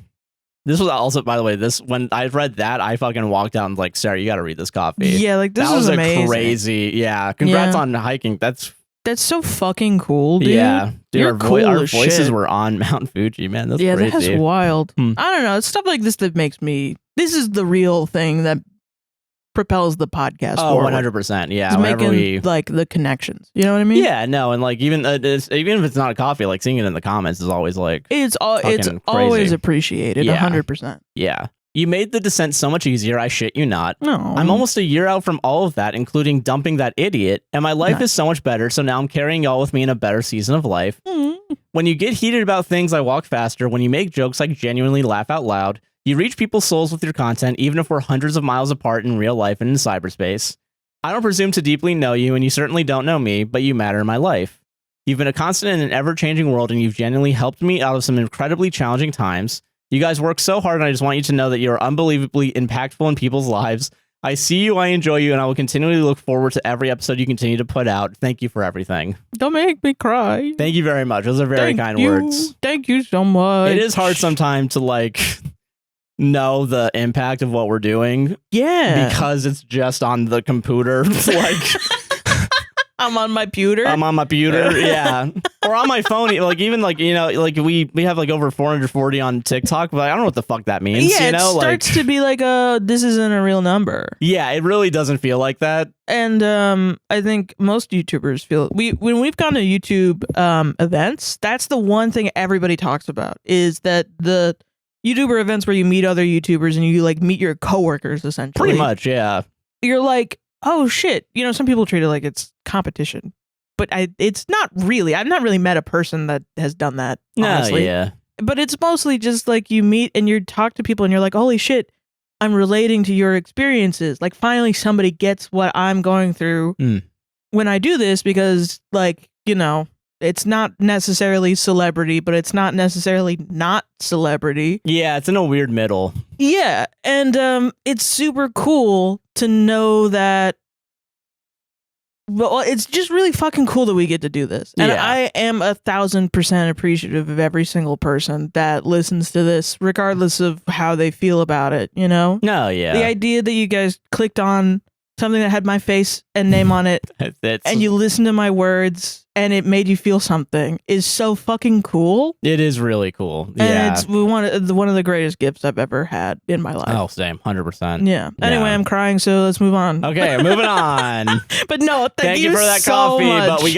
This was also, by the way, when I read that, I fucking walked out and like, Sarah, you got to read this copy. Yeah, like this that was amazing. Crazy. Yeah, congrats on hiking. That's so fucking cool, dude. Yeah, dude, You're cool our as voices shit. were on Mount Fuji, man. That's crazy. That's wild. I don't know. It's stuff like this that makes me. This is the real thing that propels the podcast. Oh, forward. 100%. Yeah, It's whenever making like the connections. You know what I mean? Yeah, no, and like even if it's not a coffee, like seeing it in the comments is always like It's fucking always crazy. appreciated. Yeah. 100%. Yeah. You made the descent so much easier, I shit you not. No, I'm almost a year out from all of that, including dumping that idiot, and my life is so much better, so now I'm carrying y'all with me in a better season of life. When you get heated about things, I walk faster. When you make jokes, I genuinely laugh out loud. You reach people's souls with your content, even if we're hundreds of miles apart in real life and in cyberspace. I don't presume to deeply know you, and you certainly don't know me, but you matter in my life. You've been a constant in an ever-changing world, and you've genuinely helped me out of some incredibly challenging times. You guys work so hard, and I just want you to know that you're unbelievably impactful in people's lives. I see you, I enjoy you, and I will continually look forward to every episode you continue to put out. Thank you for everything. Don't make me cry. Thank you very much. Those are very kind words. Thank you so much. It is hard sometimes to like know the impact of what we're doing. Yeah. Because it's just on the computer. Like I'm on my pewter. I'm on my computer, yeah. Or on my phone, like even like, you know, like we have like over 440 on TikTok, but I don't know what the fuck that means. Yeah, you know? it starts to be like this isn't a real number. Yeah, it really doesn't feel like that. And I think most YouTubers feel when we've gone to YouTube events, that's the one thing everybody talks about is that the YouTuber events where you meet other YouTubers and you like meet your coworkers essentially. Pretty much, yeah. You're like, oh shit, you know, some people treat it like it's competition, but it's not really. I've not really met a person that has done that, honestly. No, yeah. But it's mostly just like you meet and you talk to people and you're like, holy shit, I'm relating to your experiences. Like finally somebody gets what I'm going through when I do this because like, you know, it's not necessarily celebrity, but it's not necessarily not celebrity. Yeah, it's in a weird middle. Yeah, and it's super cool to know that. Well, it's just really fucking cool that we get to do this, and Yeah. I am 1,000% appreciative of every single person that listens to this, regardless of how they feel about it. You know, No, yeah. the idea that you guys clicked on something that had my face and name on it, and you listen to my words, and it made you feel something, is so fucking cool. It is really cool. And Yeah. it's one of the greatest gifts I've ever had in my life. Oh, same. 100%. Yeah. Anyway, I'm crying, so let's move on. Okay, moving on. But no, thank you for that so coffee, much. but we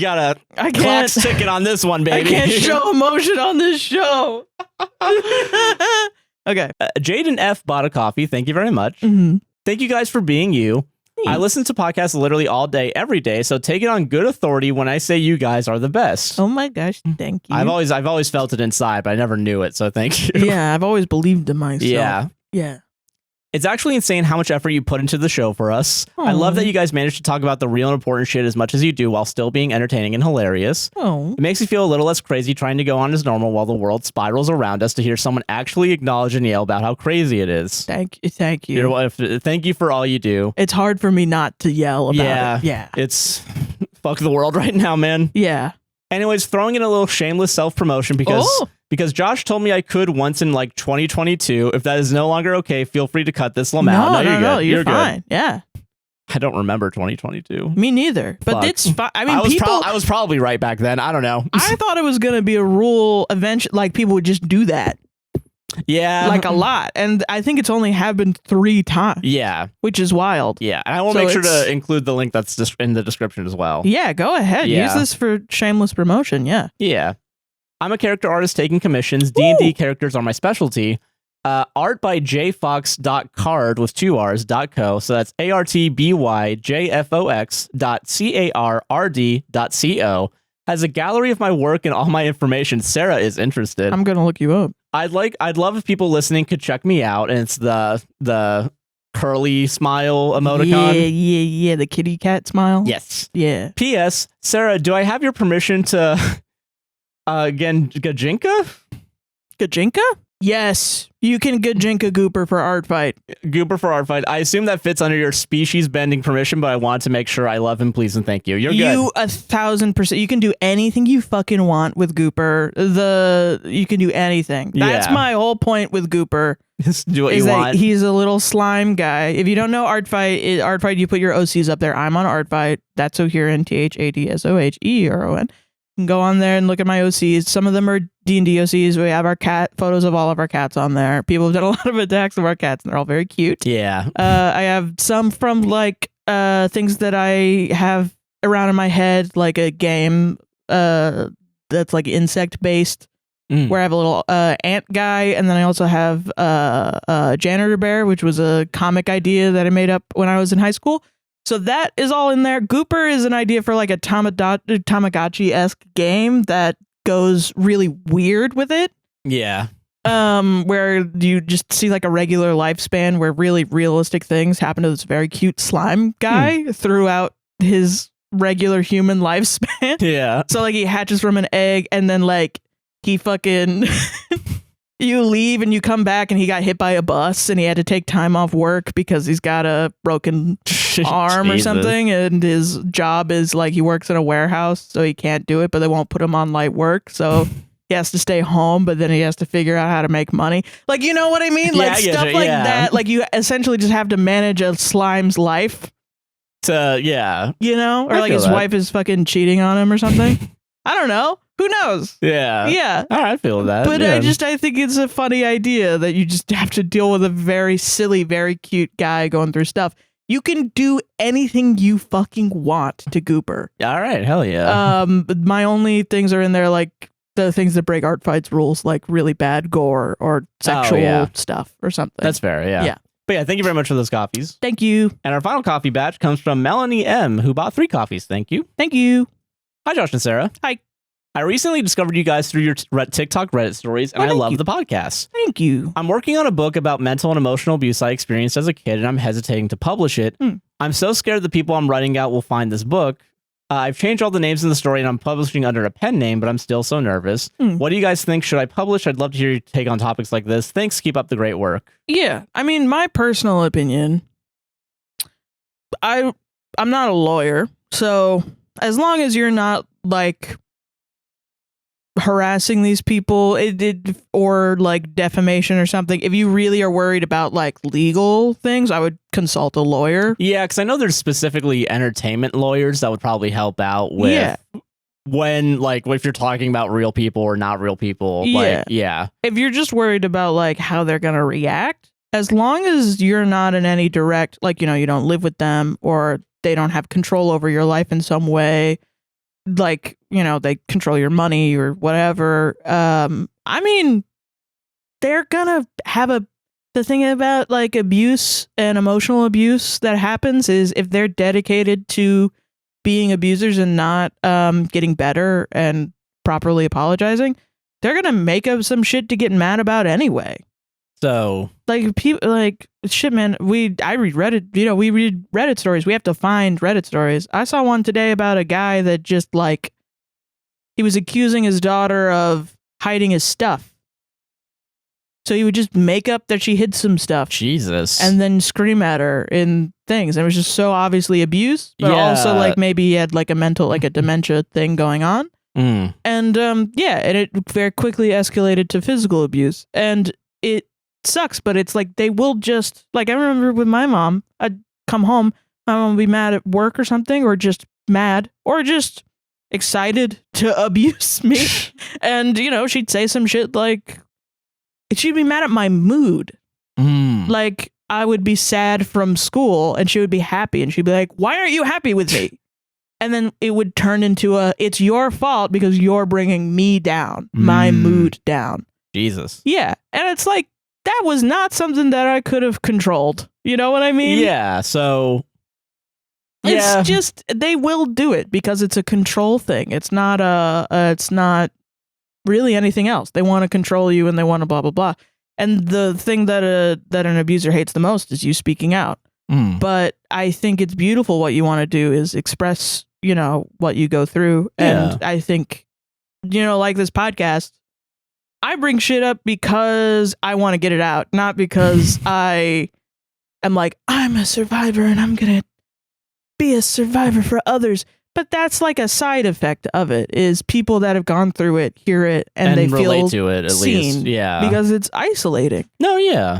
gotta clock's ticking on this one, baby. I can't show emotion on this show. Okay. Jaden F bought a coffee. Thank you very much. Mm-hmm. Thank you guys for being you. I listen to podcasts literally all day, every day, so take it on good authority when I say you guys are the best. Oh my gosh, thank you. I've always felt it inside, but I never knew it, so thank you. Yeah, I've always believed in myself. Yeah. It's actually insane how much effort you put into the show for us. I love that you guys managed to talk about the real and important shit as much as you do while still being entertaining and hilarious. Oh. It makes me feel a little less crazy trying to go on as normal while the world spirals around us to hear someone actually acknowledge and yell about how crazy it is. Thank you. Thank you for all you do. It's hard for me not to yell about it. Yeah. It's fuck the world right now, man. Yeah. Anyways, throwing in a little shameless self-promotion because Josh told me I could once in like 2022. If that is no longer okay, feel free to cut this out. No, you're fine. Good. Yeah. I don't remember 2022. Me neither. But it's fine. I mean, I was probably right back then. I don't know. I thought it was going to be a rule eventually, like people would just do that. Yeah. Like a lot. And I think it's only happened 3 times. Yeah. Which is wild. Yeah. And I will make sure to include the link that's just in the description as well. Yeah, go ahead. Yeah. Use this for shameless promotion. Yeah. Yeah. I'm a character artist taking commissions. D&D characters are my specialty. Art by jfox.card with 2 R's.co. So that's artbyjfox.card.co. Has a gallery of my work and all my information. Sarah is interested. I'm gonna look you up. I'd love if people listening could check me out. And it's the curly smile emoticon. Yeah. The kitty cat smile. Yes. Yeah. P.S. Sarah, do I have your permission to Gajinka? Gajinka? Yes, you can Gajinka Gooper for art fight. Gooper for art fight. I assume that fits under your species bending permission, but I want to make sure I love him, please, and thank you. You're good. You 1,000%. You can do anything you fucking want with Gooper. You can do anything. That's my whole point with Gooper. Just do what you want. He's a little slime guy. If you don't know art fight, you put your OCs up there. I'm on art fight. That's O'Huron, THADSOHERON. You can go on there and look at my OCs. Some of them are D&D OCs. We have our cat photos of all of our cats on there. People have done a lot of attacks of our cats, and they're all very cute. Yeah. I have some from like things that I have around in my head, like a game that's like insect based, where I have a little ant guy, and then I also have Janitor Bear, which was a comic idea that I made up when I was in high school. So that is all in there. Gooper is an idea for like a Tamagotchi-esque game that goes really weird with it. Yeah. Where you just see like a regular lifespan where really realistic things happen to this very cute slime guy throughout his regular human lifespan. Yeah. So like he hatches from an egg, and then like he fucking you leave and you come back and he got hit by a bus and he had to take time off work because he's got a broken arm or something, and his job is like he works in a warehouse, so he can't do it, but they won't put him on light work, so he has to stay home, but then he has to figure out how to make money. Like, you know what I mean? Like stuff like that. Like you essentially just have to manage a slime's life. You know? Or like his wife is fucking cheating on him or something. I don't know. Who knows? Yeah. All right, I feel that. But I think it's a funny idea that you just have to deal with a very silly, very cute guy going through stuff. You can do anything you fucking want to Gooper. All right, hell yeah. My only things are in there like the things that break art fights rules, like really bad gore or sexual stuff or something. That's fair, yeah. But yeah, thank you very much for those coffees. Thank you. And our final coffee batch comes from Melanie M, who bought 3 coffees. Thank you. Thank you. Hi, Josh and Sarah. Hi. I recently discovered you guys through your TikTok Reddit stories, and I love the podcast. Thank you. I'm working on a book about mental and emotional abuse I experienced as a kid, and I'm hesitating to publish it. I'm so scared the people I'm writing out will find this book. I've changed all the names in the story, and I'm publishing under a pen name, but I'm still so nervous. What do you guys think? Should I publish? I'd love to hear your take on topics like this. Thanks. Keep up the great work. Yeah. I mean, my personal opinion, I'm not a lawyer, so as long as you're not like harassing these people or like defamation or something, if you really are worried about like legal things, I would consult a lawyer. Yeah, because I know there's specifically entertainment lawyers that would probably help out with when, like, if you're talking about real people or not real people. If you're just worried about like how they're gonna react, as long as you're not in any direct, like, you know, you don't live with them or they don't have control over your life in some way, like, you know, they control your money or whatever. I mean, they're gonna have the thing about like abuse and emotional abuse that happens is if they're dedicated to being abusers and not getting better and properly apologizing, they're gonna make up some shit to get mad about anyway. So like people like shit, man. I read Reddit. You know, we read Reddit stories. We have to find Reddit stories. I saw one today about a guy that just like he was accusing his daughter of hiding his stuff. So he would just make up that she hid some stuff. Jesus. And then scream at her in things. And it was just so obviously abuse, but also like maybe he had like a mental, like a dementia thing going on. And and it very quickly escalated to physical abuse. And it sucks, but it's like they will just, like, I remember with my mom, I'd come home, my mom would be mad at work or something, or just mad, or just excited to abuse me. And, you know, she'd say some shit like, she'd be mad at my mood. Like, I would be sad from school and she would be happy and she'd be like, why aren't you happy with me? And then it would turn into it's your fault because you're bringing me down, my mood down. Jesus. Yeah. And it's like, that was not something that I could have controlled. You know what I mean? Yeah. So it's just, they will do it because it's a control thing. It's not it's not really anything else. They want to control you and they want to blah, blah, blah. And the thing that an abuser hates the most is you speaking out. But I think it's beautiful. What you want to do is express, you know, what you go through. And I think, you know, like this podcast, I bring shit up because I want to get it out, not because I am like, I'm a survivor and I'm going to be a survivor for others. But that's like a side effect of it, is people that have gone through it hear it and they relate feel to it at seen, least. Yeah. because it's isolating. No, yeah.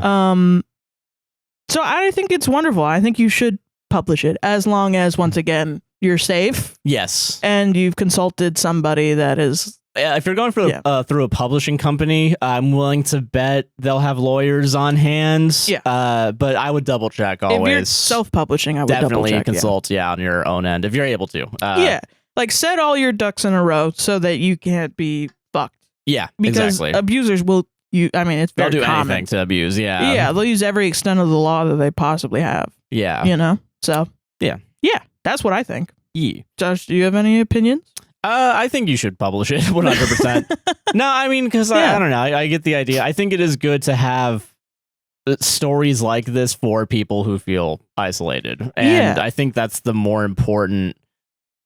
So I think it's wonderful. I think you should publish it as long as, once again, you're safe. Yes. And you've consulted somebody that is. If you're going through a publishing company, I'm willing to bet they'll have lawyers on hand. Yeah. But I would double check always. If you're self-publishing, I would definitely double check, consult on your own end if you're able to. Like set all your ducks in a row so that you can't be fucked. Yeah, because abusers will. It's very they'll do common. anything to abuse. Yeah. Yeah, they'll use every extent of the law that they possibly have. Yeah. You know. So. Yeah. Yeah, that's what I think. Yeah. Josh, do you have any opinions? I think you should publish it 100%. No, I mean, because I don't know. I get the idea. I think it is good to have stories like this for people who feel isolated. And I think that's the more important.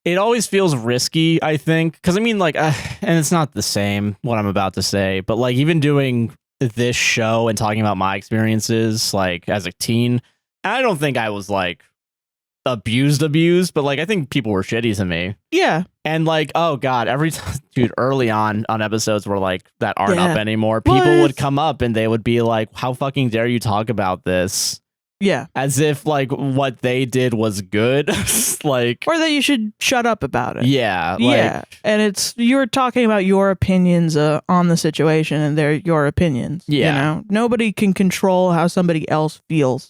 It always feels risky, I think. Because, I mean, like, and it's not the same, what I'm about to say. But, like, even doing this show and talking about my experiences, like, as a teen, I don't think I was, like, abused, but like I think people were shitty to me. Yeah. And like, oh god, every time, dude, early on episodes were like that aren't up anymore, people would come up and they would be like, how fucking dare you talk about this? Yeah. As if like what they did was good. Like, or that you should shut up about it. Yeah. Yeah. And it's, you're talking about your opinions on the situation and they're your opinions. Yeah. You know, nobody can control how somebody else feels.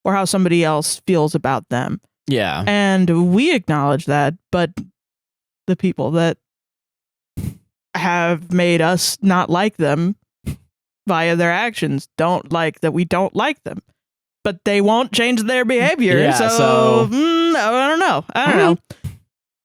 Or how somebody else feels about them. Yeah. And we acknowledge that, but the people that have made us not like them via their actions don't like that we don't like them. But they won't change their behavior. Yeah, so I don't know. I don't know.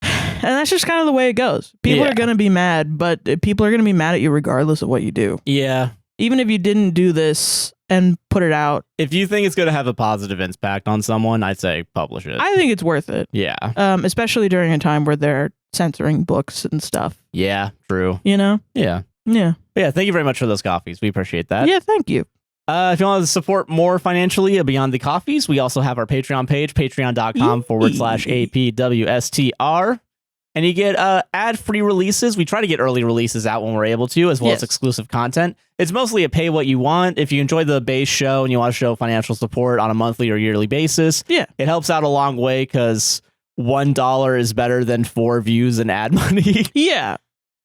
And that's just kind of the way it goes. People are going to be mad, but people are going to be mad at you regardless of what you do. Yeah. Even if you didn't do this and put it out. If you think it's going to have a positive impact on someone, I'd say publish it. I think it's worth it. Yeah. Especially during a time where they're censoring books and stuff. Yeah, true. You know? Yeah. Yeah. But yeah, thank you very much for those coffees. We appreciate that. Yeah, thank you. If you want to support more financially beyond the coffees, we also have our Patreon page, patreon.com/APWSTR. And you get ad-free releases. We try to get early releases out when we're able to, as well as exclusive content. It's mostly a pay what you want. If you enjoy the base show and you want to show financial support on a monthly or yearly basis, it helps out a long way because $1 is better than 4 views and ad money. Yeah.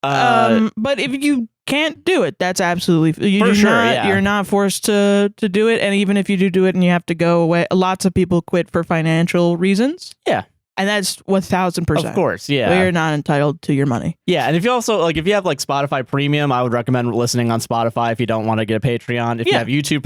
But if you can't do it, that's absolutely you're not forced to do it. And even if you do it and you have to go away, lots of people quit for financial reasons. Yeah. And that's 1,000%. Of course, yeah. But you're not entitled to your money. Yeah, and if you also if you have Spotify Premium, I would recommend listening on Spotify if you don't want to get a Patreon. If you have YouTube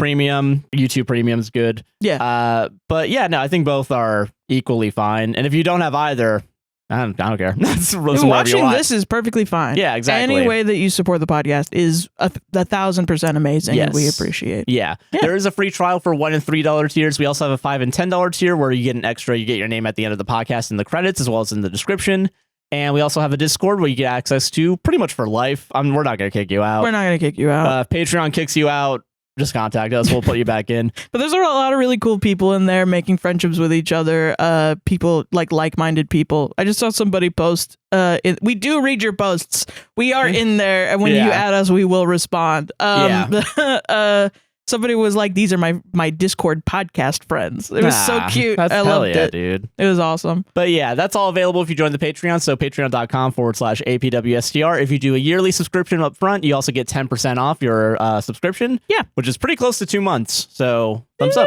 Premium's good. Yeah. But yeah, no, I think both are equally fine. And if you don't have either, I don't care. Watching this is perfectly fine. Yeah, exactly. Any way that you support the podcast is 1,000% amazing, and we appreciate. Yeah. There is a free trial for $1 and $3 tiers. We also have a $5 and $10 tier where you get an extra. You get your name at the end of the podcast in the credits as well as in the description. And we also have a Discord where you get access to pretty much for life. We're not going to kick you out. We're not going to kick you out. If Patreon kicks you out, just contact us. We'll put you back in. But there's a lot of really cool people in there making friendships with each other. People like-minded people. I just saw somebody post. We do read your posts. We are in there, and when you add us, we will respond. Somebody was like, "These are my Discord podcast friends." It was so cute. I loved it, dude. It was awesome. But yeah, that's all available if you join the Patreon. So patreon.com/APWSTR. If you do a yearly subscription up front, you also get 10% off your subscription. Yeah, which is pretty close to 2 months. So thumbs up.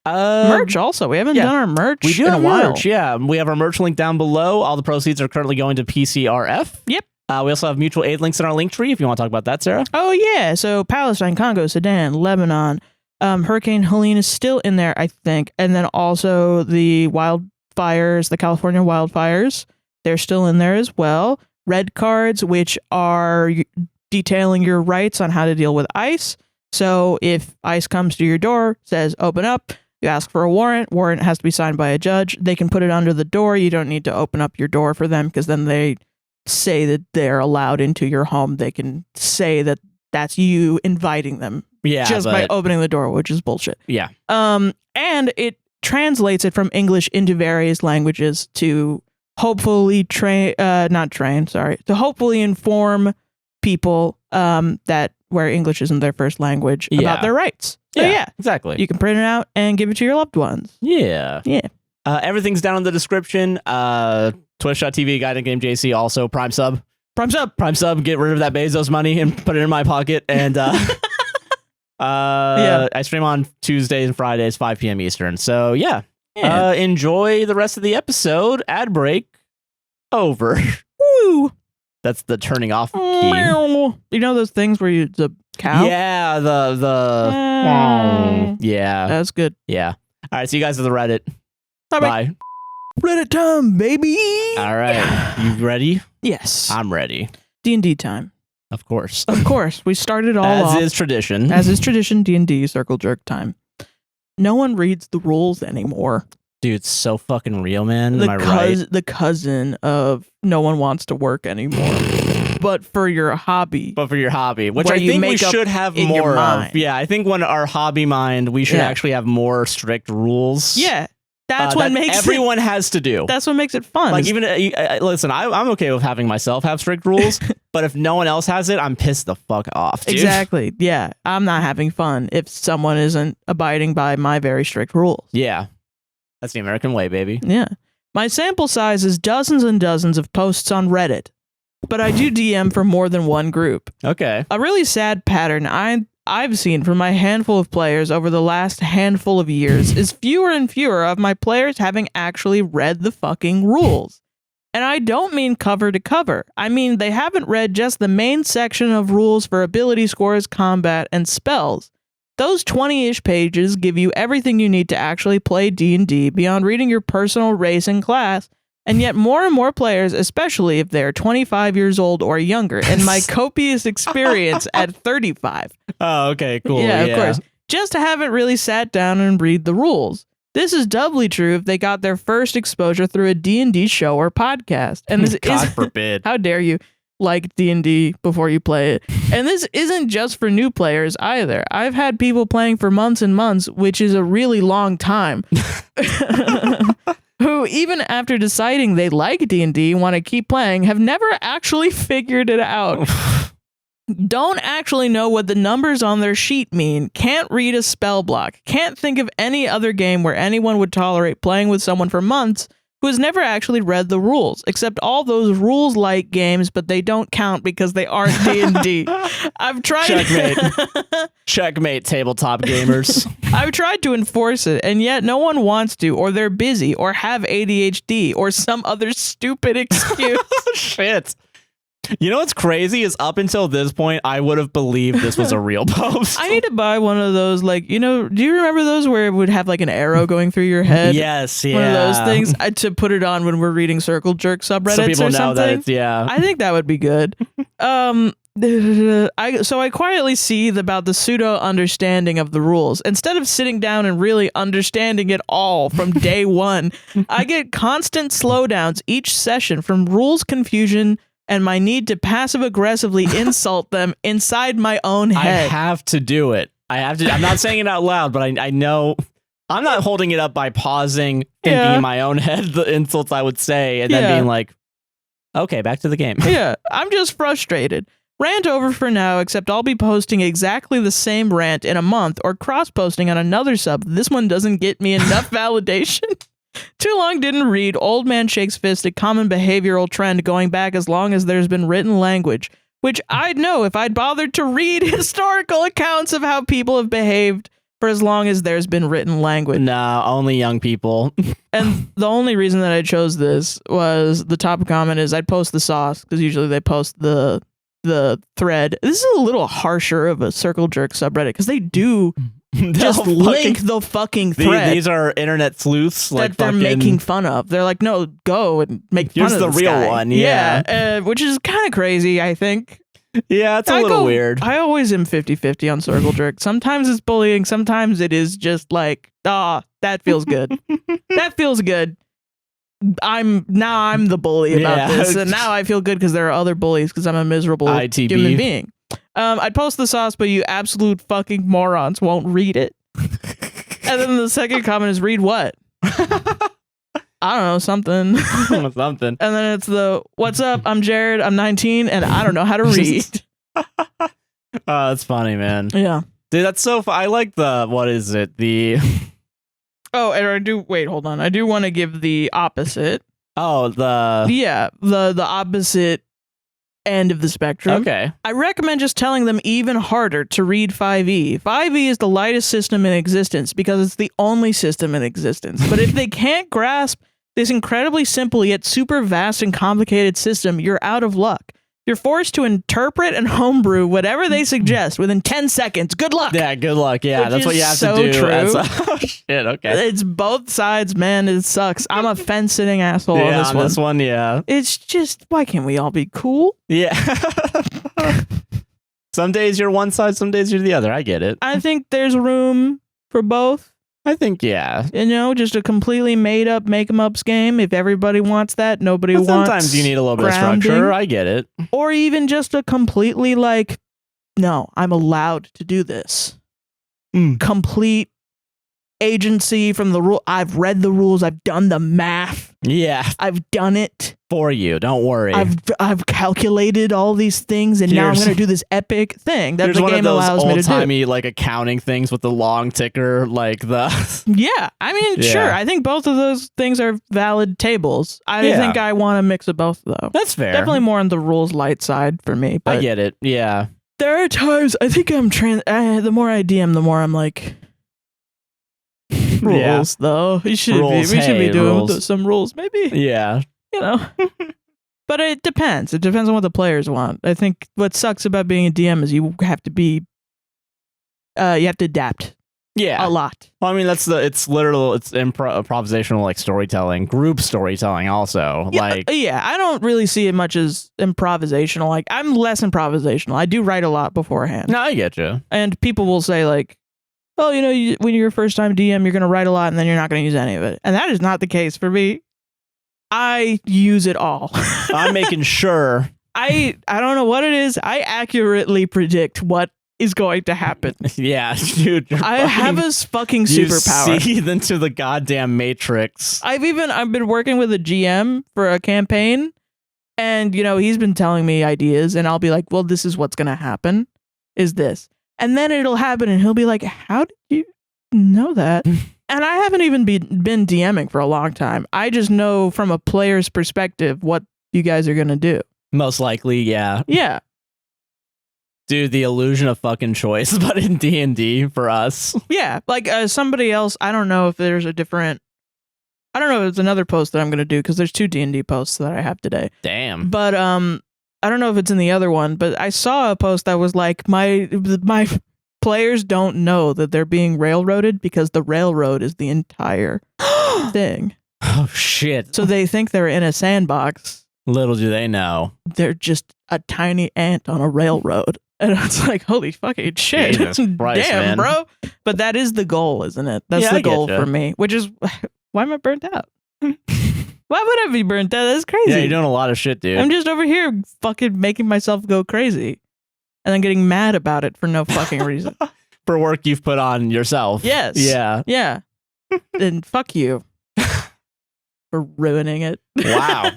Merch also. We haven't done our merch. We do in have a while. merch. Yeah, we have our merch link down below. All the proceeds are currently going to PCRF. Yep. We also have mutual aid links in our link tree if you want to talk about that, Sarah. Oh, yeah. So Palestine, Congo, Sudan, Lebanon, Hurricane Helene is still in there, I think. And then also the wildfires, the California wildfires, they're still in there as well. Red cards, which are detailing your rights on how to deal with ICE. So if ICE comes to your door, says open up, you ask for a warrant. Warrant has to be signed by a judge. They can put it under the door. You don't need to open up your door for them because then they say that they're allowed into your home. They can say that that's you inviting them just by opening the door, which is bullshit. Yeah. And it translates it from English into various languages to hopefully to hopefully inform people that where English isn't their first language about their rights. So yeah, exactly. You can print it out and give it to your loved ones. Yeah. Yeah. Everything's down in the description. Twitch.tv, Guiding Game JC, also Prime Sub. Get rid of that Bezos money and put it in my pocket. And I stream on Tuesdays and Fridays, 5 p.m. Eastern. So enjoy the rest of the episode. Ad break over. Woo! That's the turning off key. You know those things where the cow? Yeah, yeah. That's good. Yeah. All right, see you guys at the Reddit. Bye. Reddit time, baby. All right. You ready? Yes. I'm ready. D&D time. Of course. We started all off. As is tradition, D&D circle jerk time. No one reads the rules anymore. Dude, it's so fucking real, man. Am I right? The cousin of no one wants to work anymore. But for your hobby. Which I think we should have more of. Yeah, I think when our hobby mind, we should actually have more strict rules. Yeah. That's what makes everyone has to do. That's what makes it fun. Like even listen, I'm okay with having myself have strict rules, but if no one else has it, I'm pissed the fuck off. Dude. Exactly. Yeah, I'm not having fun if someone isn't abiding by my very strict rules. Yeah, that's the American way, baby. Yeah, my sample size is dozens and dozens of posts on Reddit, but I do DM for more than one group. Okay. A really sad pattern I've seen from my handful of players over the last handful of years is fewer and fewer of my players having actually read the fucking rules. And I don't mean cover to cover. I mean they haven't read just the main section of rules for ability scores, combat, and spells. Those 20-ish pages give you everything you need to actually play D&D beyond reading your personal race and class. And yet more and more players, especially if they're 25 years old or younger, in my copious experience at 35. Oh, okay, cool. Yeah, of course. Just haven't really sat down and read the rules. This is doubly true if they got their first exposure through a D&D show or podcast. And this God forbid. How dare you like D&D before you play it. And this isn't just for new players either. I've had people playing for months and months, which is a really long time. who, even after deciding they like D&D, want to keep playing, have never actually figured it out. Don't actually know what the numbers on their sheet mean, can't read a spell block, can't think of any other game where anyone would tolerate playing with someone for months who has never actually read the rules, except all those rules-like games, but they don't count because they aren't D&D. I've tried... Checkmate. Checkmate, tabletop gamers. I've tried to enforce it, and yet no one wants to, or they're busy, or have ADHD, or some other stupid excuse. Shit. You know what's crazy is up until this point, I would have believed this was a real post. I need to buy one of those, like, do you remember those where it would have like an arrow going through your head? Yes, yeah. One of those things to put it on when we're reading Circle Jerk subreddits so people or know something. that it's, yeah. I think that would be good. I quietly seethe about the pseudo understanding of the rules. Instead of sitting down and really understanding it all from day one, I get constant slowdowns each session from rules confusion and my need to passive-aggressively insult them inside my own head. I have to do it. I have to. I'm not saying it out loud, but I know I'm not holding it up by pausing, thinking in my own head the insults I would say, and then being like, okay, back to the game. Yeah, I'm just frustrated. Rant over for now, except I'll be posting exactly the same rant in a month or cross-posting on another sub. This one doesn't get me enough validation. Too long didn't read. Old man shakes fist at common behavioral trend going back as long as there's been written language, which I'd know if I'd bothered to read historical accounts of how people have behaved for as long as there's been written language. No, only young people. And the only reason that I chose this was the top comment is I'd post the sauce because usually they post the thread. This is a little harsher of a Circle Jerk subreddit because they do just link the fucking thread. These are internet sleuths that they're making fun of. They're like, no, go and make fun of the real guy. one. Which is kind of crazy, I think. Yeah, it's a little weird. I always am 50-50 on Circle Jerk. Sometimes it's bullying. Sometimes it is just like, that feels good. That feels good. I'm the bully about this, and now I feel good because there are other bullies because I'm a miserable human being. I'd post the sauce, but you absolute fucking morons won't read it. And then the second comment is read what? I don't know, something. Something. And then it's what's up? I'm Jared. I'm 19, and I don't know how to read. That's funny, man. Yeah, dude, that's so. I like what is it? Oh, and hold on. I do want to give the opposite. Oh, the opposite end of the spectrum. Okay. I recommend just telling them even harder to read 5e. 5e is the lightest system in existence because it's the only system in existence. But if they can't grasp this incredibly simple yet super vast and complicated system, you're out of luck. You're forced to interpret and homebrew whatever they suggest within 10 seconds. Good luck. Yeah, good luck. Yeah, that's what you have so to do. True. Oh, shit, okay. It's both sides, man. It sucks. I'm a fence-sitting asshole on this one. Yeah. It's just, why can't we all be cool? Yeah. Some days you're one side, some days you're the other. I get it. I think there's room for both. I think, yeah. Just a completely made-up, make-em-ups game. If everybody wants that, nobody wants sometimes you need a little bit of structure. I get it. Or even just a completely, no, I'm allowed to do this. Complete agency from the rule. I've read the rules. I've done the math. Yeah. I've done it. For you. Don't worry. I've calculated all these things, and now I'm going to do this epic thing that the game allows me to do. Old-timey, accounting things with the long ticker, Yeah, I mean, sure. I think both of those things are valid tables. I think I want a mix of both, though. That's fair. Definitely more on the rules light side for me. But I get it. Yeah. There are times I think I'm the more I DM, the more I'm like, rules, though. We should be doing some ruls, maybe. Yeah. But it depends. It depends on what the players want. I think what sucks about being a DM is you have to adapt. Yeah. A lot. Well, I mean, it's improvisational, storytelling, group storytelling also. Yeah, I don't really see it much as improvisational. I'm less improvisational. I do write a lot beforehand. No, I get you. And people will say oh, when you're a first time DM, you're going to write a lot and then you're not going to use any of it. And that is not the case for me. I use it all. I'm making sure. I don't know what it is. I accurately predict what is going to happen. Yeah, dude. I have a fucking superpower. You seethe into the goddamn matrix. I've been working with a GM for a campaign, and he's been telling me ideas, and I'll be like, well, this is what's gonna happen, is this. And then it'll happen, and he'll be like, how did you know that? And I haven't even been DMing for a long time. I just know from a player's perspective what you guys are gonna do. Most likely, yeah. Yeah. Dude, the illusion of fucking choice, but in D&D for us. Yeah, like somebody else, I don't know if there's a different... I don't know if it's another post that I'm gonna do, because there's 2 D&D posts that I have today. Damn. But I don't know if it's in the other one, but I saw a post that was like, my players don't know that they're being railroaded because the railroad is the entire thing. Oh, shit. So they think they're in a sandbox. Little do they know. They're just a tiny ant on a railroad. And it's like, holy fucking shit. Jesus Christ, damn, man. bro. But that is the goal, isn't it? That's Yeah, the I goal getcha. for me, which is, why am I burnt out? Why would I be burnt out? That's crazy. Yeah, you're doing a lot of shit, dude. I'm just over here fucking making myself go crazy and then getting mad about it for no fucking reason. For work you've put on yourself. Yes. Yeah. Yeah. Then fuck you for ruining it. Wow.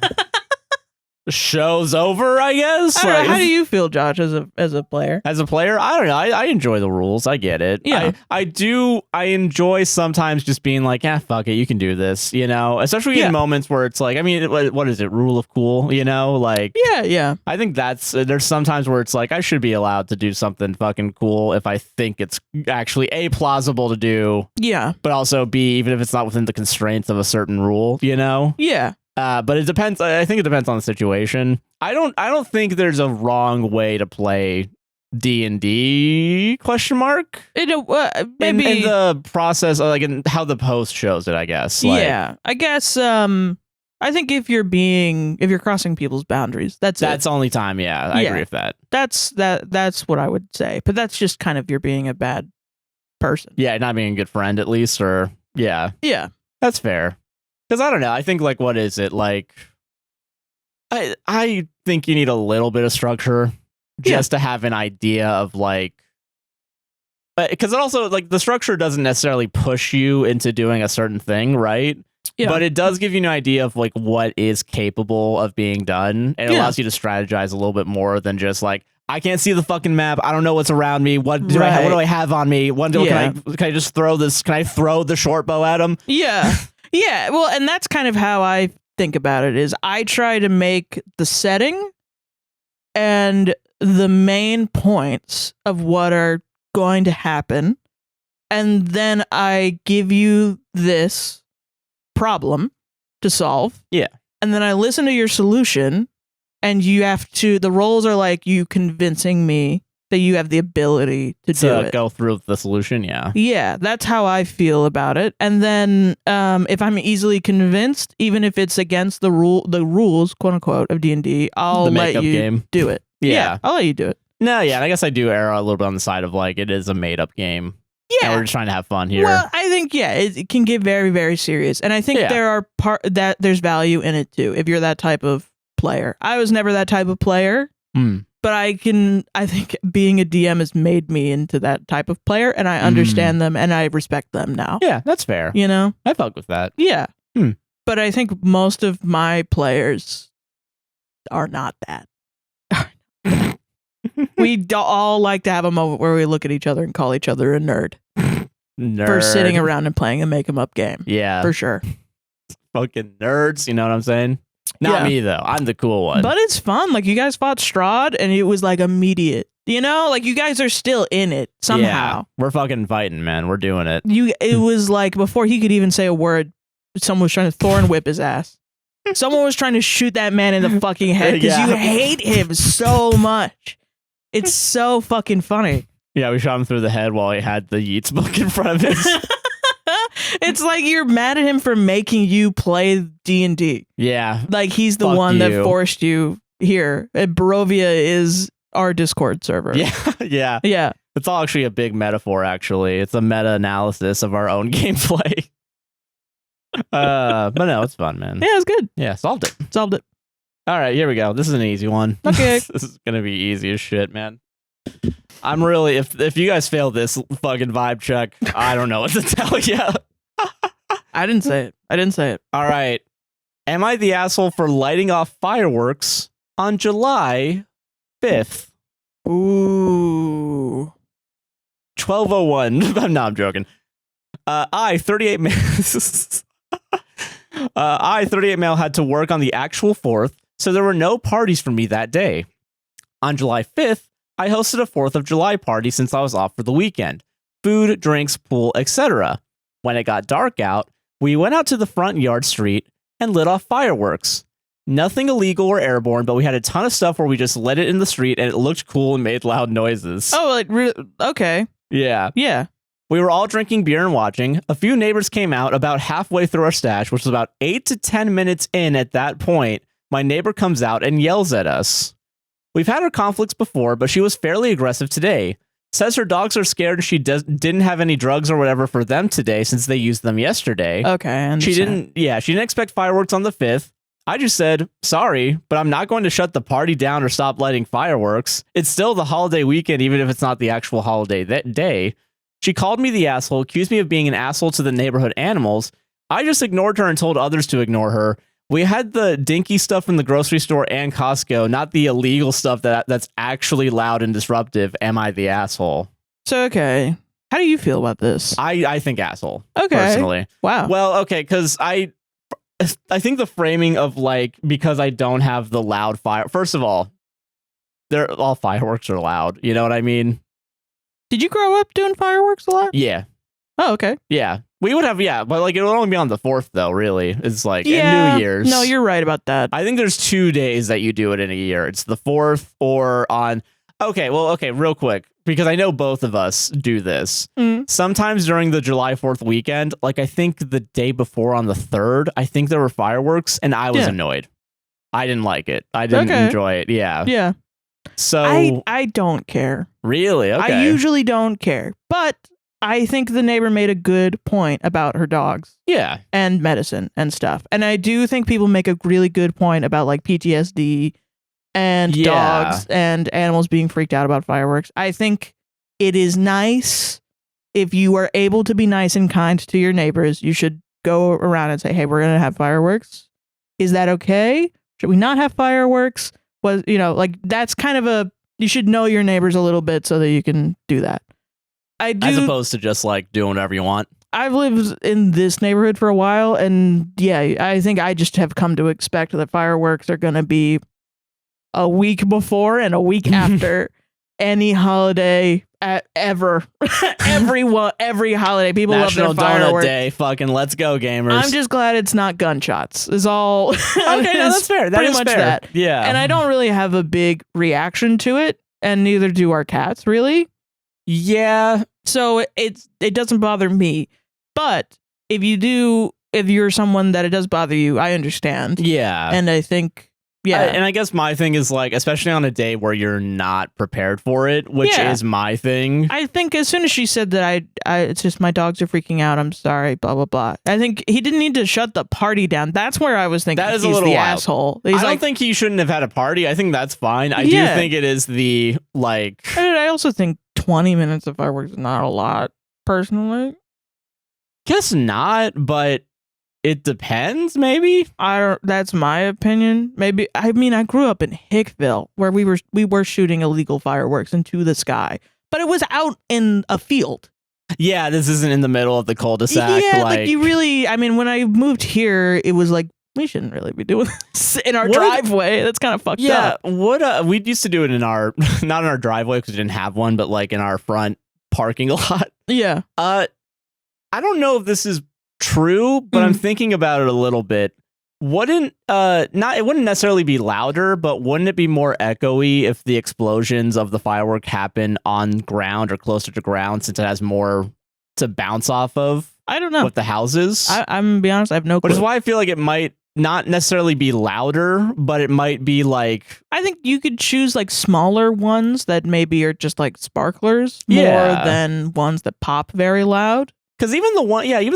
The show's over, I guess. I don't know, Like, how do you feel, Josh, as a player? as a player, I don't know. I enjoy the rules. I get it. Yeah. I do. I enjoy sometimes just being like, fuck it. You can do this, especially Yeah. in moments where it's like, I mean, what is it? Rule of cool, like, Yeah. I think there's sometimes where it's like, I should be allowed to do something fucking cool if I think it's actually plausible to do, Yeah. but also B, even if it's not within the constraints of a certain rule, Yeah. But it depends. I think it depends on the situation. I don't think there's a wrong way to play D&D ? Maybe in the process, like in how the post shows it, I guess. Like, yeah. I guess I think if you're crossing people's boundaries, that's that's only time. Yeah, I agree with that. That's what I would say. But that's just kind of you're being a bad person. Yeah, not being a good friend at least, or yeah, that's fair. Because I don't know. I think like, what is it like? I think you need a little bit of structure just to have an idea of like, because it also like the structure doesn't necessarily push you into doing a certain thing, right? Yeah. But it does give you an idea of like what is capable of being done. And it allows you to strategize a little bit more than just like, I can't see the fucking map. I don't know what's around me. What do I have on me? Can I just throw this? Can I throw the short bow at him? Yeah. Yeah. Well, and that's kind of how I think about it is I try to make the setting and the main points of what are going to happen. And then I give you this problem to solve. Yeah. And then I listen to your solution and you have to, the roles are like you convincing me that you have the ability to do it. Go through the solution, yeah. Yeah, that's how I feel about it. And then if I'm easily convinced, even if it's against the rules, quote unquote, of D&D, I'll let you do it. Yeah, I'll let you do it. No, yeah, and I guess I do err a little bit on the side of like it is a made up game. Yeah, and we're just trying to have fun here. Well, I think it can get very, very serious, and I think there are there's value in it too. If you're that type of player, I was never that type of player. But I think being a DM has made me into that type of player, and I understand them and I respect them now. Yeah, that's fair. I fuck with that. Yeah. But I think most of my players are not that. We all like to have a moment where we look at each other and call each other a nerd. For sitting around and playing a make 'em up game. Yeah. For sure. Fucking nerds, you know what I'm saying? Not me, though. I'm the cool one. But it's fun. Like, you guys fought Strahd, and it was, like, immediate. Like, you guys are still in it somehow. Yeah, we're fucking fighting, man. We're doing it. It was, like, before he could even say a word, someone was trying to thorn whip his ass. Someone was trying to shoot that man in the fucking head because you hate him so much. It's so fucking funny. Yeah, we shot him through the head while he had the Yeats book in front of us. It's like you're mad at him for making you play D&D. Yeah. Like he's the one that forced you here. And Barovia is our Discord server. Yeah. Yeah. It's all actually a big metaphor, actually. It's a meta-analysis of our own gameplay. But no, it's fun, man. Yeah, it's good. Yeah, solved it. All right, here we go. This is an easy one. Okay. This is going to be easy as shit, man. I'm really, if you guys fail this fucking vibe check, I don't know what to tell you. I didn't say it. All right. Am I the asshole for lighting off fireworks on July 5th? Ooh. 12:01. No, I'm joking. I, 38 male, had to work on the actual 4th, so there were no parties for me that day. On July 5th, I hosted a 4th of July party since I was off for the weekend. Food, drinks, pool, etc. When it got dark out, we went out to the front yard street and lit off fireworks. Nothing illegal or airborne, but we had a ton of stuff where we just lit it in the street and it looked cool and made loud noises. Oh, like, okay. Yeah. Yeah. We were all drinking beer and watching. A few neighbors came out about halfway through our stash, which was about 8 to 10 minutes in at that point. My neighbor comes out and yells at us. We've had our conflicts before, but she was fairly aggressive today. Says her dogs are scared and she didn't have any drugs or whatever for them today since they used them yesterday. Okay. She didn't expect fireworks on the 5th. I just said, sorry, but I'm not going to shut the party down or stop lighting fireworks. It's still the holiday weekend, even if it's not the actual holiday that day. She called me the asshole, accused me of being an asshole to the neighborhood animals. I just ignored her and told others to ignore her. We had the dinky stuff from the grocery store and Costco, not the illegal stuff that's actually loud and disruptive. Am I the asshole? So, okay. How do you feel about this? I think asshole. Okay. Personally. Wow. Well, okay, because I think the framing of like, because I don't have the loud fire. First of all all fireworks are loud. You know what I mean? Did you grow up doing fireworks a lot? Yeah. Oh, okay. Yeah. We would have, but like it would only be on the 4th though, really. It's like yeah, New Year's. No, you're right about that. I think there's 2 days that you do it in a year. It's the 4th or on. Okay, real quick, because I know both of us do this. Sometimes during the July 4th weekend, like I think the day before on the 3rd, I think there were fireworks and I was annoyed. I didn't like it. I didn't enjoy it. Yeah. Yeah. So I don't care. Really? Okay. I usually don't care. But I think the neighbor made a good point about her dogs. Yeah. And medicine and stuff. And I do think people make a really good point about like PTSD and dogs and animals being freaked out about fireworks. I think it is nice if you are able to be nice and kind to your neighbors. You should go around and say, hey, we're going to have fireworks. Is that okay? Should we not have fireworks? Like that's kind of you should know your neighbors a little bit so that you can do that. As opposed to just like doing whatever you want. I've lived in this neighborhood for a while, and I think I just have come to expect that fireworks are going to be a week before and a week after any holiday ever. Every holiday, people National love their fireworks. Donut Day. Fucking let's go, gamers. I'm just glad it's not gunshots. Is all. Okay, no, that's fair. That pretty is much fair. that. Yeah, and I don't really have a big reaction to it, and neither do our cats, really. Yeah. So it doesn't bother me. But if you're someone that it does bother you, I understand. Yeah. And I think, and I guess my thing is like, especially on a day where you're not prepared for it, which is my thing. I think as soon as she said that it's just my dogs are freaking out, I'm sorry, blah, blah, blah. I think he didn't need to shut the party down. That's where I was thinking that is he's a little the wild. asshole. I don't think he shouldn't have had a party. I think that's fine. I do think it is the like. I also think 20 minutes of fireworks is not a lot, personally. Guess not, but it depends, maybe. That's my opinion. Maybe. I mean, I grew up in Hickville, where we were shooting illegal fireworks into the sky, but it was out in a field. Yeah, this isn't in the middle of the cul-de-sac. Yeah, like you really. I mean, when I moved here, it was like we shouldn't really be doing this in our driveway. That's kind of fucked up. Yeah, we used to do it in our not in our driveway because we didn't have one, but like in our front parking lot. Yeah. I don't know if this is true, but I'm thinking about it a little bit. It wouldn't necessarily be louder, but wouldn't it be more echoey if the explosions of the firework happen on ground or closer to ground, since it has more to bounce off of? I don't know. With the houses. I'm gonna be honest, I have no clue. Which is why I feel like it might not necessarily be louder, but it might be like, I think you could choose like smaller ones that maybe are just like sparklers more than ones that pop very loud. Because even the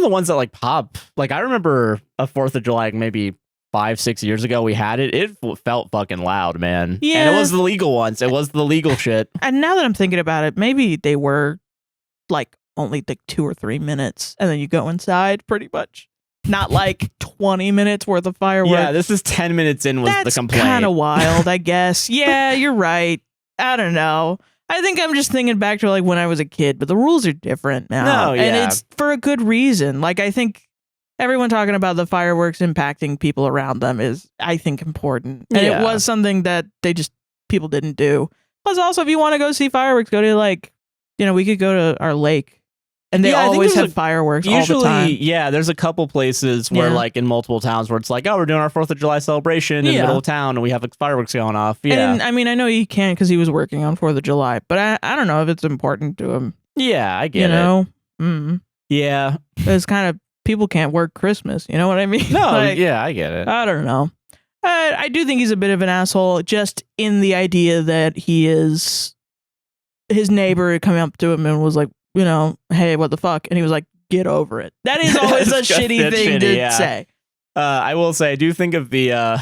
ones that like pop, like I remember a 4th of July maybe 5-6 years ago we had it, it felt fucking loud, man. Yeah. And it was the legal ones. It was the legal shit. And now that I'm thinking about it, maybe they were like only like 2 or 3 minutes, and then you go inside pretty much. Not like 20 minutes worth of fireworks. Yeah, this is 10 minutes in was the complaint. That's kind of wild, I guess. Yeah, you're right. I don't know. I think I'm just thinking back to like when I was a kid, but the rules are different now. No, yeah. And it's for a good reason. Like, I think everyone talking about the fireworks impacting people around them is, I think, important. And it was something that people didn't do. Plus, also, if you want to go see fireworks, go to like, we could go to our lake. And they always have fireworks all the time. Yeah, there's a couple places where, like, in multiple towns where it's like, oh, we're doing our 4th of July celebration in the middle of town, and we have like, fireworks going off. Yeah. And I mean, I know he can't because he was working on 4th of July, but I don't know if it's important to him. Yeah, I get it. Mm. Yeah. It's kind of, people can't work Christmas. You know what I mean? No, like, yeah, I get it. I don't know. I do think he's a bit of an asshole, just in the idea that his neighbor coming up to him and was like, hey, what the fuck? And he was like, get over it. That is always a shitty thing to say. I will say, I do think of the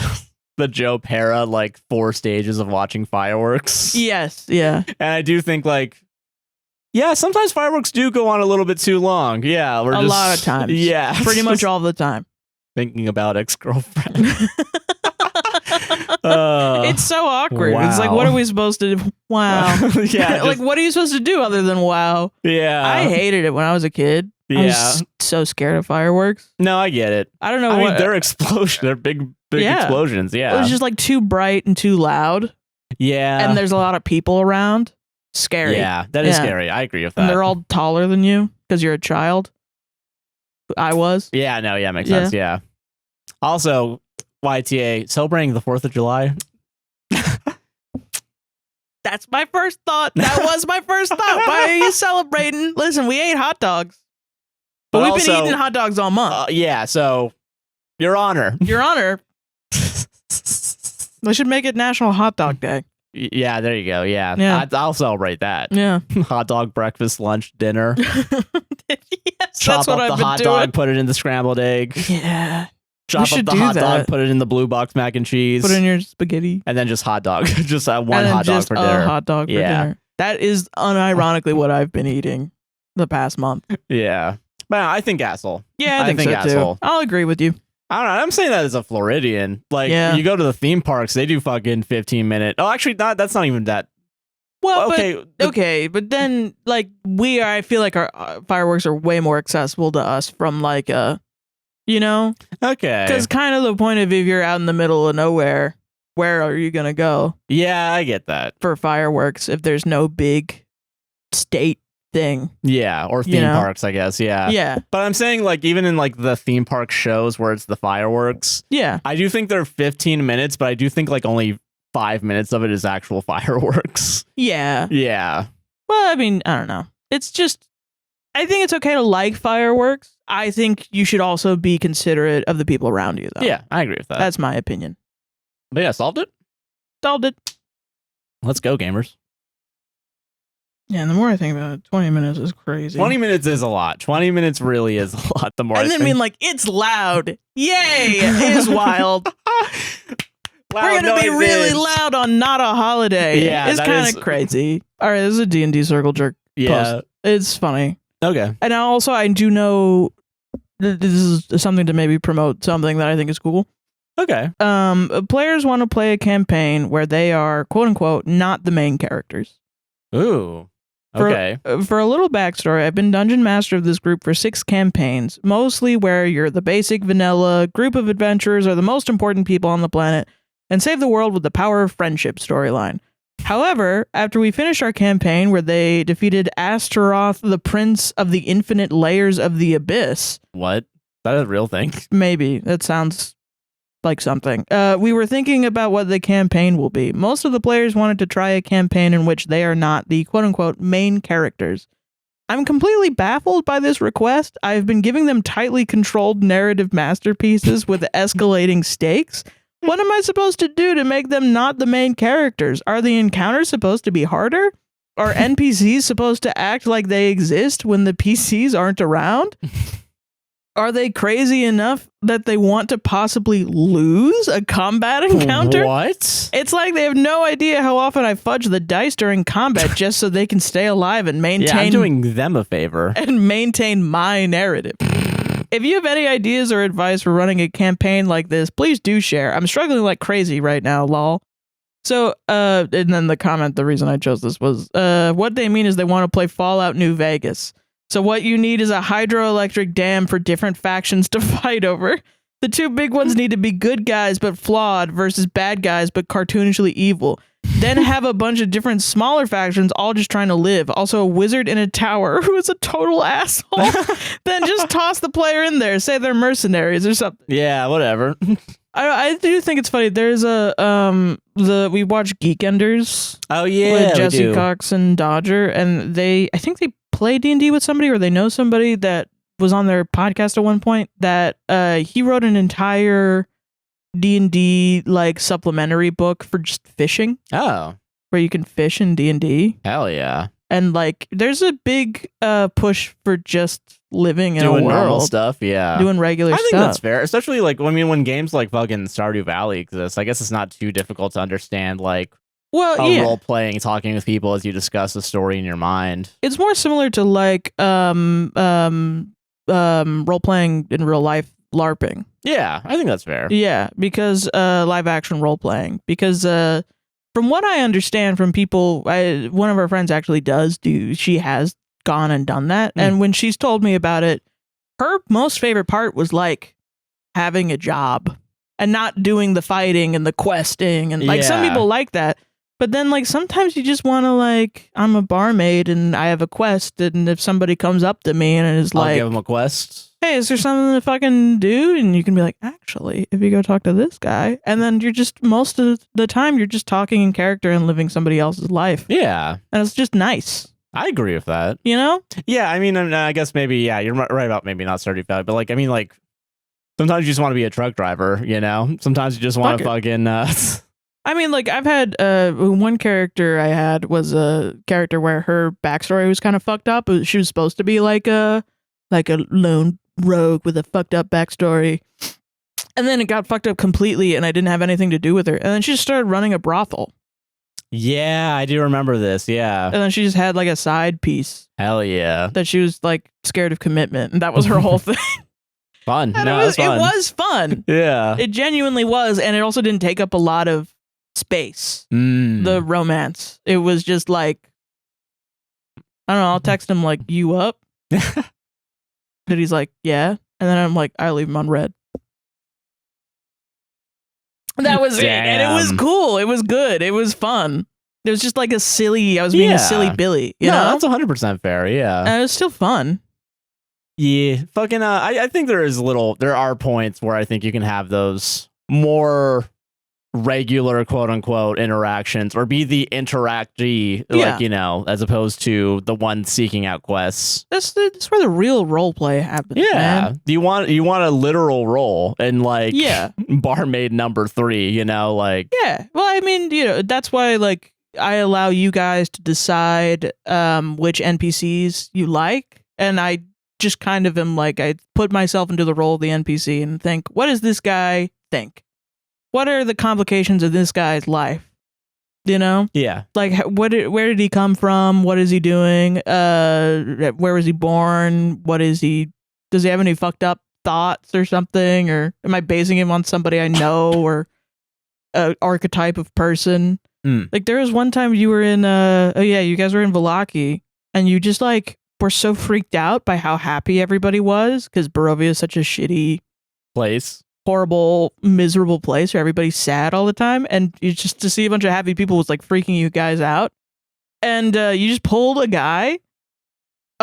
Joe Pera, like, 4 stages of watching fireworks. Yes, yeah. And I do think, like, yeah, sometimes fireworks do go on a little bit too long. Yeah, a lot of times. Yeah. Pretty much all the time. Thinking about ex-girlfriend. It's so awkward. Wow. It's like, what are we supposed to do? Wow. Yeah, like, what are you supposed to do other than wow? Yeah. I hated it when I was a kid. Yeah. I was so scared of fireworks. No, I get it. I don't know I what. mean, they're explosions. They're big explosions. Yeah. It was just like too bright and too loud. Yeah. And there's a lot of people around. Scary. Yeah, that is scary. I agree with that. And they're all taller than you because you're a child. I was. Yeah, no, yeah, makes sense. Yeah. Also, YTA, celebrating the 4th of July. That's my first thought. That was my first thought. Why are you celebrating? Listen, we ate hot dogs. But we've been eating hot dogs all month. Yeah, so, Your Honor. Your Honor. We should make it National Hot Dog Day. Yeah, there you go. Yeah. I'll celebrate that. Yeah. Hot dog, breakfast, lunch, dinner. Yes, Chop that's what up I've the hot been doing. dog, put it in the scrambled egg. Yeah. Chop up the hot dog, put it in the blue box mac and cheese. Put it in your spaghetti. And then just hot dog. Just one hot dog for dinner. Hot dog for dinner. That is unironically what I've been eating the past month. Yeah. But I think asshole. Yeah, I think so asshole. Too. I'll agree with you. I don't know. I'm saying that as a Floridian. Like, you go to the theme parks, they do fucking 15-minute. Oh, actually, that's not even that. Well, okay. But then, like, I feel like our fireworks are way more accessible to us from, like, Okay. Because kind of the point of if you're out in the middle of nowhere, where are you going to go? Yeah, I get that. For fireworks, if there's no big state thing. Yeah, or theme parks, I guess. Yeah. Yeah. But I'm saying, like, even in like the theme park shows where it's the fireworks. Yeah. I do think they're 15 minutes, but I do think like only 5 minutes of it is actual fireworks. Yeah. Yeah. Well, I mean, I don't know. It's just, I think it's okay to like fireworks. I think you should also be considerate of the people around you, though. Yeah, I agree with that. That's my opinion. But yeah, solved it? Solved it. Let's go, gamers. Yeah, and the more I think about it, 20 minutes is crazy. 20 minutes is a lot. 20 minutes really is a lot. The more and I then think. mean, like, it's loud. Yay! It is wild. We're going to be really loud on Not a Holiday. Yeah, it's kind of crazy. All right, this is a D&D Circle Jerk post. It's funny. Okay. And also, I do know that this is something to maybe promote something that I think is cool. Okay. Players want to play a campaign where they are, quote unquote, not the main characters. Ooh. Okay. For a little backstory, I've been Dungeon Master of this group for 6 campaigns, mostly where you're the basic vanilla group of adventurers are the most important people on the planet and save the world with the power of friendship storyline. However, after we finished our campaign where they defeated Astaroth, the Prince of the Infinite Layers of the Abyss. What? Is that a real thing? Maybe. That sounds like something. We were thinking about what the campaign will be. Most of the players wanted to try a campaign in which they are not the quote-unquote main characters. I'm completely baffled by this request. I've been giving them tightly controlled narrative masterpieces with escalating stakes. What am I supposed to do to make them not the main characters? Are the encounters supposed to be harder? Are NPCs supposed to act like they exist when the PCs aren't around? Are they crazy enough that they want to possibly lose a combat encounter? What? It's like they have no idea how often I fudge the dice during combat just so they can stay alive and maintain. Yeah, I'm doing them a favor. And maintain my narrative. If you have any ideas or advice for running a campaign like this, please do share. I'm struggling like crazy right now, lol. So, and then the comment, the reason I chose this was, what they mean is they want to play Fallout New Vegas. So what you need is a hydroelectric dam for different factions to fight over. The two big ones need to be good guys but flawed versus bad guys but cartoonishly evil. Then have a bunch of different smaller factions all just trying to live. Also a wizard in a tower who is a total asshole. Then just toss the player in there. Say they're mercenaries or something. Yeah, whatever. I do think it's funny. There's we watch Geekenders. Oh yeah, with Jesse Cox and Dodger, and I think they play D&D with somebody, or they know somebody that was on their podcast at one point that he wrote an entire D&D like supplementary book for just fishing. Oh, where you can fish in D&D. Hell yeah. And like there's a big push for just living in doing a world, normal stuff, yeah, doing regular stuff. I think that's fair, especially like when games like fucking Stardew Valley exist. I guess it's not too difficult to understand like role playing, talking with people as you discuss the story in your mind. It's more similar to like role playing in real life, LARPing. Yeah, I think that's fair. Yeah, because live action role playing. Because from what I understand from people, one of our friends actually she has gone and done that. And when she's told me about it, her most favorite part was like having a job and not doing the fighting and the questing. And like some people like that. But then like sometimes you just want to like, I'm a barmaid and I have a quest. And if somebody comes up to me and is like, I'll give them a quest. Hey, is there something to fucking do? And you can be like, actually, if you go talk to this guy, and then you're just, most of the time, you're just talking in character and living somebody else's life. Yeah. And it's just nice. I agree with that. You know? Yeah, I mean, I guess maybe, yeah, you're right about maybe not Stardew Valley, but like, I mean, like, sometimes you just want to be a truck driver, you know? Sometimes you just want to fucking... I mean, like, I've had, one character I had was a character where her backstory was kind of fucked up. She was supposed to be like a lone rogue with a fucked up backstory, and then it got fucked up completely and I didn't have anything to do with her, and then she just started running a brothel. Yeah, I do remember this. Yeah. And then she just had like a side piece. Hell yeah. That she was like scared of commitment, and that was her whole thing. Fun. And no, it was fun. It was fun. Yeah. It genuinely was, and it also didn't take up a lot of space. The romance. It was just like, I don't know, I'll text him like, you up? And he's like, yeah. And then I'm like, I leave him on red. That was it. And it was cool. It was good. It was fun. It was just like I was being a silly Billy. You know? That's 100% fair. Yeah. And it was still fun. Yeah. Fucking, I think there are points where I think you can have those more regular quote unquote interactions, or be the interactee, like, you know, as opposed to the one seeking out quests. That's where the real role play happens. Yeah. Man. You want a literal role and like barmaid number 3, you know, like. Yeah. Well, I mean, you know, that's why like I allow you guys to decide which NPCs you like, and I just kind of am like, I put myself into the role of the NPC and think, what does this guy think? What are the complications of this guy's life? You know? Yeah. Like, where did he come from? What is he doing? Where was he born? Does he have any fucked up thoughts or something? Or am I basing him on somebody I know, or an archetype of person? Like, there was one time you were in, you guys were in Vallaki, and you just like were so freaked out by how happy everybody was, because Barovia is such a shitty place. Horrible, miserable place where everybody's sad all the time, and you just to see a bunch of happy people was like freaking you guys out. And you just pulled a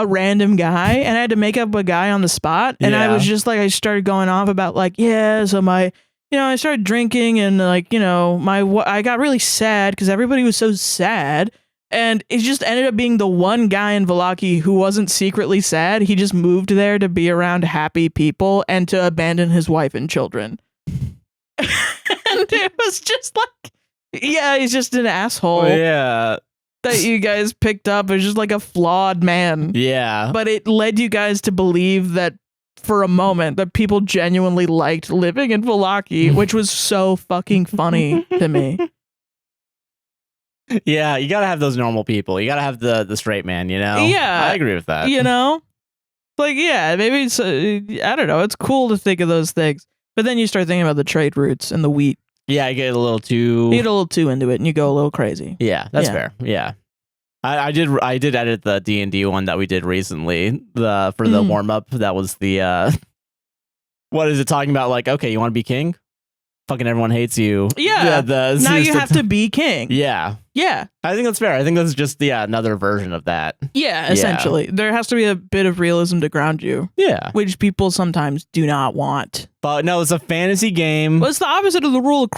random guy, and I had to make up a guy on the spot. And I was just like, I started going off about like, so I started drinking, and like, I got really sad because everybody was so sad. And it just ended up being the one guy in Vallaki who wasn't secretly sad. He just moved there to be around happy people and to abandon his wife and children. And it was just like, he's just an asshole. Yeah. That you guys picked up as just like a flawed man. Yeah. But it led you guys to believe that for a moment that people genuinely liked living in Vallaki, which was so fucking funny to me. Yeah, you gotta have those normal people. You gotta have the straight man, you know? Yeah. I agree with that. You know? Like, yeah, maybe it's, I don't know. It's cool to think of those things. But then you start thinking about the trade routes and the wheat. Yeah, you get a little too... You get a little too into it and you go a little crazy. Yeah, that's fair. Yeah. I did edit the D&D one that we did recently for the warm-up. That was the... what is it talking about? Like, okay, you want to be king? Fucking everyone hates you. Yeah. Now you have to be king. Yeah. Yeah. I think that's fair. I think that's just another version of that. Yeah, essentially. There has to be a bit of realism to ground you. Yeah. Which people sometimes do not want. But no, it's a fantasy game. Well, it's the opposite of the rule of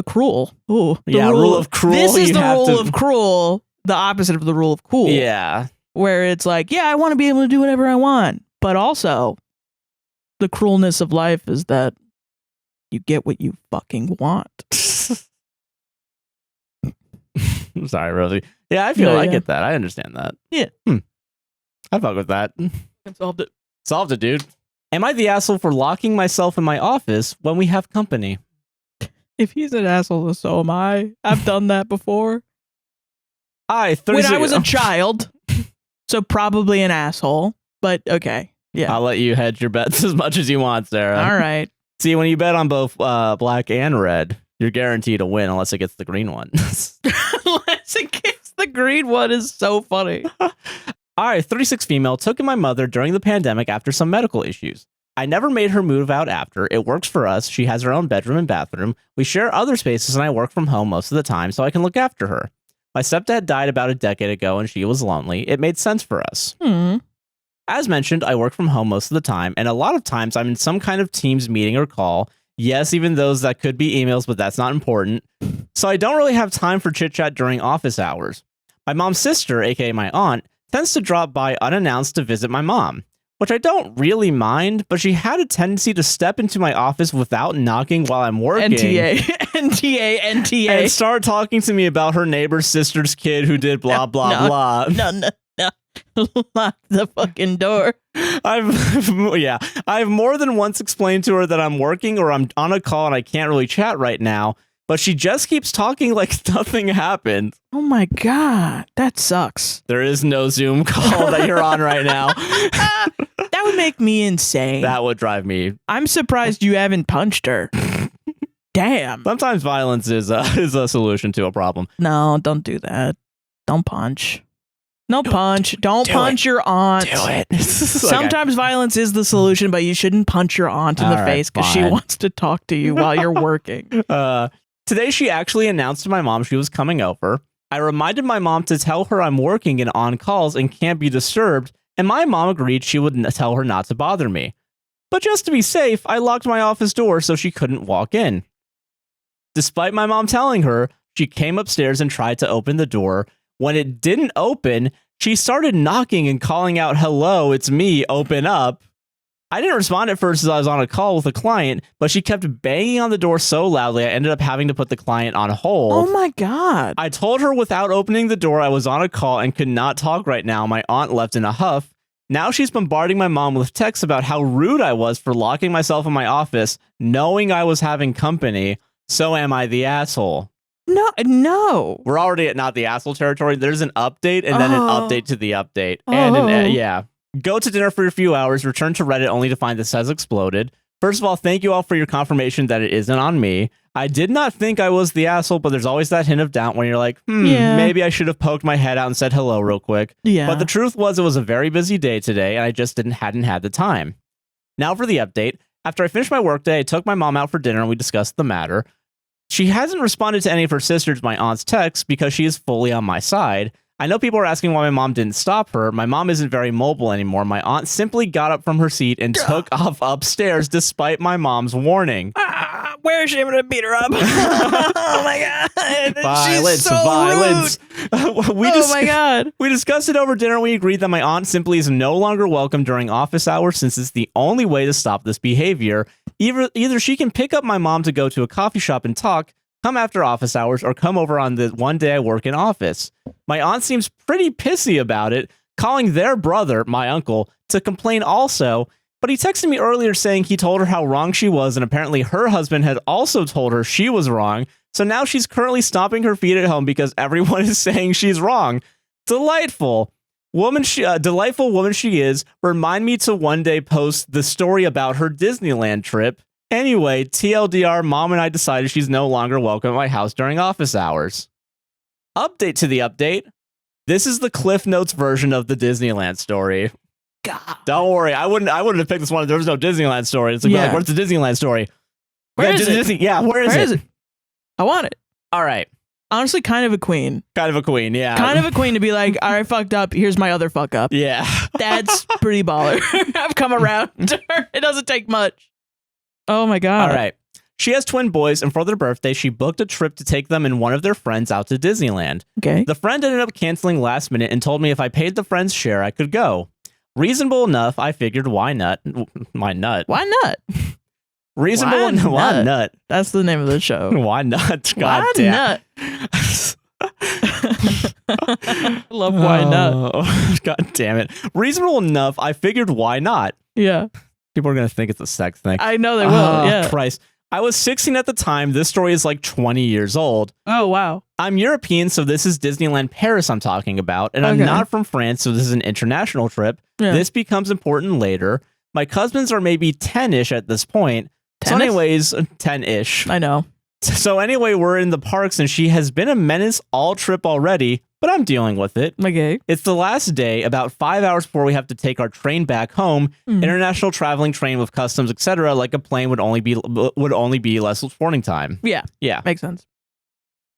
cruel. Ooh, rule of cruel. This is the rule of cruel, the opposite of the rule of cool. Yeah. Where it's like, yeah, I want to be able to do whatever I want. But also, the cruelness of life is that you get what you fucking want. I'm sorry, Rosie. Yeah, I feel I get that. I understand that. Yeah. I fuck with that. I solved it. Solved it, dude. Am I the asshole for locking myself in my office when we have company? If he's an asshole, so am I. I've done that before. When I was a child, so probably an asshole, but okay. Yeah. I'll let you hedge your bets as much as you want, Sarah. All right. See, when you bet on both black and red, you're guaranteed to win unless it gets the green one. Unless it gets the green one is so funny. All right, 36 female took in my mother during the pandemic after some medical issues. I never made her move out after. It works for us. She has her own bedroom and bathroom. We share other spaces and I work from home most of the time so I can look after her. My stepdad died about a decade ago and she was lonely. It made sense for us. As mentioned, I work from home most of the time, and a lot of times I'm in some kind of Teams meeting or call. Yes, even those that could be emails, but that's not important. So I don't really have time for chit-chat during office hours. My mom's sister, aka my aunt, tends to drop by unannounced to visit my mom, which I don't really mind, but she had a tendency to step into my office without knocking while I'm working. NTA. And start talking to me about her neighbor's sister's kid who did blah, blah, blah. No. Lock the fucking door. I've more than once explained to her that I'm working or I'm on a call and I can't really chat right now, but she just keeps talking like nothing happened. Oh my God, that sucks. There is no Zoom call that you're on right now. That would make me insane. That would drive me. I'm surprised you haven't punched her. Damn. Sometimes violence is a solution to a problem. No, don't do that. Don't punch. No punch. Don't punch your aunt. Do it. Sometimes violence is the solution, but you shouldn't punch your aunt in the face because she wants to talk to you while you're working. Today, she actually announced to my mom she was coming over. I reminded my mom to tell her I'm working and on calls and can't be disturbed, and my mom agreed she would tell her not to bother me. But just to be safe, I locked my office door so she couldn't walk in. Despite my mom telling her, she came upstairs and tried to open the door. When it didn't open, she started knocking and calling out, "Hello, it's me, open up." I didn't respond at first as I was on a call with a client, but she kept banging on the door so loudly I ended up having to put the client on hold. Oh my God. I told her without opening the door I was on a call and could not talk right now. My aunt left in a huff. Now she's bombarding my mom with texts about how rude I was for locking myself in my office, knowing I was having company. So am I the asshole? No. We're already at not the asshole territory. There's an update and then an update to the update. And go to dinner for a few hours, return to Reddit only to find this has exploded. First of all, thank you all for your confirmation that it isn't on me. I did not think I was the asshole, but there's always that hint of doubt when you're like, maybe I should have poked my head out and said hello real quick. Yeah. But the truth was it was a very busy day today and I just hadn't had the time. Now for the update. After I finished my workday, I took my mom out for dinner and we discussed the matter. She hasn't responded to any of her sisters, my aunt's texts, because she is fully on my side. I know people are asking why my mom didn't stop her. My mom isn't very mobile anymore. My aunt simply got up from her seat and took off upstairs despite my mom's warning. Where is she going to beat her up? Oh my God. Violence, She's so violence. Rude. My God. We discussed it over dinner and we agreed that my aunt simply is no longer welcome during office hours since it's the only way to stop this behavior. Either she can pick up my mom to go to a coffee shop and talk, come after office hours, or come over on the one day I work in office. My aunt seems pretty pissy about it, calling their brother, my uncle, to complain also. But he texted me earlier saying he told her how wrong she was, and apparently her husband had also told her she was wrong. So now she's currently stomping her feet at home because everyone is saying she's wrong. Delightful. Delightful woman she is. Remind me to one day post the story about her Disneyland trip. Anyway, TLDR, Mom and I decided she's no longer welcome at my house during office hours. Update to the update. This is the Cliff Notes version of the Disneyland story. God. Don't worry, I wouldn't have picked this one if there was no Disneyland story. It's like, where's the Disneyland story? Where is it? Where is it? I want it. All right. Honestly, kind of a queen. Kind of a queen, yeah. Kind of a queen to be like, all right, fucked up. Here's my other fuck up. Yeah. That's pretty baller. I've come around. It doesn't take much. Oh my God. All right. She has twin boys, and for their birthday, she booked a trip to take them and one of their friends out to Disneyland. Okay. The friend ended up canceling last minute and told me if I paid the friend's share, I could go. Reasonable enough, I figured, why not? Why not? Why not? Reasonable enough. Why not? That's the name of the show. Why not? God why damn. not? I love why not. God damn it. Reasonable enough, I figured, why not? Yeah. People are going to think it's a sex thing. I know they will. Yeah. Christ. I was 16 at the time. This story is like 20 years old. Oh, wow. I'm European, so this is Disneyland Paris I'm talking about, and I'm not from France, so this is an international trip. Yeah. This becomes important later. My cousins are maybe 10-ish at this point. Tennis? So anyways, 10-ish. I know. So anyway, we're in the parks, and she has been a menace all trip already, but I'm dealing with it. Okay. It's the last day, about 5 hours before we have to take our train back home. International traveling train with customs, etc. Like a plane would only be less warning time. Yeah. Yeah. Makes sense.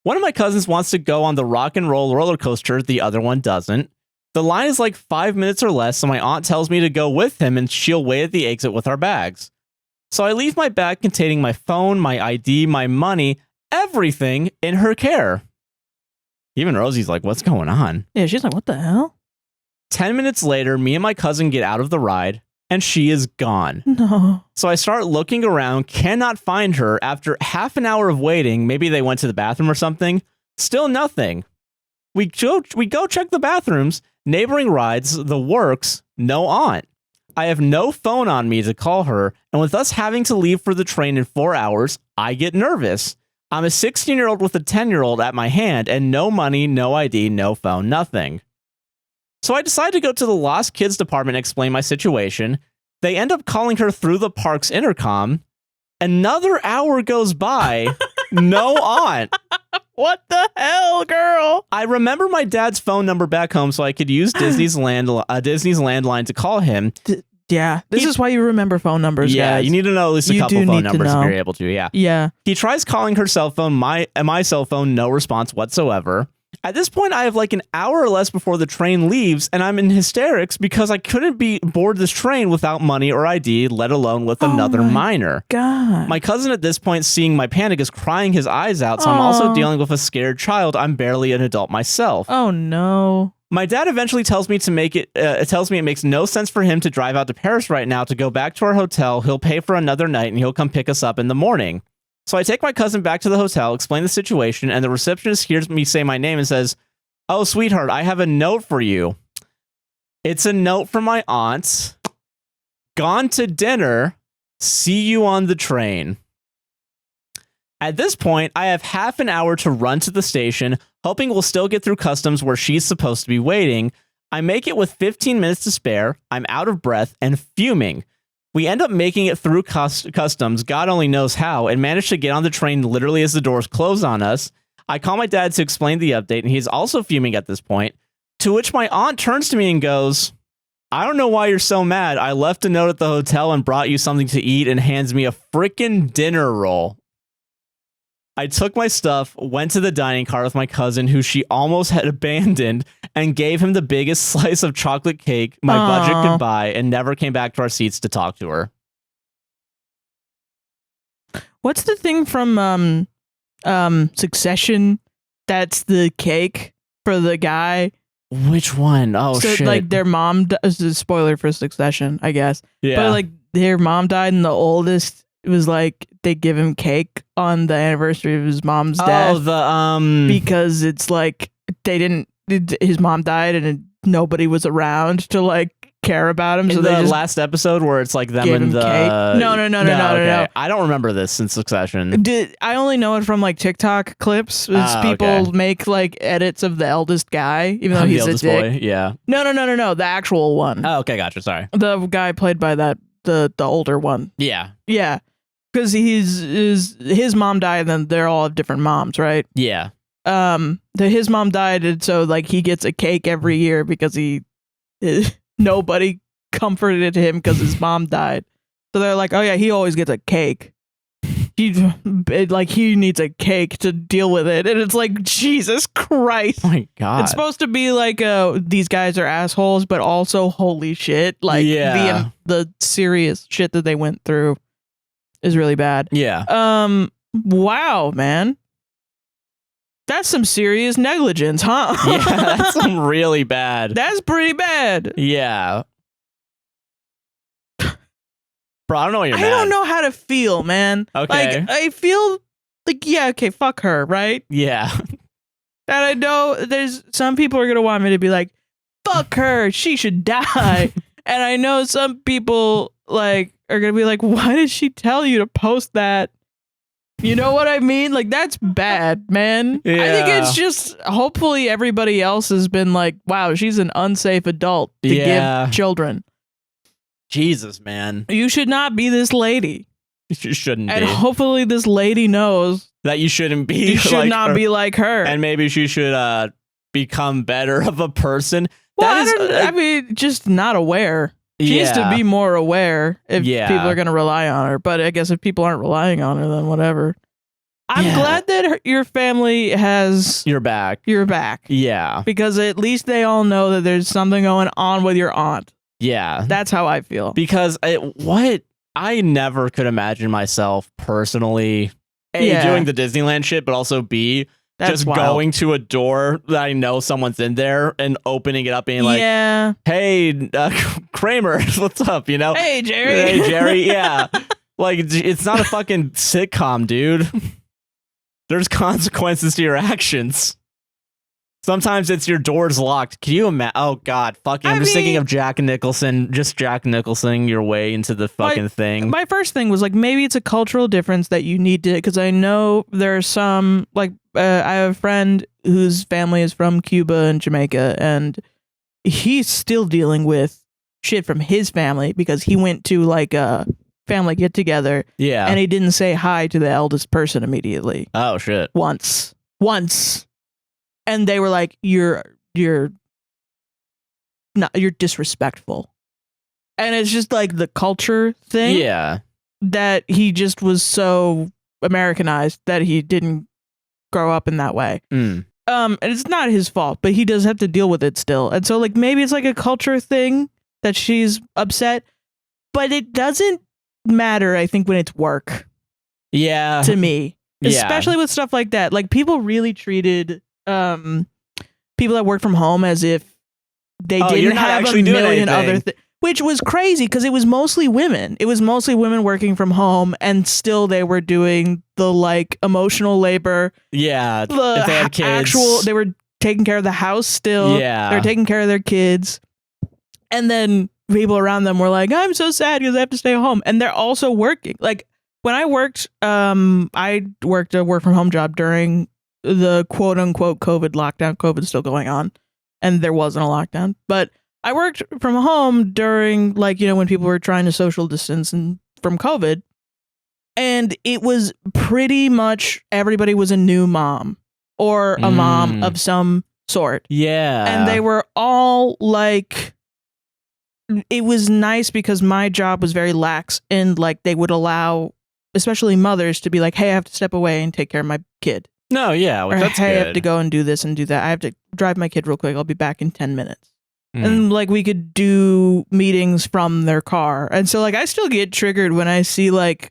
One of my cousins wants to go on the rock and roll roller coaster. The other one doesn't. The line is like 5 minutes or less, so my aunt tells me to go with him, and she'll wait at the exit with our bags. So I leave my bag containing my phone, my ID, my money, everything in her care. Even Rosie's like, what's going on? Yeah, she's like, what the hell? 10 minutes later, me and my cousin get out of the ride, and she is gone. No. So I start looking around, cannot find her. After half an hour of waiting, maybe they went to the bathroom or something, still nothing. We go check the bathrooms, neighboring rides, the works, no aunt. I have no phone on me to call her, and with us having to leave for the train in 4 hours, I get nervous. I'm a 16-year-old with a 10-year-old at my hand, and no money, no ID, no phone, nothing. So I decide to go to the lost kids department and explain my situation. They end up calling her through the park's intercom. Another hour goes by, no aunt. What the hell, girl? I remember my dad's phone number back home, so I could use Disney's landline to call him. Yeah, this is why you remember phone numbers, yeah, guys. you need to know at least a couple phone numbers if you're able to, yeah. Yeah. He tries calling her cell phone, my cell phone, no response whatsoever. At this point, I have like an hour or less before the train leaves, and I'm in hysterics because I couldn't board this train without money or ID, let alone with another minor. God. My cousin at this point, seeing my panic, is crying his eyes out, so I'm also dealing with a scared child. I'm barely an adult myself. Oh, no. My dad eventually tells me it makes no sense for him to drive out to Paris right now to go back to our hotel. He'll pay for another night, and he'll come pick us up in the morning. So I take my cousin back to the hotel, explain the situation, and the receptionist hears me say my name and says, "Oh, sweetheart, I have a note for you. It's a note from my aunt. Gone to dinner. See you on the train." At this point, I have half an hour to run to the station, hoping we'll still get through customs where she's supposed to be waiting. I make it with 15 minutes to spare. I'm out of breath and fuming. We end up making it through customs, God only knows how, and manage to get on the train literally as the doors close on us. I call my dad to explain the update, and he's also fuming at this point, to which my aunt turns to me and goes, "I don't know why you're so mad. I left a note at the hotel and brought you something to eat," and hands me a freaking dinner roll. I took my stuff, went to the dining car with my cousin, who she almost had abandoned, and gave him the biggest slice of chocolate cake my budget could buy, and never came back to our seats to talk to her. What's the thing from Succession that's the cake for the guy? Which one? Oh, so, shit. Like, their mom... This is a spoiler for Succession, I guess. Yeah. But, like, their mom died, and the oldest... It was like they give him cake on the anniversary of his mom's death. Oh, because it's like his mom died and nobody was around to like care about him. In So the they just last episode where it's like them gave and him the cake. No. okay. I don't remember this in succession. I only know it from like TikTok clips. People okay. make like edits of the eldest guy, even though The he's a eldest dick. boy, yeah. No, the actual one. Oh, okay, gotcha. Sorry. The guy played by the older one. Yeah. Yeah, because his mom died, and then they're all have different moms, right? Yeah. His mom died, and so like he gets a cake every year because nobody comforted him because his mom died. So they're like, oh yeah, he always gets a cake. He needs a cake to deal with it, and it's like, Jesus Christ. Oh my God. It's supposed to be like these guys are assholes, but also holy shit, like the serious shit that they went through is really bad. Yeah. Wow, man. That's some serious negligence, huh? Yeah, that's some really bad. That's pretty bad. Yeah. Bro, I don't know what you're mad. I don't know how to feel, man. Okay. Like, I feel like, yeah, okay, fuck her, right? Yeah. And I know there's some people are going to want me to be like, fuck her, she should die. And I know some people like are going to be like, why did she tell you to post that? You know what I mean? Like, that's bad, man. Yeah. I think it's just, hopefully everybody else has been like, wow, she's an unsafe adult to give children. Jesus, man. You should not be this lady. You shouldn't And be. hopefully this lady knows That you shouldn't be. you should like not her. be like her. And maybe she should become better of a person. Well, That I mean, just not aware. She needs to be more aware if people are going to rely on her. But I guess if people aren't relying on her, then whatever. I'm glad that your family has your back. Yeah. Because at least they all know that there's something going on with your aunt. Yeah. That's how I feel. Because I never could imagine myself personally doing the Disneyland shit, but also B, That's just wild. going to a door that I know someone's in there and opening it up being like, hey, Kramer, what's up? You know? Hey, Jerry. Hey, Jerry. Yeah. Like, it's not a fucking sitcom, dude. There's consequences to your actions. Sometimes it's your door's locked. Can you imagine? Oh, God. Fucking, I'm just thinking of Jack Nicholson your way into the fucking thing. My first thing was like, maybe it's a cultural difference that you need to, because I know there are some, like, I have a friend whose family is from Cuba and Jamaica, and he's still dealing with shit from his family because he went to like a family get together. Yeah. And he didn't say hi to the eldest person immediately. Oh, shit. Once. And they were like, you're disrespectful. And it's just like the culture thing. Yeah. That he just was so Americanized that he didn't grow up in that way. And it's not his fault, but he does have to deal with it still. And so like maybe it's like a culture thing that she's upset, but it doesn't matter, I think, when it's work. Yeah. To me. Especially with stuff like that. Like people really treated people that work from home as if they didn't have a million other things, which was crazy because it was mostly women. It was mostly women working from home, and still they were doing the like emotional labor. Yeah, if they had kids, they were taking care of the house still. Yeah, they were taking care of their kids, and then people around them were like, "I'm so sad because I have to stay home," and they're also working. Like when I worked a work from home job during the quote unquote COVID lockdown. COVID's still going on, and there wasn't a lockdown, but I worked from home during like, you know, when people were trying to social distance and from COVID, and it was pretty much everybody was a new mom or a mom of some sort. Yeah. And they were all like, it was nice because my job was very lax, and like they would allow especially mothers to be like, hey, I have to step away and take care of my kid. No, yeah, well, or, that's hey, good. I have to go and do this and do that. I have to drive my kid real quick. I'll be back in 10 minutes. And like we could do meetings from their car. And so like I still get triggered when I see like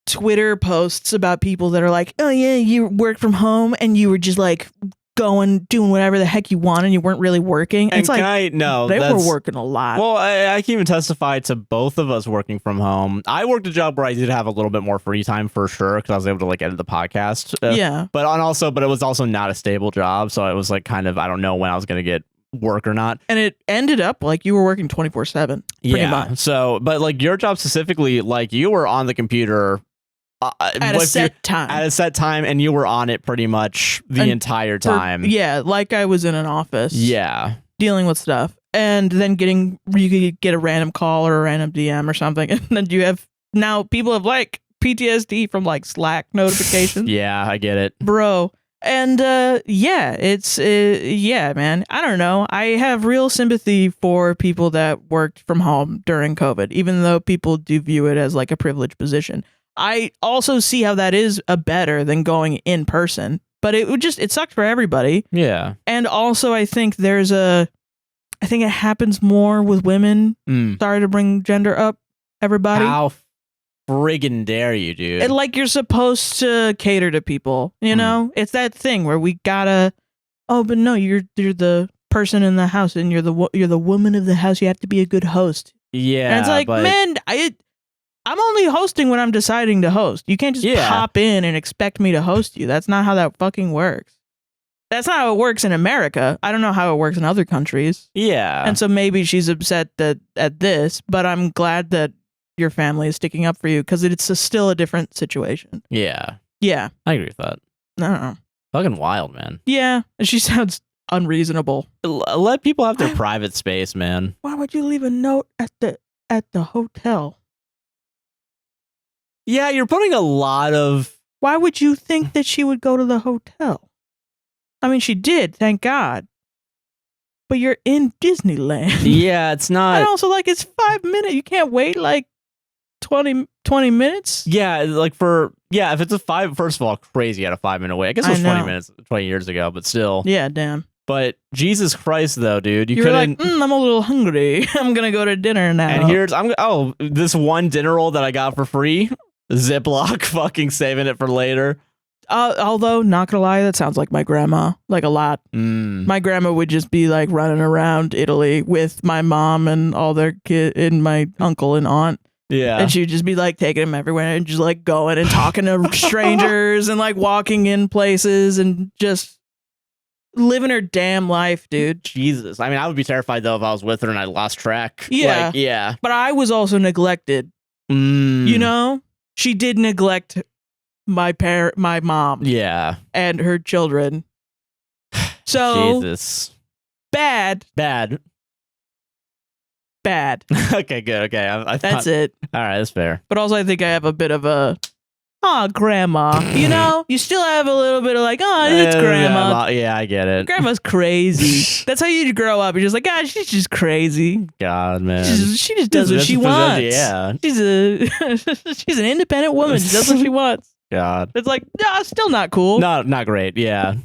Twitter posts about people that are like, oh yeah, you work from home and you were just like doing whatever the heck you want and you weren't really working. And it's like they were working a lot. Well, I can even testify to both of us working from home. I worked a job where I did have a little bit more free time for sure because I was able to like edit the podcast. Yeah. But it was also not a stable job. So it was like kind of, I don't know when I was going to get work or not. And it ended up like you were working 24/7. Yeah. Much. So, but like your job specifically, like you were on the computer at a set time. At a set time, and you were on it pretty much the entire time. Yeah, like I was in an office. Yeah. Dealing with stuff. And then you could get a random call or a random DM or something. And then now people have like PTSD from like Slack notifications. Yeah, I get it. Bro. And it's man, I don't know. I have real sympathy for people that worked from home during COVID, even though people do view it as like a privileged position. I also see how that is a better than going in person, but it sucked for everybody. Yeah. And also I think I think it happens more with women. Sorry to bring gender up, everybody. How friggin' dare you, dude? And like you're supposed to cater to people, you know? It's that thing where we gotta. Oh, but no, you're the person in the house, and you're the woman of the house. You have to be a good host. Yeah, and it's like, man, I'm only hosting when I'm deciding to host. You can't just pop in and expect me to host you. That's not how that fucking works. That's not how it works in America. I don't know how it works in other countries. Yeah. And so maybe she's upset at this, but I'm glad that your family is sticking up for you because it's still a different situation. Yeah. Yeah. I agree with that. I don't know. Fucking wild, man. Yeah. She sounds unreasonable. Let people have their private space, man. Why would you leave a note at the hotel? Yeah, you're putting a lot of... Why would you think that she would go to the hotel? I mean, she did, thank God. But you're in Disneyland. Yeah, it's not... And also, like, it's 5 minutes. You can't wait, like, 20 minutes? Yeah, like if it's first of all, crazy at a 5 minute wait. I guess it was 20 minutes 20 years ago, but still. Yeah, damn. But Jesus Christ, though, dude, you were couldn't. Like, I'm a little hungry. I'm gonna go to dinner now. And this one dinner roll that I got for free, Ziploc, fucking saving it for later. Although, not gonna lie, that sounds like my grandma, like a lot. My grandma would just be like running around Italy with my mom and all their kids and my uncle and aunt. Yeah. And she'd just be like taking them everywhere and just like going and talking to strangers and like walking in places and just living her damn life, dude. Jesus. I mean, I would be terrified though if I was with her and I lost track. Yeah. Like, yeah. But I was also neglected. You know? She did neglect my mom. Yeah. And her children. So Jesus. Bad. Okay, good. Okay. That's it. All right, that's fair. But also I think I have a bit of a grandma. You know? You still have a little bit of like, it's grandma. Yeah, I get it. Grandma's crazy. That's how you grow up. You're just like, she's just crazy. God, man. She just does what she wants. Yeah. She's an independent woman. She does what she wants. God. It's like, still not cool. No, not great. Yeah.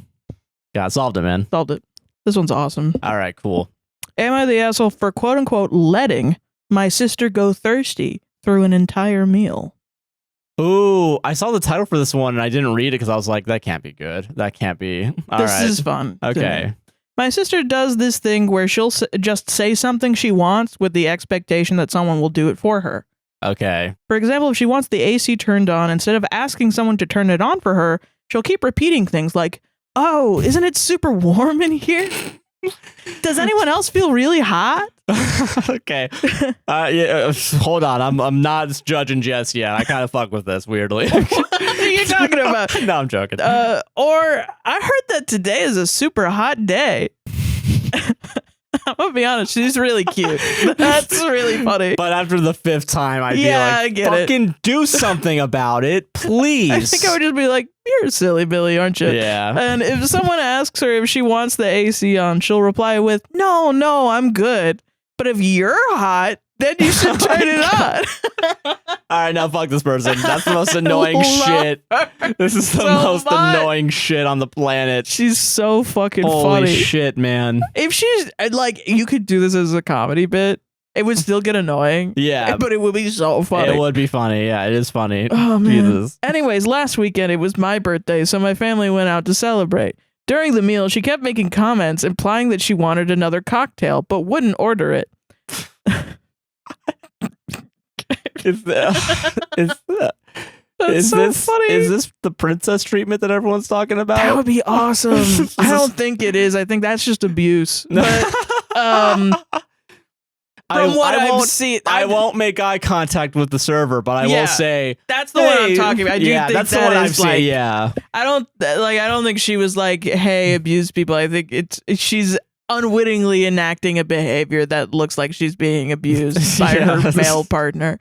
God, solved it, man. Solved it. This one's awesome. All right, cool. Am I the asshole for quote unquote letting my sister go thirsty through an entire meal? Ooh, I saw the title for this one and I didn't read it because I was like, that can't be good. That can't be. This is fun. Okay. My sister does this thing where she'll just say something she wants with the expectation that someone will do it for her. Okay. For example, if she wants the AC turned on, instead of asking someone to turn it on for her, she'll keep repeating things like, "Oh, isn't it super warm in here? Does anyone else feel really hot?" Okay. Hold on. I'm not judging Jess yet. I kind of fuck with this weirdly. What are you talking about? No, I'm joking. Or I heard that today is a super hot day. I'm gonna be honest, she's really cute. That's really funny. But after the fifth time, I'd be like, I get fucking do something about it, please. I think I would just be like, you're a silly Billy, aren't you? Yeah. And if someone asks her if she wants the AC on, she'll reply with, no, I'm good. But if you're hot, then you should turn it on. All right, now fuck this person. That's the most annoying shit. This is the most annoying shit on the planet. She's so fucking funny. Holy shit, man. If she's like, you could do this as a comedy bit. It would still get annoying. Yeah. But it would be so funny. It would be funny. Yeah, it is funny. Oh, man. Jesus. Anyways, last weekend, it was my birthday, so my family went out to celebrate. During the meal, she kept making comments implying that she wanted another cocktail, but wouldn't order it. That's funny. Is this the princess treatment that everyone's talking about? That would be awesome. I don't think it is. I think that's just abuse. But from what I've seen, I won't make eye contact with the server, but I will say that's the one I'm talking about. I do think that's that the one is I've seen. like, Yeah, I don't think she was like, "Hey, abuse people." I think she's unwittingly enacting a behavior that looks like she's being abused by her male partner.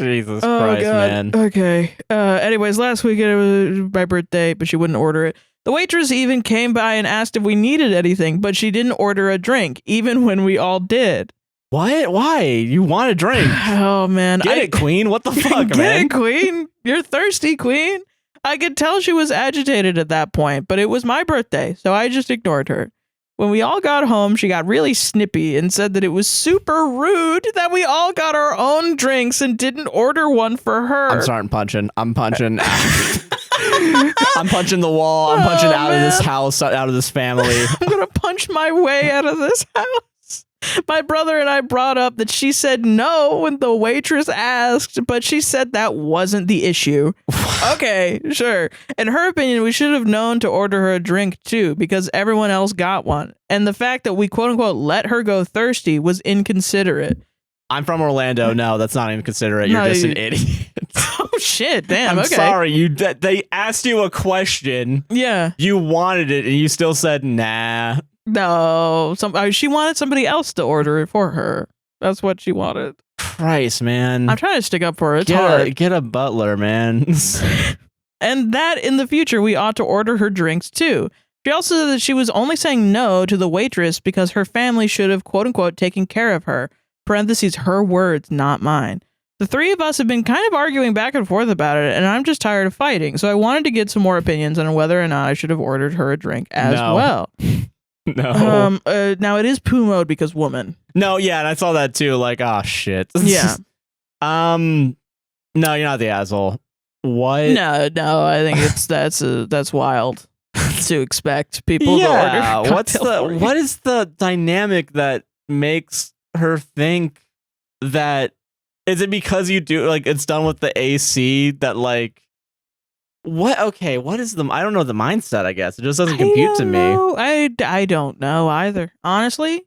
Jesus Christ, God. man. Okay. Anyways, last week it was my birthday, but she wouldn't order it. The waitress even came by and asked if we needed anything, but she didn't order a drink, even when we all did. What? Why? You want a drink? Oh, man. Get it, queen. What the fuck, Get man? it, queen. You're thirsty, queen. I could tell she was agitated at that point, but it was my birthday, so I just ignored her. When we all got home, she got really snippy and said that it was super rude that we all got our own drinks and didn't order one for her. I'm starting punching. I'm punching. I'm punching the wall. I'm punching out of this house, out of this family. I'm going to punch my way out of this house. My brother and I brought up that she said no when the waitress asked, but she said that wasn't the issue. Okay, sure. In her opinion, we should have known to order her a drink too, because everyone else got one. And the fact that we quote unquote let her go thirsty was inconsiderate. I'm from Orlando. No, that's not inconsiderate. You're just an idiot. Oh shit! Damn. I'm okay. sorry. They asked you a question. Yeah. You wanted it, and you still said nah. No, she wanted somebody else to order it for her. That's what she wanted. Christ, man. I'm trying to stick up for her. It's hard. Get a butler, man. And that in the future, we ought to order her drinks too. She also said that she was only saying no to the waitress because her family should have, quote unquote, taken care of her. Parentheses, her words, not mine. The three of us have been kind of arguing back and forth about it, and I'm just tired of fighting. So I wanted to get some more opinions on whether or not I should have ordered her a drink as well. No. Now it is poo mode because woman. No, yeah, and I saw that too. Like, oh shit. Yeah. No, you're not the asshole. What? No, I think that's wild to expect people to order. Yeah, what is the dynamic that makes her think that? Is it because you do like it's done with the AC that like? What? Okay, what is I don't know the mindset, I guess. It just doesn't compute to me. I don't know either. Honestly,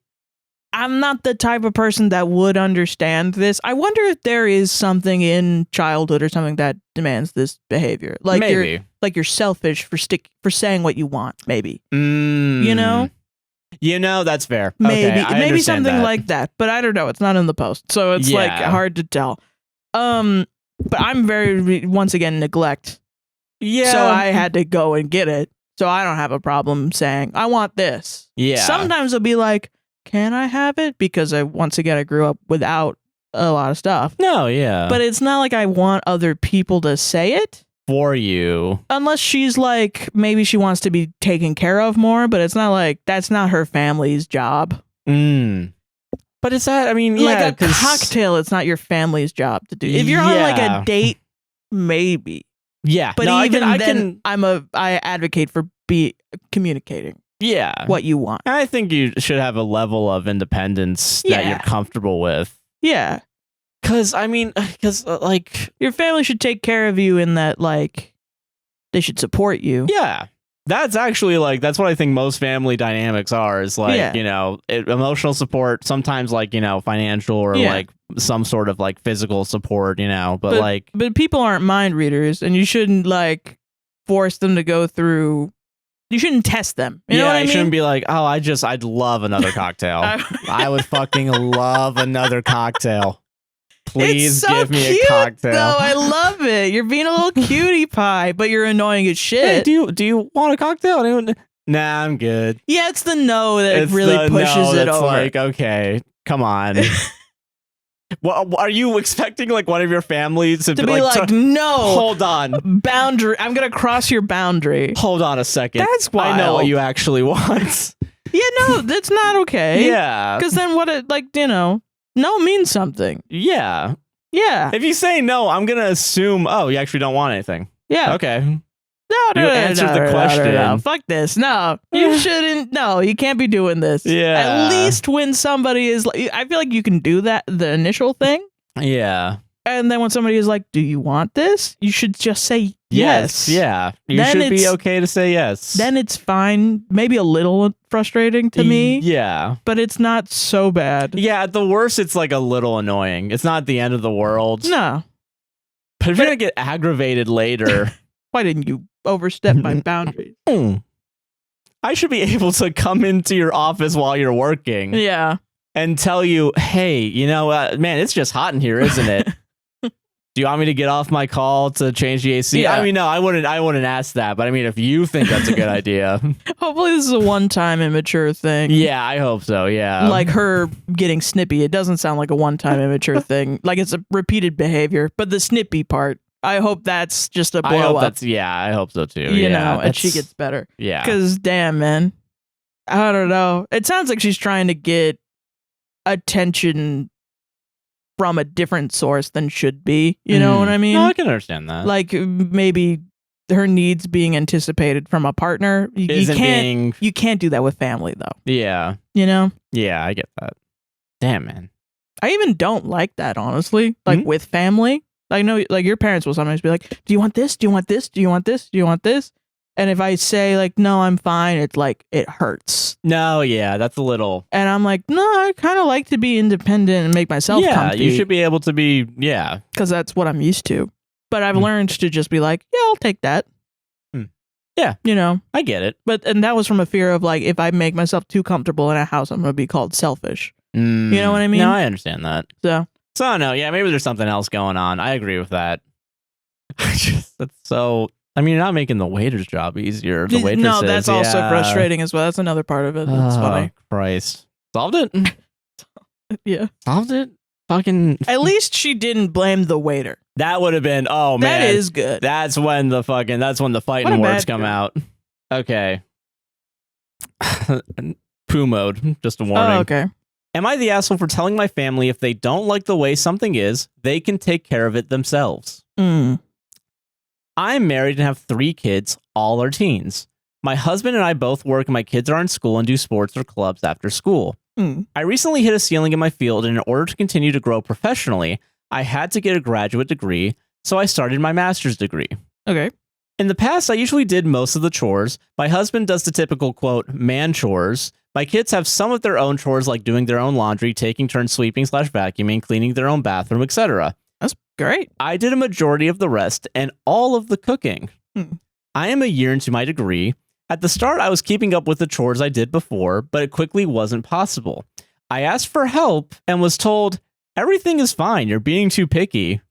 I'm not the type of person that would understand this. I wonder if there is something in childhood or something that demands this behavior. Like maybe. You're selfish for saying what you want, maybe. You know? You know, that's fair. Maybe. Okay, Maybe something like that. But I don't know. It's not in the post. So it's like hard to tell. But I'm very once again neglect. Yeah. So I had to go and get it. So I don't have a problem saying, I want this. Yeah. Sometimes I'll be like, can I have it? Because I grew up without a lot of stuff. No, yeah. But it's not like I want other people to say it. For you. Unless she's like, maybe she wants to be taken care of more, but it's not like, that's not her family's job. But is that, I mean, like a cocktail, it's not your family's job to do. If you're on like a date, maybe. Yeah, but I advocate for communicating. Yeah, what you want. I think you should have a level of independence that you're comfortable with. Yeah, because like your family should take care of you in that like they should support you. Yeah, that's actually like that's what I think most family dynamics are. Is like emotional support, sometimes like financial or like some sort of like physical support, but people aren't mind readers, and you shouldn't like force them to go through. You shouldn't test them. You know what I mean? Shouldn't be like, oh, I'd love another cocktail. I would fucking love another cocktail. Please give me a cocktail. Though I love it. You're being a little cutie pie, but you're annoying as shit. Hey, do you want a cocktail? Nah, I'm good. Yeah, it's the no that really pushes it over. Like, okay, come on. Well, are you expecting like one of your families to be like no? Hold on, boundary. I'm gonna cross your boundary. Hold on a second. That's wild. I know what you actually want. Yeah, no, that's not okay. Yeah, because then what? No means something. Yeah. If you say no, I'm gonna assume. Oh, you actually don't want anything. Yeah. Okay. No, you answered the question. No. Fuck this. No, you shouldn't. No, you can't be doing this. Yeah. At least when somebody is like, I feel like you can do that, the initial thing. Yeah. And then when somebody is like, do you want this? You should just say yes. Yeah. You Then should be it's- okay to say yes. Then it's fine. Maybe a little frustrating to me, Yeah. but it's not so bad. Yeah, at the worst, it's like a little annoying. It's not the end of the world. No. But if you're going to get aggravated later... Why didn't you overstep my boundaries? I should be able to come into your office while you're working Yeah. and tell you, hey, you know, man, it's just hot in here, isn't it? Do you want me to get off my call to change the AC? Yeah. I mean, no, I wouldn't ask that. But I mean, if you think that's a good idea. Hopefully this is a one-time immature thing. Yeah, I hope so. Yeah. Like her getting snippy. It doesn't sound like a one-time immature thing. Like it's a repeated behavior. But the snippy part, I hope that's just a blow up. I hope so too. You know, and she gets better. Yeah. Because damn, man. I don't know. It sounds like she's trying to get attention from a different source than should be. You know what I mean? No, I can understand that. Like maybe her needs being anticipated from a partner. You can't do that with family though. Yeah. You know? Yeah, I get that. Damn, man. I even don't like that, honestly. Like with family. I know like your parents will sometimes be like, do you want this? Do you want this? Do you want this? Do you want this? And if I say like, no, I'm fine, it's like, it hurts. No, yeah, that's a little. And I'm like, no, I kind of like to be independent and make myself comfy. You should be able to be, yeah. Because that's what I'm used to. But I've learned to just be like, yeah, I'll take that. Yeah. You know? I get it. And that was from a fear of like, if I make myself too comfortable in a house, I'm going to be called selfish. You know what I mean? No, I understand that. So, no, yeah, maybe there's something else going on. I agree with that. That's so... I mean, you're not making the waiter's job easier. The waitresses. No, that's also frustrating as well. That's another part of it. That's funny. Christ. Solved it? Yeah. Solved it? Fucking... At least she didn't blame the waiter. That would have been... Oh, man. That is good. That's when the fighting words come out. Okay. Poo mode. Just a warning. Oh, okay. Am I the asshole for telling my family if they don't like the way something is, they can take care of it themselves? I'm married and have 3 kids, all are teens. My husband and I both work and my kids are in school and do sports or clubs after school. I recently hit a ceiling in my field and in order to continue to grow professionally, I had to get a graduate degree, so I started my master's degree. Okay. In the past, I usually did most of the chores. My husband does the typical, quote, man chores. My kids have some of their own chores like doing their own laundry, taking turns sweeping/vacuuming, cleaning their own bathroom, etc. That's great. I did a majority of the rest and all of the cooking. I am a year into my degree. At the start, I was keeping up with the chores I did before, but it quickly wasn't possible. I asked for help and was told, everything is fine, you're being too picky.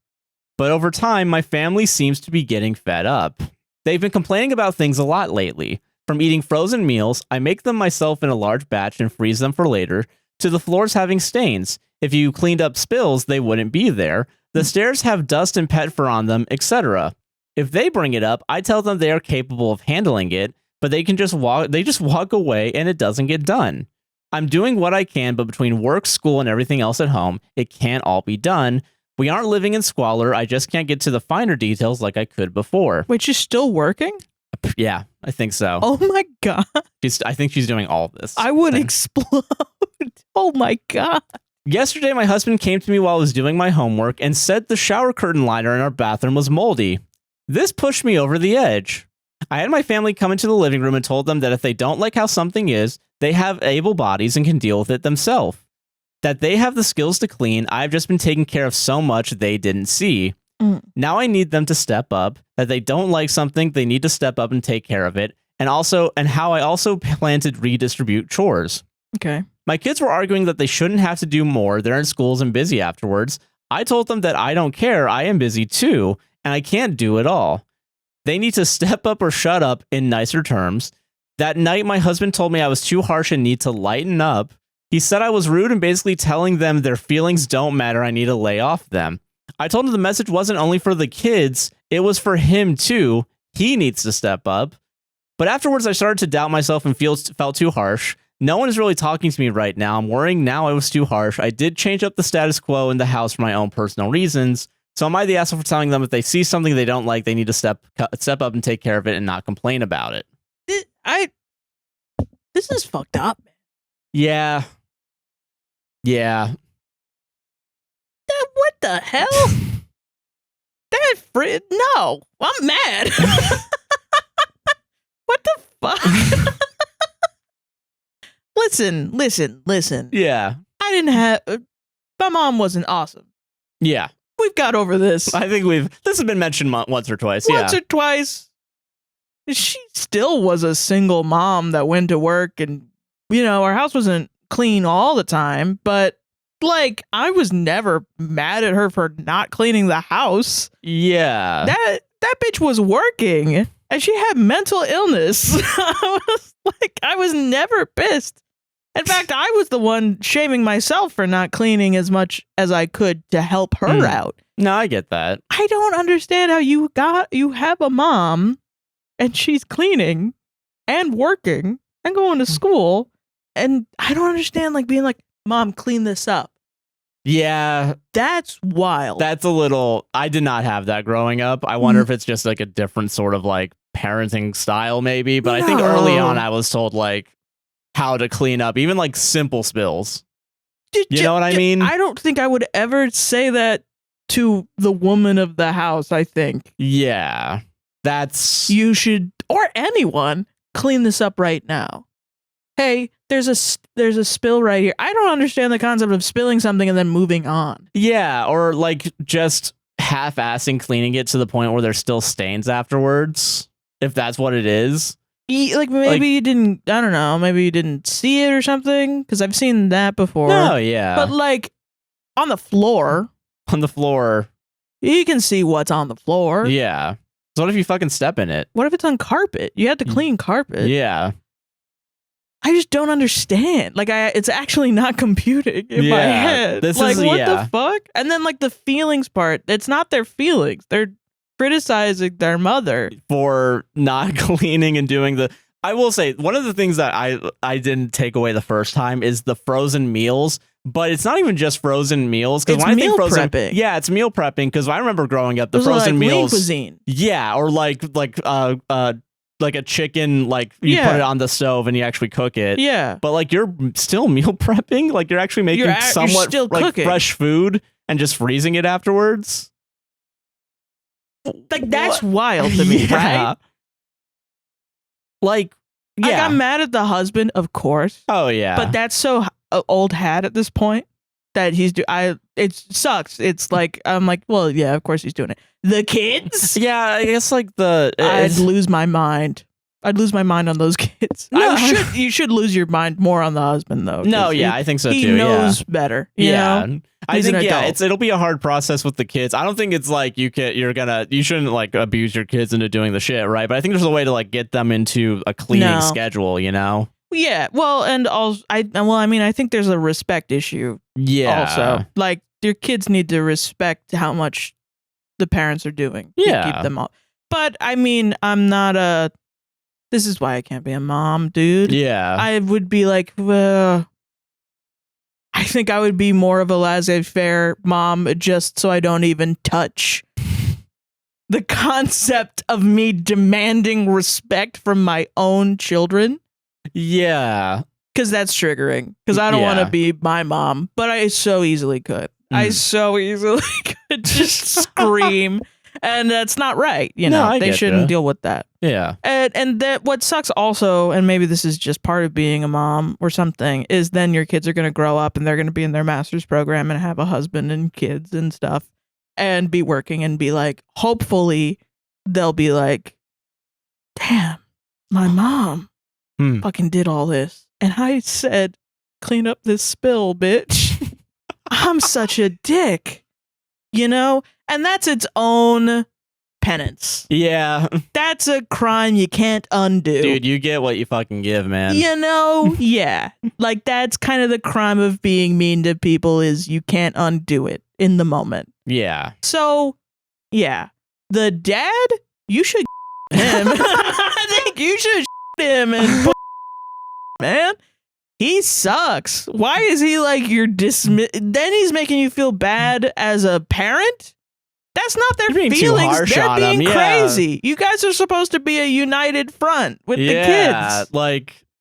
But over time, my family seems to be getting fed up. They've been complaining about things a lot lately. From eating frozen meals, I make them myself in a large batch and freeze them for later, to the floors having stains. If you cleaned up spills, they wouldn't be there. The stairs have dust and pet fur on them, etc. If they bring it up, I tell them they are capable of handling it, but they just walk away and it doesn't get done. I'm doing what I can, but between work, school, and everything else at home, it can't all be done. We aren't living in squalor. I just can't get to the finer details like I could before. Wait, she's still working? Yeah, I think so. Oh my God. I think she's doing all this. I would explode. Oh my God. Yesterday, my husband came to me while I was doing my homework and said the shower curtain liner in our bathroom was moldy. This pushed me over the edge. I had my family come into the living room and told them that if they don't like how something is, they have able bodies and can deal with it themselves. That they have the skills to clean. I've just been taking care of so much they didn't see. Now I need them to step up. That they don't like something, they need to step up and take care of it. And how I also plan to redistribute chores. Okay. My kids were arguing that they shouldn't have to do more. They're in schools and busy afterwards. I told them that I don't care. I am busy too, and I can't do it all. They need to step up or shut up in nicer terms. That night, my husband told me I was too harsh and need to lighten up. He said I was rude and basically telling them their feelings don't matter. I need to lay off them. I told him the message wasn't only for the kids. It was for him too. He needs to step up. But afterwards, I started to doubt myself and felt too harsh. No one is really talking to me right now. I'm worrying now I was too harsh. I did change up the status quo in the house for my own personal reasons. So am I the asshole for telling them if they see something they don't like, they need to step up and take care of it and not complain about it? This is fucked up, man. Yeah. Yeah. What the hell? No, I'm mad. What the fuck? Listen. Yeah. I didn't have. My mom wasn't awesome. Yeah. We've got over this. I think this has been mentioned once or twice. Once or twice. She still was a single mom that went to work, and our house wasn't clean all the time, but like I was never mad at her for not cleaning the house. Yeah. That bitch was working and she had mental illness. I was never pissed. In fact, I was the one shaming myself for not cleaning as much as I could to help her out. No, I get that. I don't understand how you have a mom and she's cleaning and working and going to school, and I don't understand being like, Mom, clean this up. Yeah. That's wild. That's a little, I did not have that growing up. I wonder if it's just like a different sort of like parenting style maybe, but I think early on I was told like how to clean up even like simple spills. You know what I mean? I don't think I would ever say that to the woman of the house, I think. Yeah. You should, or anyone, clean this up right now. Hey, there's a spill right here. I don't understand the concept of spilling something and then moving on. Yeah, or like just half-assing cleaning it to the point where there's still stains afterwards, if that's what it is. Maybe you didn't, I don't know, maybe you didn't see it or something, because I've seen that before. No, yeah. But like, on the floor. On the floor. You can see what's on the floor. Yeah. So what if you fucking step in it? What if it's on carpet? You have to clean carpet. Yeah. I just don't understand. It's actually not computing in my head. What the fuck? And then the feelings part, it's not their feelings. They're criticizing their mother for not cleaning and doing I will say, one of the things that I didn't take away the first time is the frozen meals, but it's not even just frozen meals. It's meal prepping. Yeah, it's meal prepping, because I remember growing up, the frozen meals. Lean cuisine. Yeah, or like a chicken, you put it on the stove and you actually cook it. Yeah. But you're still meal prepping? You're actually making somewhat still cooking. Fresh food and just freezing it afterwards? That's wild to me, right? Yeah. I'm mad at the husband, of course. Oh, yeah. But that's so old hat at this point that it sucks. It's I'm like, well, yeah, of course he's doing it. The kids? Yeah, I guess I'd lose my mind. I'd lose my mind on those kids. No. You should lose your mind more on the husband, though. No, yeah, I think so too. He knows better. You know? I think it'll be a hard process with the kids. I don't think it's you shouldn't abuse your kids into doing the shit, right? But I think there's a way to get them into a cleaning schedule, Yeah. Well, and also I think there's a respect issue. Yeah. Also, your kids need to respect how much the parents are doing to keep them all. But I'm not this is why I can't be a mom, dude. Yeah. I would be I think I would be more of a laissez-faire mom, just so I don't even touch the concept of me demanding respect from my own children. Yeah. Because that's triggering. Because I don't want to be my mom, but I so easily could. I so easily could just scream. And that's not right, they shouldn't deal with that. Yeah. And that what sucks also, and maybe this is just part of being a mom or something, is then your kids are going to grow up and they're going to be in their master's program and have a husband and kids and stuff and be working and be hopefully they'll be damn, my mom fucking did all this. And I said, clean up this spill, bitch. I'm such a dick, And that's its own penance. Yeah. That's a crime you can't undo. Dude, you get what you fucking give, man. Yeah. That's kind of the crime of being mean to people, is you can't undo it in the moment. Yeah. So, yeah. The dad, you should him. I think you should him and man. He sucks. Why is he your then he's making you feel bad as a parent? That's not their feelings. They're being crazy. You guys are supposed to be a united front with the kids.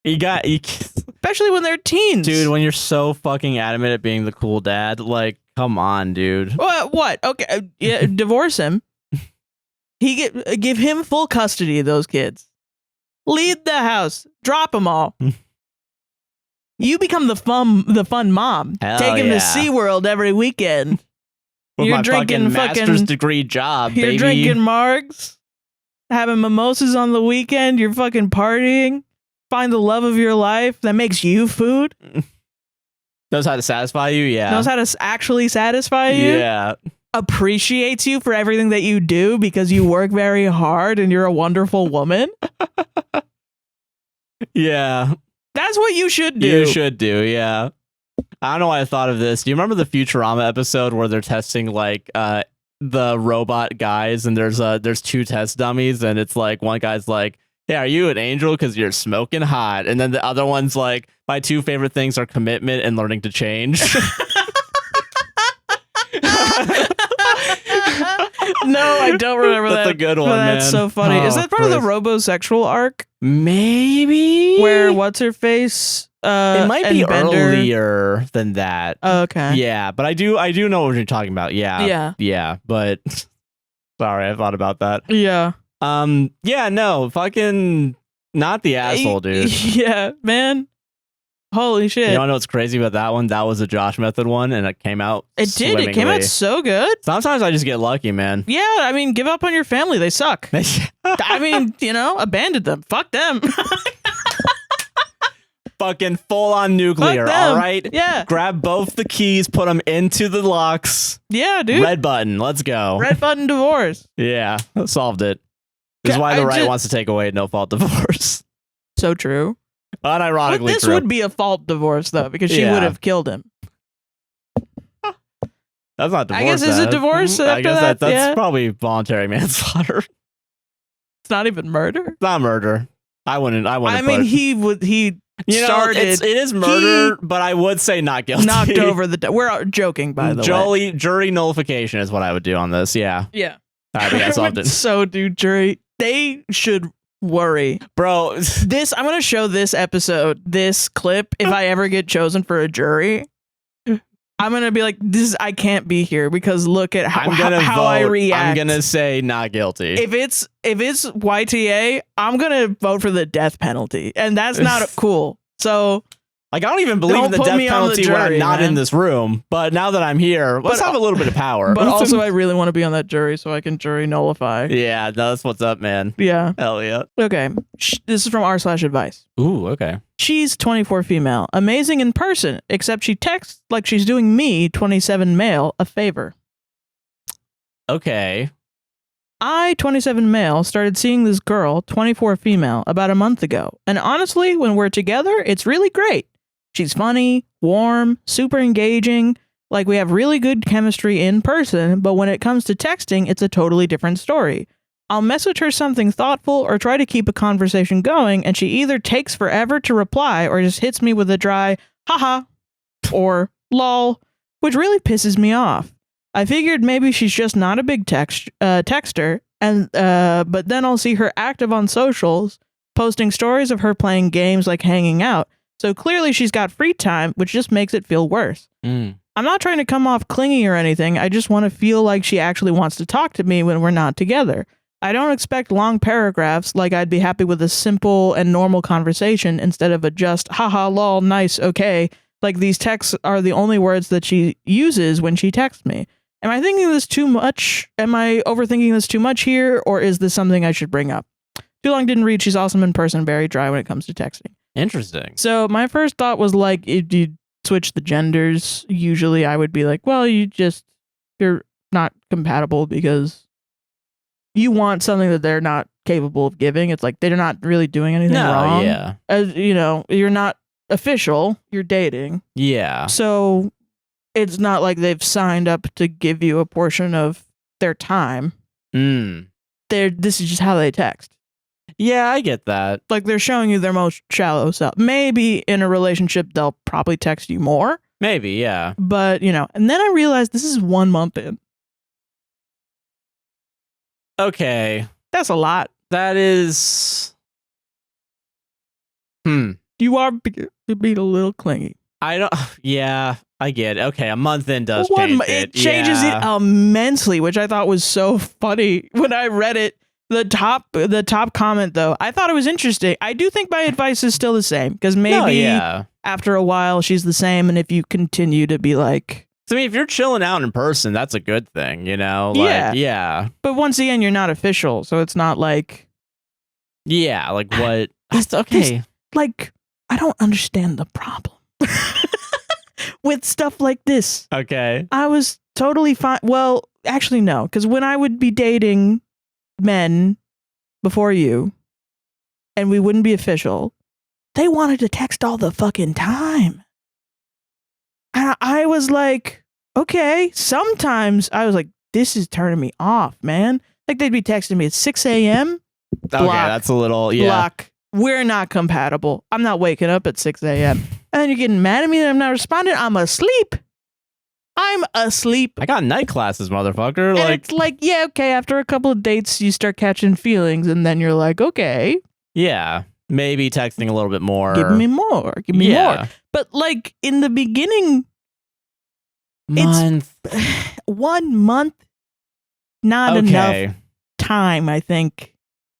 Especially when they're teens. Dude, when you're so fucking adamant at being the cool dad, come on, dude. What? Okay. Yeah, divorce him. Give him full custody of those kids. Leave the house. Drop them all. You become the fun mom. Hell Take him yeah. to SeaWorld every weekend. With You're my drinking master's degree job, You're baby. drinking margs, having mimosas on the weekend. You're fucking partying. Find the love of your life that makes you food. Knows how to satisfy you, yeah. Knows how to actually satisfy you. Yeah. Appreciates you for everything that you do because you work very hard and you're a wonderful woman. Yeah. That's what you should do. You should do, yeah. I don't know why I thought of this. Do you remember the Futurama episode where they're testing like the robot guys and there's two test dummies and it's like one guy's like, "Hey, are you an angel because you're smoking hot?" And then the other one's like, "My two favorite things are commitment and learning to change." No, I don't remember that. That's a good one, That's man. so funny. Is that part of the robosexual arc? Maybe. Where what's her face? It might be Bender. earlier than that. Oh, okay. Yeah, but I do know what you're talking about. Yeah. But sorry, I thought about that. Yeah. Yeah, no, fucking not the asshole, dude. Yeah, man. Holy shit. You wanna know what's crazy about that one? That was a Josh Method one, and it came out. It did. It came out so good. Sometimes I just get lucky, man. Yeah, I mean, give up on your family. They suck. I mean, abandon them. Fuck them. Fucking full on nuclear, Fuck them. all right? Yeah. Grab both the keys, put them into the locks. Yeah, dude. Red button, let's go. Red button divorce. Yeah, solved it. This is why the right wants to take away no fault divorce. So true. Unironically, But this true. would be a fault divorce, though, because she Yeah. would have killed him. That's not divorce. I guess it's a divorce I after guess that. that's Yeah. probably voluntary manslaughter. It's not even murder. It's not murder. I wouldn't. I mean, he started. It is murder, but I would say not guilty. knocked over the. We're joking, by the way. Jury nullification is what I would do on this. Yeah. Yeah. All right, I solved it. So, dude, jury, they should worry. Bro, I'm going to show this episode, this clip, if I ever get chosen for a jury. I'm going to be like, I can't be here because look at how I react. I'm going to say not guilty. If it's YTA, I'm going to vote for the death penalty. And that's not cool. So, like, I don't even believe in the death penalty when I'm not in this room. But now that I'm here, let's have a little bit of power. But also, I really want to be on that jury so I can jury nullify. Yeah, that's what's up, man. Yeah. Hell yeah. Okay. This is from r/advice. Ooh, okay. She's 24 female, amazing in person, except she texts like she's doing me, 27 male, a favor. Okay. I, 27 male, started seeing this girl, 24 female, about a month ago. And honestly, when we're together, it's really great. She's funny, warm, super engaging. Like, we have really good chemistry in person, but when it comes to texting, it's a totally different story. I'll message her something thoughtful or try to keep a conversation going, and she either takes forever to reply or just hits me with a dry, haha, or lol, which really pisses me off. I figured maybe she's just not a big texter, and but then I'll see her active on socials, posting stories of her playing games like hanging out, so clearly she's got free time, which just makes it feel worse. I'm not trying to come off clingy or anything, I just want to feel like she actually wants to talk to me when we're not together. I don't expect long paragraphs, like I'd be happy with a simple and normal conversation instead of a just, haha, lol, nice, okay. Like these texts are the only words that she uses when she texts me. Am I thinking this too much? Am I overthinking this too much here? Or is this something I should bring up? Too long didn't read. She's awesome in person, very dry when it comes to texting. Interesting. So my first thought was like, if you switch the genders, usually I would be like, well, you're not compatible because you want something that they're not capable of giving. It's like they're not really doing anything wrong. Yeah. As you know, you're not official, you're dating. Yeah. So it's not like they've signed up to give you a portion of their time. This is just how they text. Yeah, I get that. Like they're showing you their most shallow self. Maybe in a relationship, they'll probably text you more. Maybe, yeah. But, and then I realized this is 1 month in. Okay. That's a lot. That is... You are being a little clingy. I don't... Yeah. I get it. Okay, a month in does change it. It changes it immensely, which I thought was so funny when I read it. The top comment, though, I thought it was interesting. I do think my advice is still the same, because maybe after a while she's the same, and if you continue to be like... So, I mean, if you're chilling out in person, that's a good thing, you know? Like, yeah. But once again, you're not official, so it's not like... Yeah, like what... okay. Like, I don't understand the problem with stuff like this. Okay. I was totally fine. Well, actually, no, because when I would be dating men before you and we wouldn't be official, they wanted to text all the fucking time. And I was like, okay. Sometimes I was like, this is turning me off, man. Like, they'd be texting me at 6 a.m. Okay, that's a little, block. We're not compatible. I'm not waking up at 6 a.m. And then you're getting mad at me that I'm not responding. I'm asleep. I got night classes, motherfucker. And like, it's like, yeah, okay. After a couple of dates, you start catching feelings, and then you're like, okay. Yeah, maybe texting a little bit more. Give me more. But like in the beginning, it's 1 month, not enough time, I think.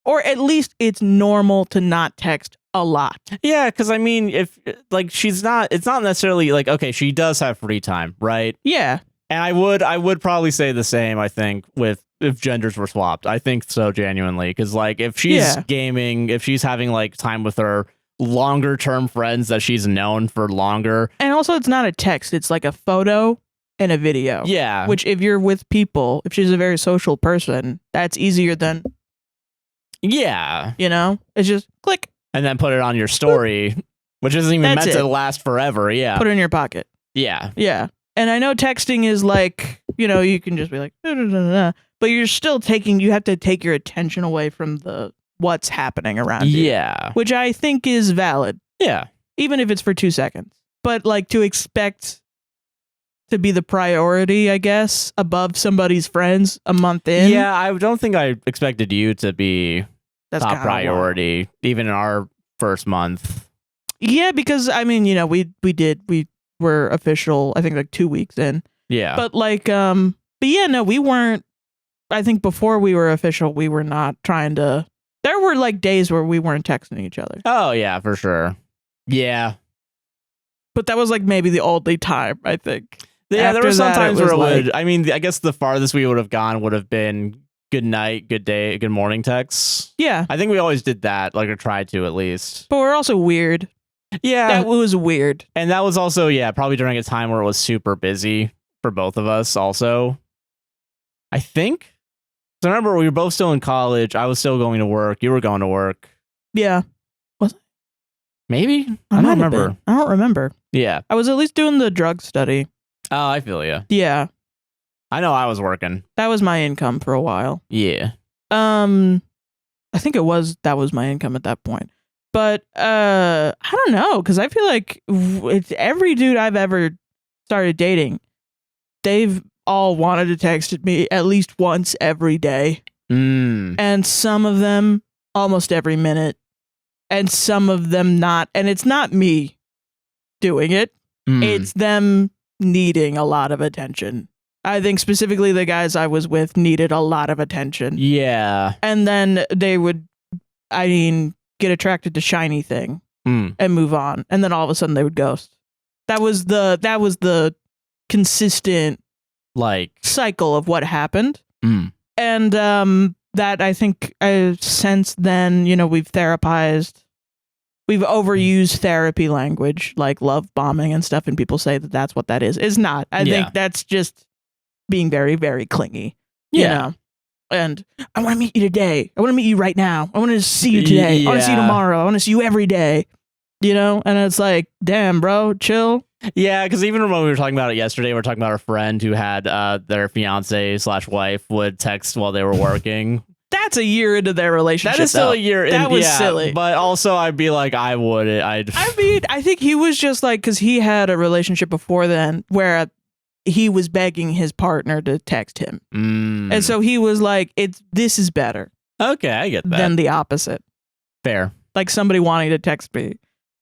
Or at least it's normal to not text a lot. Yeah, because I mean, if like it's not necessarily like, okay, she does have free time, right? Yeah. And I would probably say the same, I think, with if genders were swapped. I think so, genuinely, because like if she's gaming, if she's having like time with her longer term friends that she's known for longer. And also it's not a text, it's like a photo and a video. Yeah. Which if you're with people, if she's a very social person, that's easier than... Yeah. You know? It's just click. And then put it on your story, which isn't even meant to last forever. Yeah. Put it in your pocket. Yeah. Yeah. And I know texting is like, you know, you can just be like, but you're still you have to take your attention away from what's happening around you. Yeah. Which I think is valid. Yeah. Even if it's for 2 seconds. But like to expect to be the priority, I guess, above somebody's friends a month in. Yeah, I don't think I expected you to be top priority, even in our first month. Yeah, because I mean, you know, we were official, I think like 2 weeks in. Yeah. But like, but yeah, no, we weren't, I think before we were official, we were not trying to, there were like days where we weren't texting each other. Oh yeah, for sure. Yeah. But that was like maybe the only time, I think. Yeah, there were some times where it would, I mean, I guess the farthest we would have gone would have been good night, good day, good morning texts. Yeah. I think we always did that, like, or tried to at least. But we're also weird. Yeah. That was weird. And that was also, yeah, probably during a time where it was super busy for both of us also. I think. So I remember we were both still in college. I was still going to work. You were going to work. Yeah. Was I? Maybe? I don't remember. I don't remember. Yeah. I was at least doing the drug study. Oh, I feel you. Yeah. I know I was working. That was my income for a while. Yeah. I think that was my income at that point. But I don't know, because I feel like every dude I've ever started dating, they've all wanted to text me at least once every day. And some of them almost every minute. And some of them not. And it's not me doing it. It's them needing a lot of attention. I think specifically the guys I was with needed a lot of attention. Yeah. And then they would, I mean, get attracted to shiny thing and move on. And then all of a sudden they would ghost. That was the consistent like cycle of what happened. And that I think since then, you know, we've overused therapy language like love bombing and stuff, and people say that that's what that is. It's not. I think that's just being very, very clingy. You know? And I want to meet you today. I want to meet you right now. I want to see you today. I want to see you tomorrow. I want to see you every day. You know? And it's like, damn, bro, chill. Yeah, because even when we were talking about it yesterday, we were talking about our friend who had their fiance/wife would text while they were working. That's a year into their relationship. That is still a year in. That was silly. But also, I'd be like, I wouldn't. I mean, I think he was just like, because he had a relationship before then where he was begging his partner to text him. And so he was like, this is better. Okay, I get that. Than the opposite. Fair. Like somebody wanting to text me.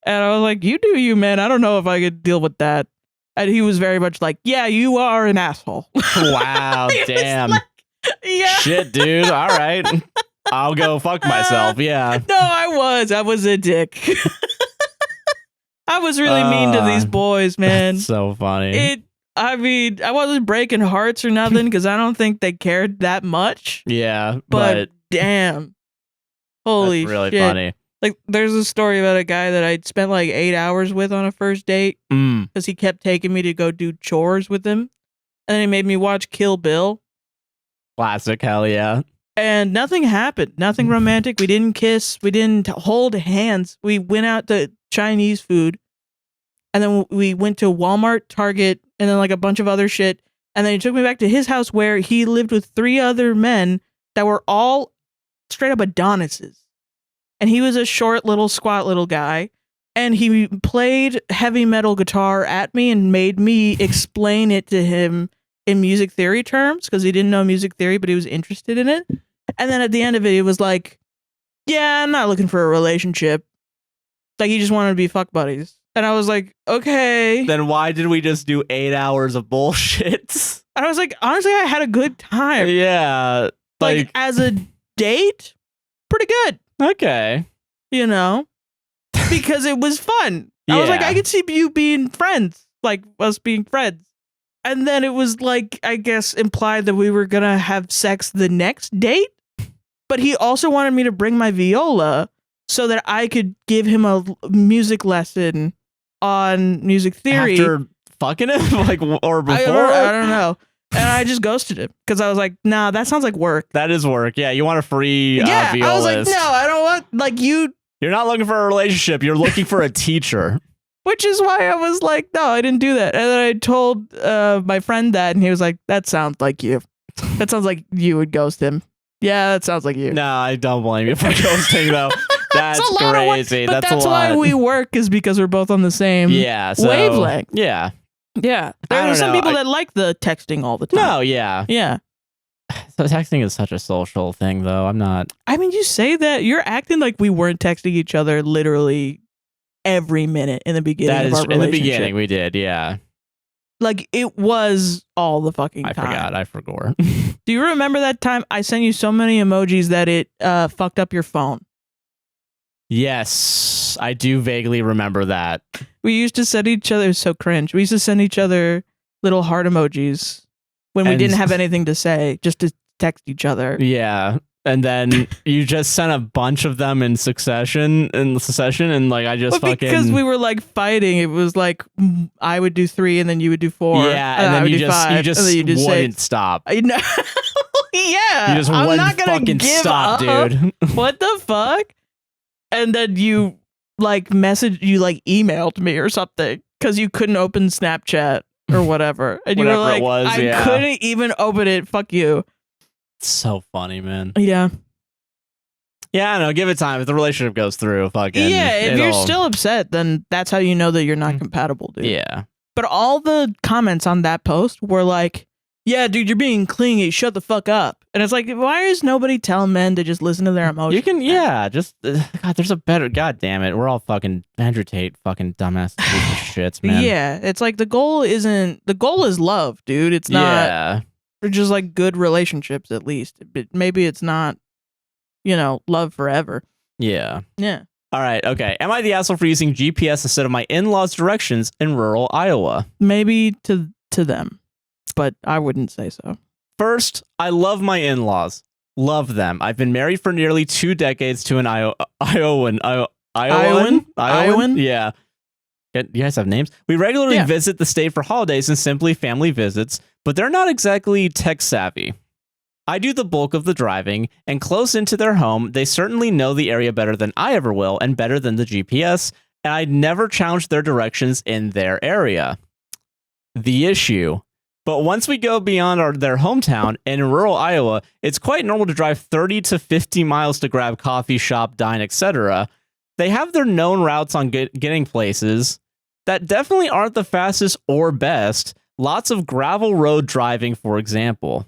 And I was like, you do you, man. I don't know if I could deal with that. And he was very much like, yeah, you are an asshole. Wow, damn. Like, yeah. Shit, dude. All right. I'll go fuck myself. Yeah. No, I was a dick. I was really mean to these boys, man. So funny. I mean, I wasn't breaking hearts or nothing because I don't think they cared that much. Yeah, But damn. Holy that's really shit. funny. Like, there's a story about a guy that I'd spent like 8 hours with on a first date because he kept taking me to go do chores with him. And then he made me watch Kill Bill. Classic, hell yeah. And nothing happened. Nothing romantic. We didn't kiss. We didn't hold hands. We went out to Chinese food. And then we went to Walmart, Target, and then like a bunch of other shit. And then he took me back to his house where he lived with 3 other men that were all straight up Adonises. And he was a short, little, squat little guy. And he played heavy metal guitar at me and made me explain it to him in music theory terms because he didn't know music theory, but he was interested in it. And then at the end of it, he was like, yeah, I'm not looking for a relationship. Like, he just wanted to be fuck buddies. And I was like, okay. Then why did we just do 8 hours of bullshit? And I was like, honestly, I had a good time. Yeah. Like as a date, pretty good. Okay. You know? Because it was fun. I was like, I could see you being friends. Like, us being friends. And then it was like, I guess, implied that we were going to have sex the next date. But he also wanted me to bring my viola so that I could give him a music lesson on music theory. After fucking him? Like, or before? I don't know. And I just ghosted him because I was like, nah, that sounds like work. That is work. Yeah, you want a free yeah, violist. I was like, no, I don't want, like, you. You're not looking for a relationship. You're looking for a teacher. Which is why I was like, no, I didn't do that. And then I told my friend that, and he was like, that sounds like you. That sounds like you would ghost him. Yeah, that sounds like you. No, I don't blame you for ghosting, though. That's crazy. But that's a lot. why we work, is because we're both on the same wavelength. Yeah. Yeah. There are some people that like the texting all the time. No, yeah. Yeah. So texting is such a social thing, though. I'm not. I mean, you say that. You're acting like we weren't texting each other literally every minute in the beginning of our relationship. In the beginning, we did, yeah. Like, it was all the fucking time. I forgot. Do you remember that time I sent you so many emojis that it fucked up your phone? Yes, I do vaguely remember that. We used to send each other, so cringe. We used to send each other little heart emojis when we didn't have anything to say, just to text each other. Yeah. And then you just sent a bunch of them in succession, and like I just fucking. Because we were like fighting. It was like I would do 3 and then you would do 4. Yeah, and then you just wouldn't stop. I know. Yeah. You just wouldn't fucking stop, dude. What the fuck? And then you like emailed me or something because you couldn't open Snapchat or whatever. And you were like, I couldn't even open it. Fuck you. It's so funny, man. Yeah. Yeah, I know. Give it time. If the relationship goes through, fucking. Yeah, if you're still upset, then that's how you know that you're not compatible, dude. Yeah. But all the comments on that post were like, yeah, dude, you're being clingy. Shut the fuck up. And it's like, why is nobody telling men to just listen to their emotions? You can, just, God, there's a better, God damn it. We're all fucking Andrew Tate, fucking dumbass shits, man. Yeah, it's like the goal is love, dude. It's not. Yeah. Or just like good relationships, at least. But maybe it's not, love forever. Yeah. Yeah. All right. Okay. Am I the asshole for using GPS instead of my in-laws' directions in rural Iowa? Maybe to them, but I wouldn't say so. First, I love my in-laws. Love them. I've been married for nearly 2 decades to an Iowan. Iowan? Yeah. You guys have names? We regularly visit the state for holidays and simply family visits, but they're not exactly tech savvy. I do the bulk of the driving, and close into their home, they certainly know the area better than I ever will, and better than the GPS, and I never challenge their directions in their area. The issue. But once we go beyond their hometown, and in rural Iowa, it's quite normal to drive 30 to 50 miles to grab coffee, shop, dine, etc. They have their known routes on getting places that definitely aren't the fastest or best. Lots of gravel road driving, for example.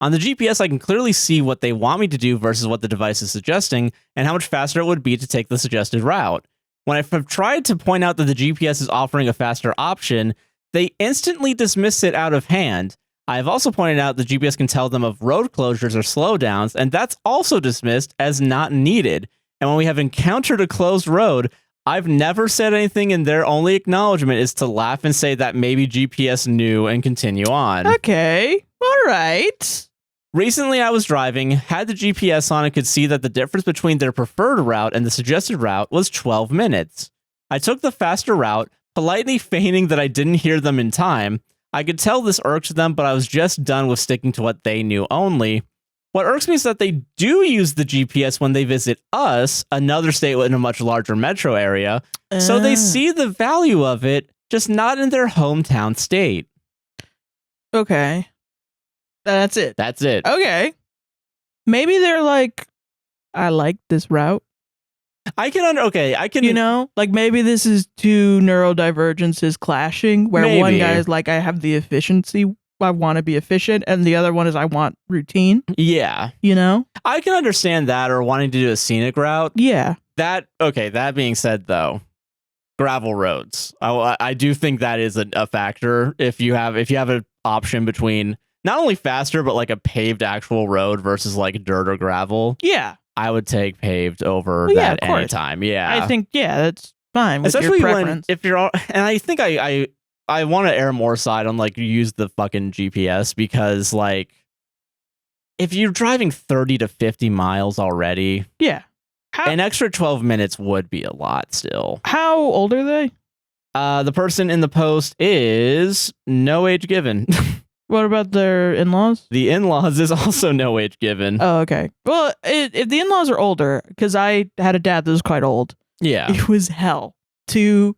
On the GPS, I can clearly see what they want me to do versus what the device is suggesting, and how much faster it would be to take the suggested route. When I've tried to point out that the GPS is offering a faster option, they instantly dismiss it out of hand. I have also pointed out the GPS can tell them of road closures or slowdowns, and that's also dismissed as not needed. And when we have encountered a closed road, I've never said anything, and their only acknowledgement is to laugh and say that maybe GPS knew and continue on. Okay. All right. Recently, I was driving, had the GPS on, and could see that the difference between their preferred route and the suggested route was 12 minutes. I took the faster route, politely feigning that I didn't hear them in time. I could tell this irked them, but I was just done with sticking to what they knew only. What irks me is that they do use the GPS when they visit us, another state in a much larger metro area, so they see the value of it, just not in their hometown state. Okay. That's it. That's it. Okay. Maybe they're like, I like this route. I can. You know, like maybe this is two neurodivergences clashing, where Maybe. one guy is like, I have the efficiency, I want to be efficient, and the other one is, I want routine. Yeah. You know? I can understand that, or wanting to do a scenic route. Yeah. That being said, though, gravel roads. I do think that is a factor. If you have an option between not only faster, but like a paved actual road versus like dirt or gravel. Yeah. I would take paved over Well, yeah, that of course. anytime. Yeah. I think, that's fine. With Especially your when, preference. if you're, and I think I want to err more side on like use the fucking GPS, because like if you're driving 30 to 50 miles already, Yeah. an extra 12 minutes would be a lot still. How old are they? The person in the post is no age given. What about their in-laws? The in-laws is also no age given. Oh, okay. Well, if the in-laws are older, because I had a dad that was quite old, Yeah. it was hell to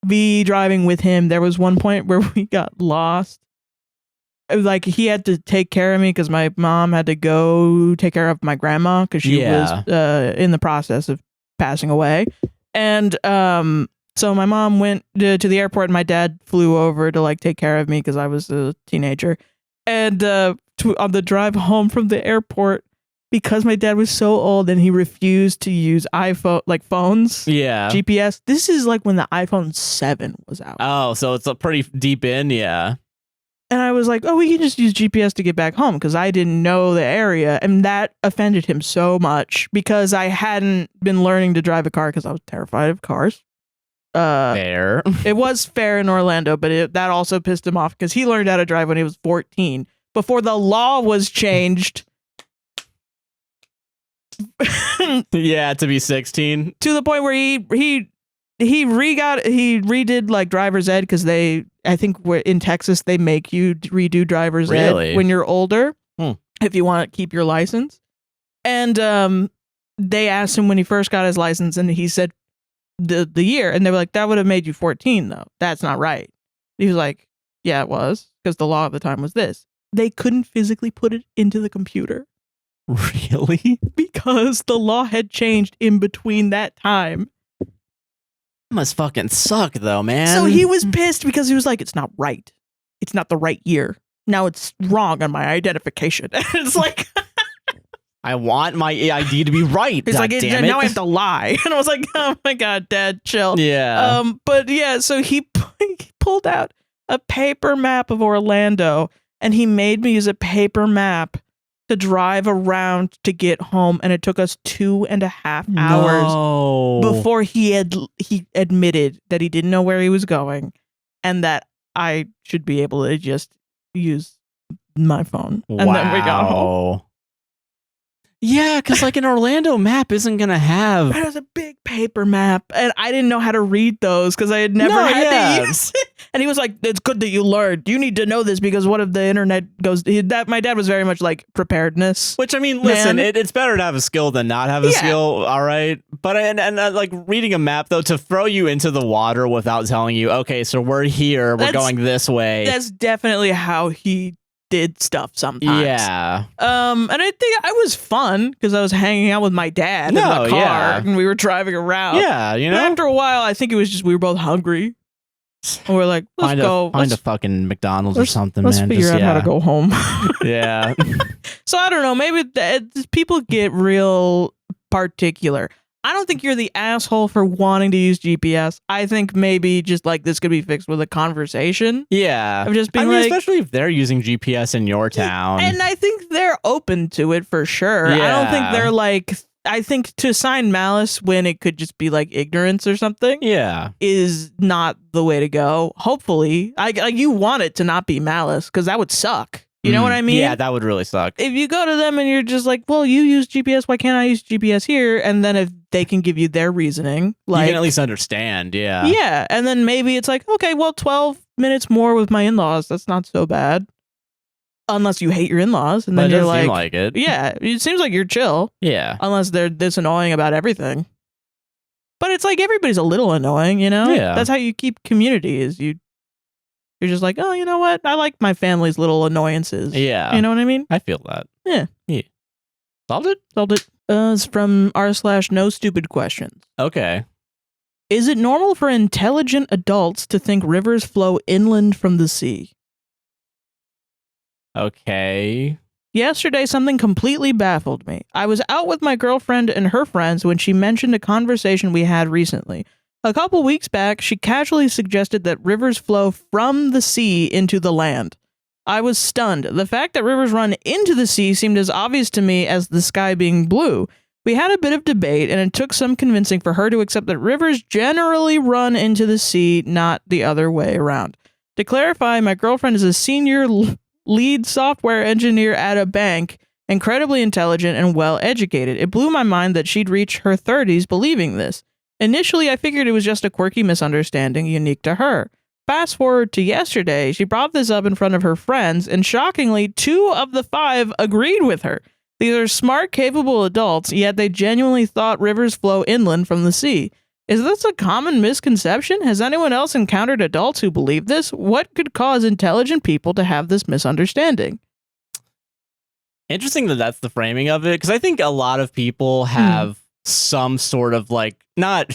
be driving with him. There was one point where we got lost. It was like he had to take care of me because my mom had to go take care of my grandma because she was in the process of passing away. And so my mom went to the airport and my dad flew over to like take care of me because I was a teenager. And on the drive home from the airport, because my dad was so old and he refused to use iPhone, like phones, Yeah. GPS. This is like when the iPhone 7 was out. Oh, so it's a pretty deep in, yeah. And I was like, oh, we can just use GPS to get back home because I didn't know the area. And that offended him so much because I hadn't been learning to drive a car because I was terrified of cars. Fair. It was fair in Orlando, but that also pissed him off because he learned how to drive when he was 14 before the law was changed. Yeah, to be 16. To the point where he redid like driver's ed because I think in Texas they make you redo driver's Really? ed when you're older Hmm. if you want to keep your license. And they asked him when he first got his license, and he said the year, and they were like, that would have made you 14 though. That's not right. He was like, yeah, it was, because the law of the time was this. They couldn't physically put it into the computer Really? because the law had changed in between that time. Must fucking suck though, man. So he was pissed because he was like, it's not right. It's not the right year. Now it's wrong on my identification. It's like, I want my ID to be right. he's like, damn it. now I have to lie. And I was like, oh my God, Dad, chill. Yeah. But yeah, so he pulled out a paper map of Orlando and he made me use a paper map to drive around to get home. And it took us 2.5 hours before he admitted that he didn't know where he was going and that I should be able to just use my phone. And then we got home. Yeah, because like an Orlando map isn't going to have... It was a big paper map, and I didn't know how to read those because I had never had to use it. And he was like, it's good that you learned. You need to know this because what if the internet goes... My dad was very much like preparedness. Which, I mean, listen, it's better to have a skill than not have a skill, all right? But and like reading a map, though, to throw you into the water without telling you, okay, so we're here, we're going this way. That's definitely how he did stuff sometimes. Yeah. And I think I was fun because I was hanging out with my dad in the car and we were driving around. Yeah, you know? But after a while, I think it was just we were both hungry. And we're like, let's go. Find a fucking McDonald's or something, let's man. Figure out how to go home. Yeah. So I don't know. Maybe people get real particular. I don't think you're the asshole for wanting to use GPS. I think maybe just like this could be fixed with a conversation. Yeah. Of just being especially if they're using GPS in your town. And I think they're open to it for sure. I don't think they're like, I think to assign malice when it could just be like ignorance or something is not the way to go. Hopefully. Like you want it to not be malice because that would suck. You know what I mean? Yeah, that would really suck. If you go to them and you're just like, well, you use GPS, why can't I use GPS here? And then if they can give you their reasoning, like, you can at least understand, yeah. Yeah, and then maybe it's like, okay, well, 12 minutes more with my in-laws, that's not so bad. Unless you hate your in-laws, and then you're like, seem like it. Yeah, it seems like you're chill. Yeah. Unless they're this annoying about everything. But it's like everybody's a little annoying, you know? Yeah. That's how you keep community, is you're just like, oh, you know what? I like my family's little annoyances. Yeah. You know what I mean? I feel that. Yeah. Solved it? Solved it. It's from r/no stupid questions. Okay. Is it normal for intelligent adults to think rivers flow inland from the sea? Okay. Yesterday, something completely baffled me. I was out with my girlfriend and her friends when she mentioned a conversation we had recently. A couple weeks back, she casually suggested that rivers flow from the sea into the land. I was stunned. The fact that rivers run into the sea seemed as obvious to me as the sky being blue. We had a bit of debate, and it took some convincing for her to accept that rivers generally run into the sea, not the other way around. To clarify, my girlfriend is a senior lead software engineer at a bank, incredibly intelligent and well-educated. It blew my mind that she'd reach her 30s believing this. Initially, I figured it was just a quirky misunderstanding unique to her. Fast forward to yesterday, she brought this up in front of her friends, and shockingly, 2 of the 5 agreed with her. These are smart, capable adults, yet they genuinely thought rivers flow inland from the sea. Is this a common misconception? Has anyone else encountered adults who believe this? What could cause intelligent people to have this misunderstanding? Interesting that that's the framing of it, because I think a lot of people have some sort of like not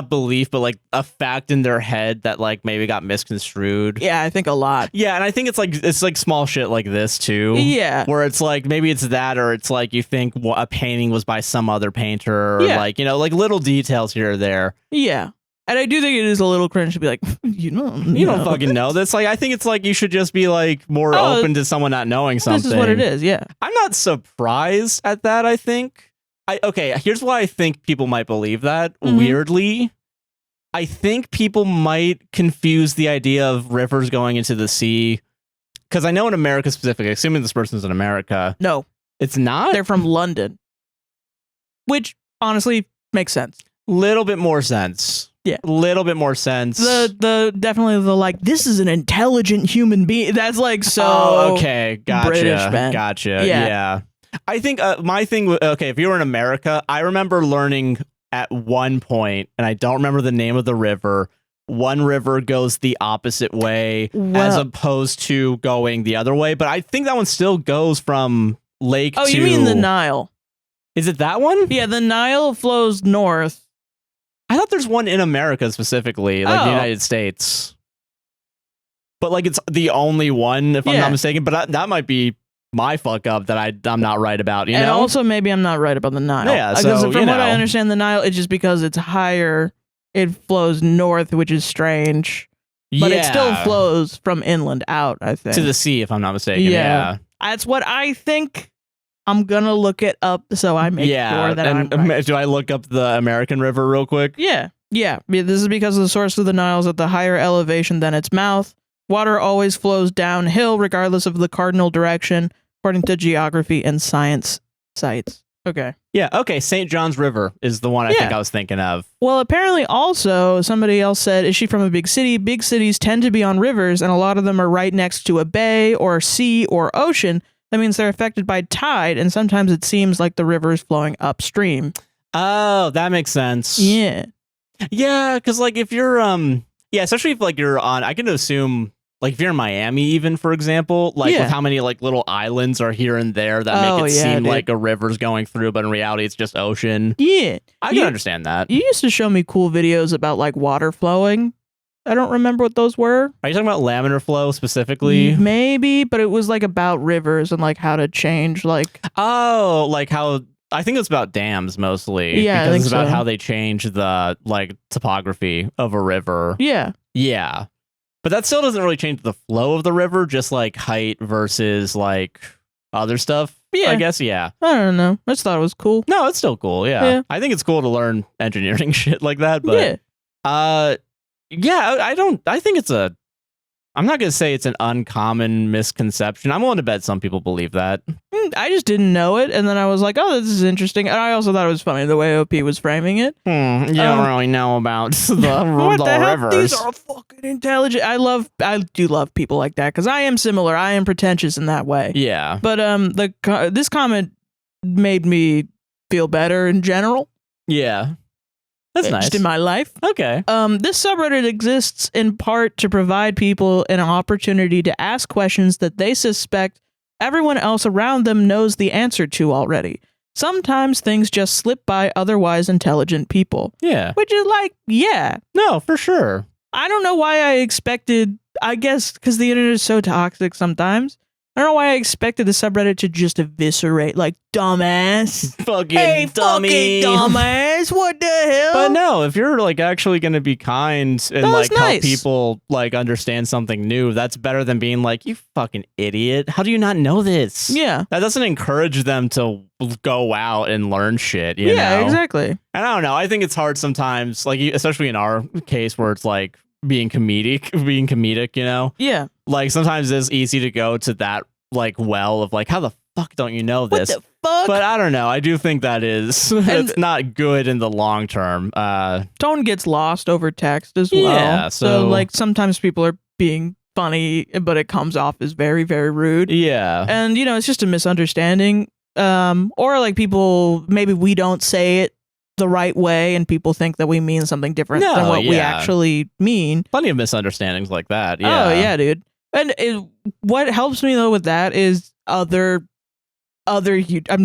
belief, but like a fact in their head that like maybe got misconstrued. Yeah, I think a lot. Yeah, and I think it's like small shit like this too. Yeah, where it's like maybe it's that, or it's like you think a painting was by some other painter, or like, you know, like little details here or there. Yeah. And I do think it is a little cringe to be like, you don't fucking know this. Like, I think it's like you should just be like more open to someone not knowing something. This is what it is. Yeah. I'm not surprised at that. I think. Okay, here's why I think people might believe that. Weirdly, I think people might confuse the idea of rivers going into the sea, because I know in America specifically, assuming this person's in America. No. It's not? They're from London. Which, honestly, makes sense. Little bit more sense. Yeah. A little bit more sense. Definitely the like, this is an intelligent human being. That's like so okay. Gotcha. British, man. Gotcha. Yeah. I think my thing, okay, if you were in America, I remember learning at one point, and I don't remember the name of the river, one river goes the opposite way as opposed to going the other way, but I think that one still goes from lake to... Oh, you mean the Nile? Is it that one? Yeah, the Nile flows north. I thought there's one in America specifically, like the United States. But like it's the only one, if I'm not mistaken, but that might be my fuck up that I'm not right about, you know? And also maybe I'm not right about the Nile. Yeah, because so, from what I understand, the Nile, it's just because it's higher, it flows north, which is strange. But it still flows from inland out, I think. To the sea, if I'm not mistaken. Yeah. That's what I think. I'm going to look it up so I make sure that I'm right. Do I look up the American River real quick? Yeah. This is because the source of the Nile is at the higher elevation than its mouth. Water always flows downhill regardless of the cardinal direction, according to geography and science sites. Okay. Yeah, okay. St. John's River is the one I think I was thinking of. Well, apparently also, somebody else said, is she from a big city? Big cities tend to be on rivers, and a lot of them are right next to a bay or sea or ocean. That means they're affected by tide, and sometimes it seems like the river is flowing upstream. Oh, that makes sense. Yeah. Yeah, because like if you're, especially if like you're on, I can assume... Like if you're in Miami, even for example, like with how many like little islands are here and there that make it seem like a river's going through, but in reality it's just ocean. Yeah, I can understand that. You used to show me cool videos about like water flowing. I don't remember what those were. Are you talking about laminar flow specifically? Maybe, but it was like about rivers and like how to change like. Oh, like how I think it's about dams mostly. Yeah, I because think it's about so. how they change the like topography of a river. Yeah. Yeah. But that still doesn't really change the flow of the river, just like height versus like other stuff. Yeah. I guess, yeah. I don't know. I just thought it was cool. No, it's still cool, yeah. I think it's cool to learn engineering shit like that, but I think it's I'm not gonna say it's an uncommon misconception. I'm willing to bet some people believe that. I just didn't know it, and then I was like, "Oh, this is interesting." And I also thought it was funny the way OP was framing it. You don't really know about What the hell? rivers. These are fucking intelligent. I do love people like that because I am similar. I am pretentious in that way. Yeah, But this comment made me feel better in general. Yeah, that's nice. Just in my life. Okay. This subreddit exists in part to provide people an opportunity to ask questions that they suspect everyone else around them knows the answer to already. Sometimes things just slip by otherwise intelligent people. Yeah. Which is like, yeah. No, for sure. I don't know why I expected, I guess because the internet is so toxic sometimes. I don't know why I expected the subreddit to just eviscerate, like, dumbass. Fucking hey, dummy. fucking dumbass. What the hell? But no, if you're like actually going to be kind and like help people like understand something new, that's better than being like, you fucking idiot. How do you not know this? Yeah. That doesn't encourage them to go out and learn shit, you yeah, know? exactly. And I don't know. I think it's hard sometimes, like especially in our case where it's like being comedic, you know? Yeah. Like sometimes it's easy to go to that like well of like, how the fuck don't you know this? What the fuck? But I don't know. I do think that is it's not good in the long term. Tone gets lost over text as well. Yeah, so like sometimes people are being funny, but it comes off as very, very rude. Yeah. And you know, it's just a misunderstanding. Or like people, maybe we don't say it the right way and people think that we mean something different than what we actually mean. Plenty of misunderstandings like that. Yeah. Oh yeah, dude. And what helps me though with that is I'm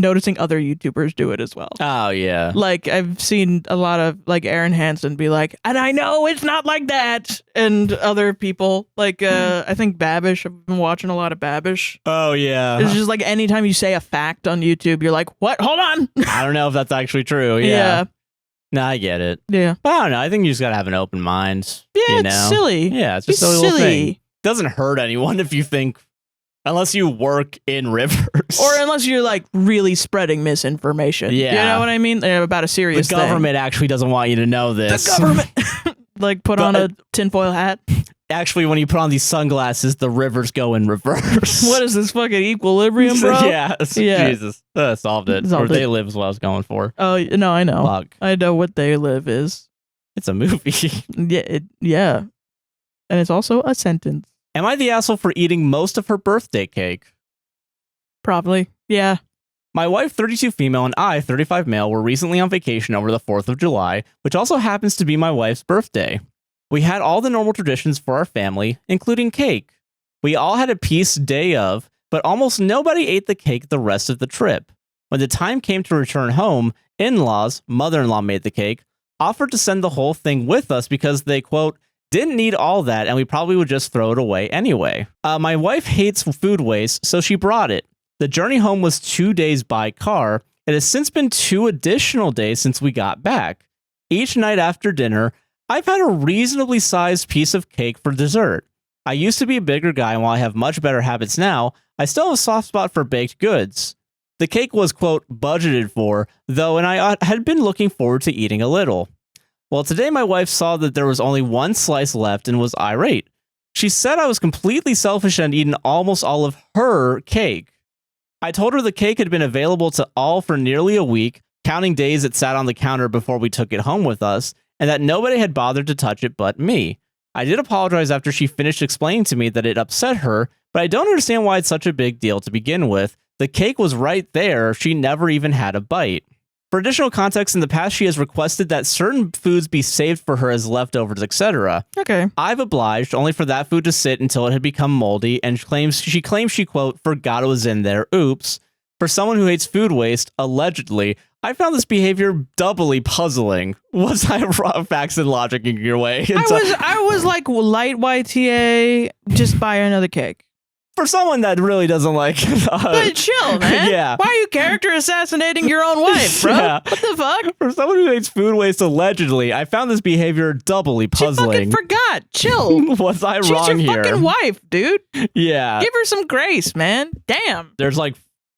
noticing other YouTubers do it as well. Oh yeah. Like I've seen a lot of like Aaron Hansen be like, and I know it's not like that. And other people like I think Babish. I've been watching a lot of Babish. Oh yeah. It's just like anytime you say a fact on YouTube, you're like, what? Hold on. I don't know if that's actually true. Yeah. No, I get it. Yeah. But I don't know. I think you just gotta have an open mind. Yeah, you know? it's silly. Yeah, it's just a little thing. It doesn't hurt anyone if you think, unless you work in rivers. Or unless you're like really spreading misinformation. Yeah. You know what I mean? About a serious thing. The government actually doesn't want you to know this. The government. Like put on a tinfoil hat. Actually, when you put on these sunglasses, the rivers go in reverse. What is this fucking equilibrium, bro? Yeah. Jesus. Solved it. Or They Live is what I was going for. Oh, no, I know. Fuck. I know what They Live is. It's a movie. Yeah. And it's also a sentence. Am I the asshole for eating most of her birthday cake? Probably. Yeah. My wife, 32 female, and I, 35 male, were recently on vacation over the 4th of July, which also happens to be my wife's birthday. We had all the normal traditions for our family, including cake. We all had a piece day of, but almost nobody ate the cake the rest of the trip. When the time came to return home, in-laws, mother-in-law made the cake, offered to send the whole thing with us because they, quote, didn't need all that and we probably would just throw it away anyway. My wife hates food waste, so she brought it. The journey home was 2 days by car. It has since been 2 additional days since we got back. Each night after dinner, I've had a reasonably sized piece of cake for dessert. I used to be a bigger guy, and while I have much better habits now, I still have a soft spot for baked goods. The cake was, quote, budgeted for, though, and I had been looking forward to eating a little. Well, today my wife saw that there was only 1 slice left and was irate. She said I was completely selfish and eaten almost all of her cake. I told her the cake had been available to all for nearly a week, counting days it sat on the counter before we took it home with us, and that nobody had bothered to touch it but me. I did apologize after she finished explaining to me that it upset her, but I don't understand why it's such a big deal to begin with. The cake was right there, she never even had a bite. For additional context, in the past she has requested that certain foods be saved for her as leftovers, etc. Okay. I've obliged, only for that food to sit until it had become moldy, and she claims she, quote, forgot it was in there, oops. For someone who hates food waste, allegedly, I found this behavior doubly puzzling. Was I facts and logic in your way? I was like light YTA, just buy another cake. For someone that really doesn't like... But chill, man. Yeah. Why are you character assassinating your own wife, bro? Yeah. What the fuck? For someone who hates food waste allegedly, I found this behavior doubly puzzling. She fucking forgot. Chill. Was I She's wrong your here? fucking wife, dude. Yeah. Give her some grace, man. Damn. There's like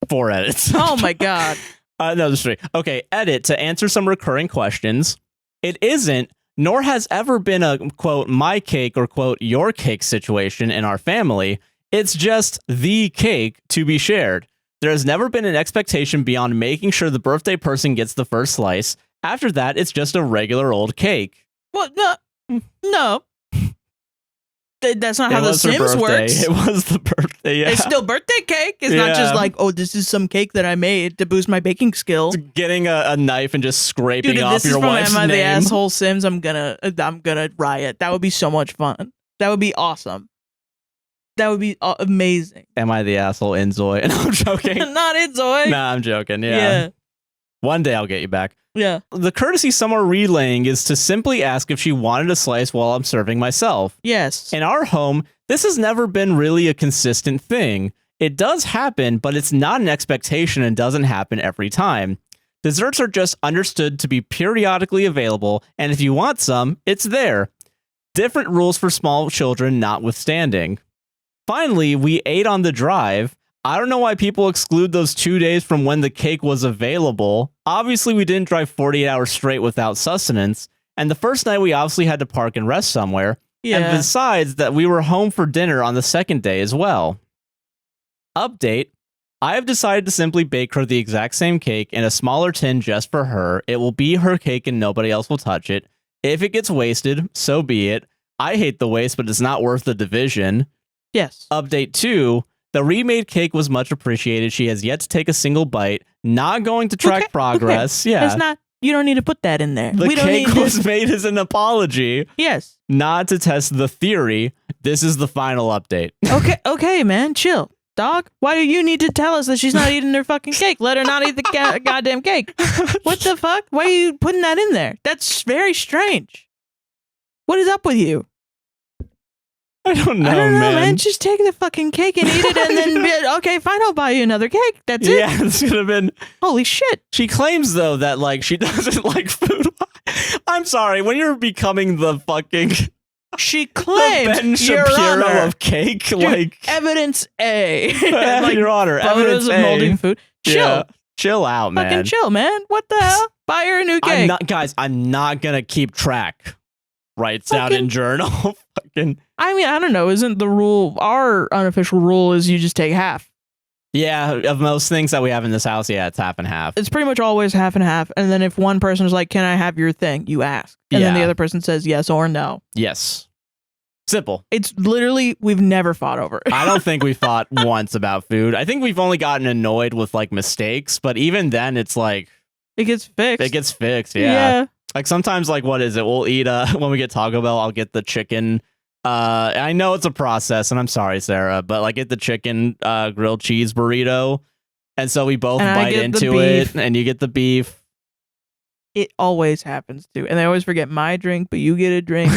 4 edits. Oh my god. No, there's 3. Okay, edit to answer some recurring questions. It isn't, nor has ever been a, quote, my cake or, quote, your cake situation in our family. It's just the cake to be shared. There has never been an expectation beyond making sure the birthday person gets the first slice. After that, it's just a regular old cake. What? No. That's not how It The was her Sims birthday. works. It was the birthday, yeah. It's still birthday cake. It's not just Yeah. like, oh, this is some cake that I made to boost my baking skill. Getting a knife and just scraping Dude, if off this is your from wife's Am I the name. Asshole Sims, I'm gonna riot. That would be so much fun. That would be awesome. That would be amazing. Am I the asshole in Zoe? And I'm joking. Not it, Zoe. Nah, I'm joking. Yeah. Yeah. One day I'll get you back. Yeah. The courtesy some are relaying is to simply ask if she wanted a slice while I'm serving myself. Yes. In our home, this has never been really a consistent thing. It does happen, but it's not an expectation and doesn't happen every time. Desserts are just understood to be periodically available, and if you want some, it's there. Different rules for small children notwithstanding. Finally, we ate on the drive. I don't know why people exclude those 2 days from when the cake was available. Obviously, we didn't drive 48 hours straight without sustenance, and the first night we obviously had to park and rest somewhere. Yeah. And besides that, we were home for dinner on the second day as well. Update. I have decided to simply bake her the exact same cake in a smaller tin just for her. It will be her cake and nobody else will touch it. If it gets wasted, so be it. I hate the waste, but it's not worth the division. Yes. Update 2. The remade cake was much appreciated. She has yet to take a single bite. Not going to track progress. Okay. Yeah. It's not. You don't need to put that in there. The we don't cake need was made as an apology. Yes. Not to test the theory. This is the final update. Okay, man. Chill. Dog, why do you need to tell us that she's not eating her fucking cake? Let her not eat the goddamn cake. What the fuck? Why are you putting that in there? That's very strange. What is up with you? I don't know, man. Just take the fucking cake and eat it and then okay, fine, I'll buy you another cake. That's it. Yeah, it's gonna been. Holy shit. She claims though that like she doesn't like food. I'm sorry, when you're becoming the fucking she claims, the Ben Your Shapiro Honor, of cake, dude, like evidence A. Like, Your Honor, photos evidence of A. molding food. Chill. Yeah, chill out, man. Fucking chill, man. What the hell? Buy her a new cake. I'm not gonna keep track. Writes out in journal. Fucking. I mean, I don't know. Isn't the rule, our unofficial rule is you just take half. Yeah, of most things that we have in this house, yeah, it's half and half. It's pretty much always half and half. And then if one person is like, can I have your thing? You ask. And then the other person says yes or no. Yes. Simple. It's literally, we've never fought over it. I don't think we fought once about food. I think we've only gotten annoyed with like mistakes, but even then it's like... It gets fixed. It gets fixed, yeah. Like sometimes, like, what is it? We'll eat, when we get Taco Bell, I'll get the chicken. I know it's a process, and I'm sorry, Sarah, but like get the chicken grilled cheese burrito. And so we both bite into it, and you get the beef. It always happens too. And I always forget my drink, but you get a drink.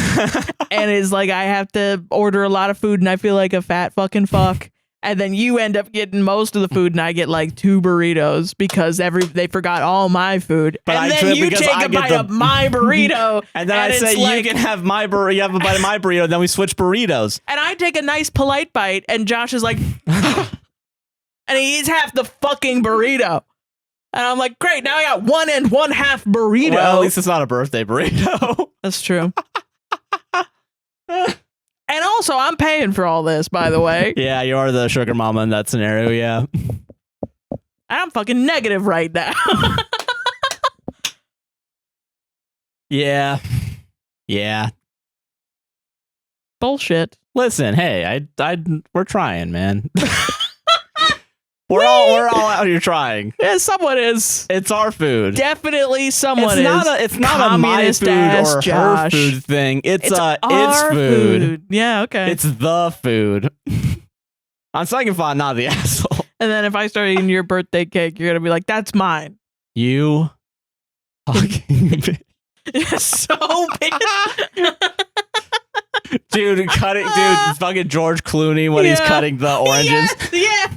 And it's like I have to order a lot of food, and I feel like a fat fucking fuck. And then you end up getting most of the food, and I get like 2 burritos because they forgot all my food. But and then you take a bite of my burrito. And then I say, you can have my burrito. You have a bite of my burrito. Then we switch burritos. And I take a nice polite bite, and Josh is like, and he eats half the fucking burrito. And I'm like, great, now I got 1 1/2 burrito. Well, at least it's not a birthday burrito. That's true. And also, I'm paying for all this, by the way. Yeah, you are the sugar mama in that scenario, yeah. I'm fucking negative right now. Yeah. Yeah. Bullshit. Listen, hey, we're trying, man. We're all out here trying. Yeah, someone is. It's our food. Definitely someone it's not a my food or her food thing. It's our food. Yeah, okay. It's the food. On second thought, not the asshole. And then if I start eating your birthday cake, you're gonna be like, that's mine. You fucking bitch. So bitch. Dude, fucking George Clooney when he's cutting the oranges. Yeah.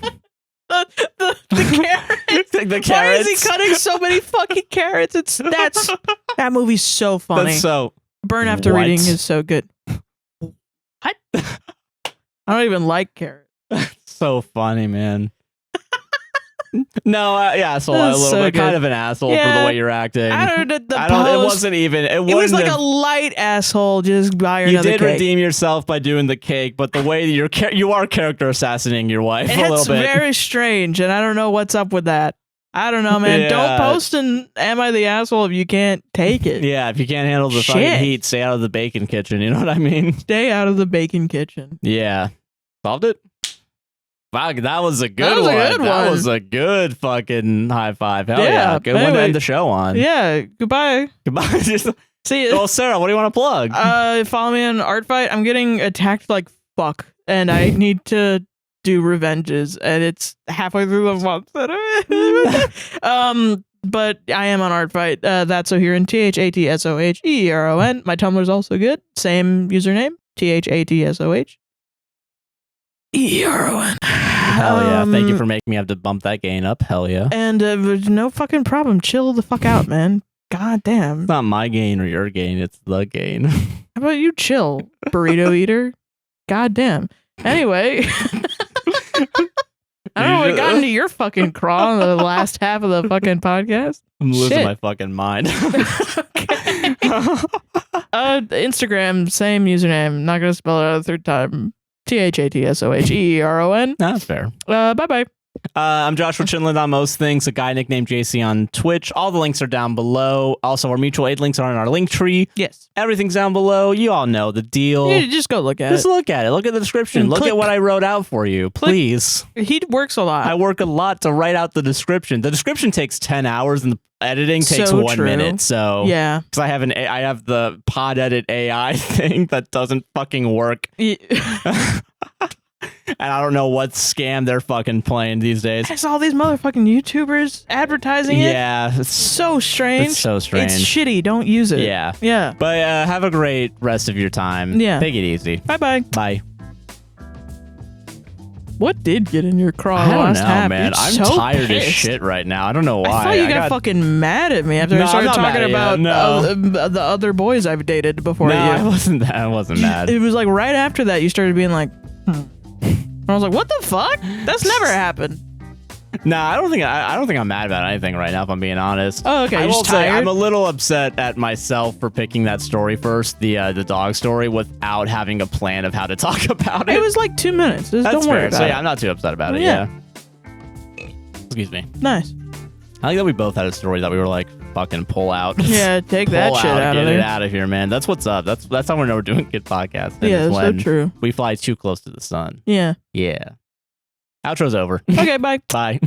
The carrots. The carrots. Why is he cutting so many fucking carrots? That movie's so funny. That's so. Burn After What? Reading is so good. What? I don't even like carrots. So funny, man. No, asshole. A That's little so bit, good. kind of an asshole for Yeah. the way you're acting. I don't know. It wasn't even. It was like have, a light asshole. Just buy her You another did cake. redeem yourself by doing the cake, but the way that you are character assassinating your wife a little It's bit. very strange, and I don't know what's up with that. I don't know, man. Yeah. Don't post an "Am I the asshole?" if you can't take it. Yeah, if you can't handle the fucking Shit. heat, stay out of the bacon kitchen. You know what I mean? Stay out of the bacon kitchen. Yeah. Solved it? Wow, that was a good That was one. a good That one. was a good fucking high five. Hell Yeah, yeah. Good one to anyway. end the show on. Yeah. Goodbye. Goodbye. See Well, you. Sarah, what do you want to plug? Follow me on Art Fight. I'm getting attacked like fuck, and I need to do revenges, and it's halfway through the month. But I am on Art Fight. That's O'Heron. THATSOHERON. My Tumblr's also good. Same username. THATSOHERON. Hell yeah. Thank you for making me have to bump that gain up. Hell yeah. And no fucking problem. Chill the fuck out, man. God damn. It's not my gain or your gain. It's the gain. How about you chill, burrito eater? God damn. Anyway. I don't know what got into your fucking crawl in the last half of the fucking podcast. I'm losing Shit. my fucking mind. Instagram, same username. Not gonna spell it out a third time. THATSOHERON. That's fair. Bye bye. I'm Joshua Chinland on most things, a guy nicknamed JC on Twitch. All the links are down below. Also, our mutual aid links are in our link tree. Yes. Everything's down below. You all know the deal. Yeah, just go look at Just it. look at it. Look at the description. And Look click. at what I wrote out for you, please. He works a lot. I work a lot to write out the description. The description takes 10 hours and the editing takes So 1 true. minute. So Yeah. because I have the pod edit AI thing that doesn't fucking work. And I don't know what scam they're fucking playing these days. There's all these motherfucking YouTubers advertising it. Yeah. So strange. It's so strange. It's shitty. Don't use it. Yeah. Yeah. But have a great rest of your time. Yeah. Take it easy. Bye bye. Bye. What did get in your craw I don't last know, half? man. You're I'm so tired pissed. as shit right now. I don't know why. I thought you got fucking mad at me after No, I started I'm not talking mad at about you. No. the other boys I've dated before No, you. I wasn't mad. It was like right after that you started being like, I was like, what the fuck? That's never happened. Nah, I don't think I'm mad about anything right now, if I'm being honest. Oh, okay. I You're will just say tired? I'm a little upset at myself for picking that story first, the dog story, without having a plan of how to talk about it. It was like 2 minutes. Just That's don't worry fair. about So it. yeah, I'm not too upset about it. Yeah. Yeah. Excuse me. Nice. I think that we both had a story that we were like, fucking pull out. Yeah, take that Pull shit out get of it there. out of here, man. That's what's up. That's how we know we're doing good podcasting. Yeah, is that's so when true. we fly too close to the sun. Yeah. Yeah. Outro's over. Okay, bye. Bye.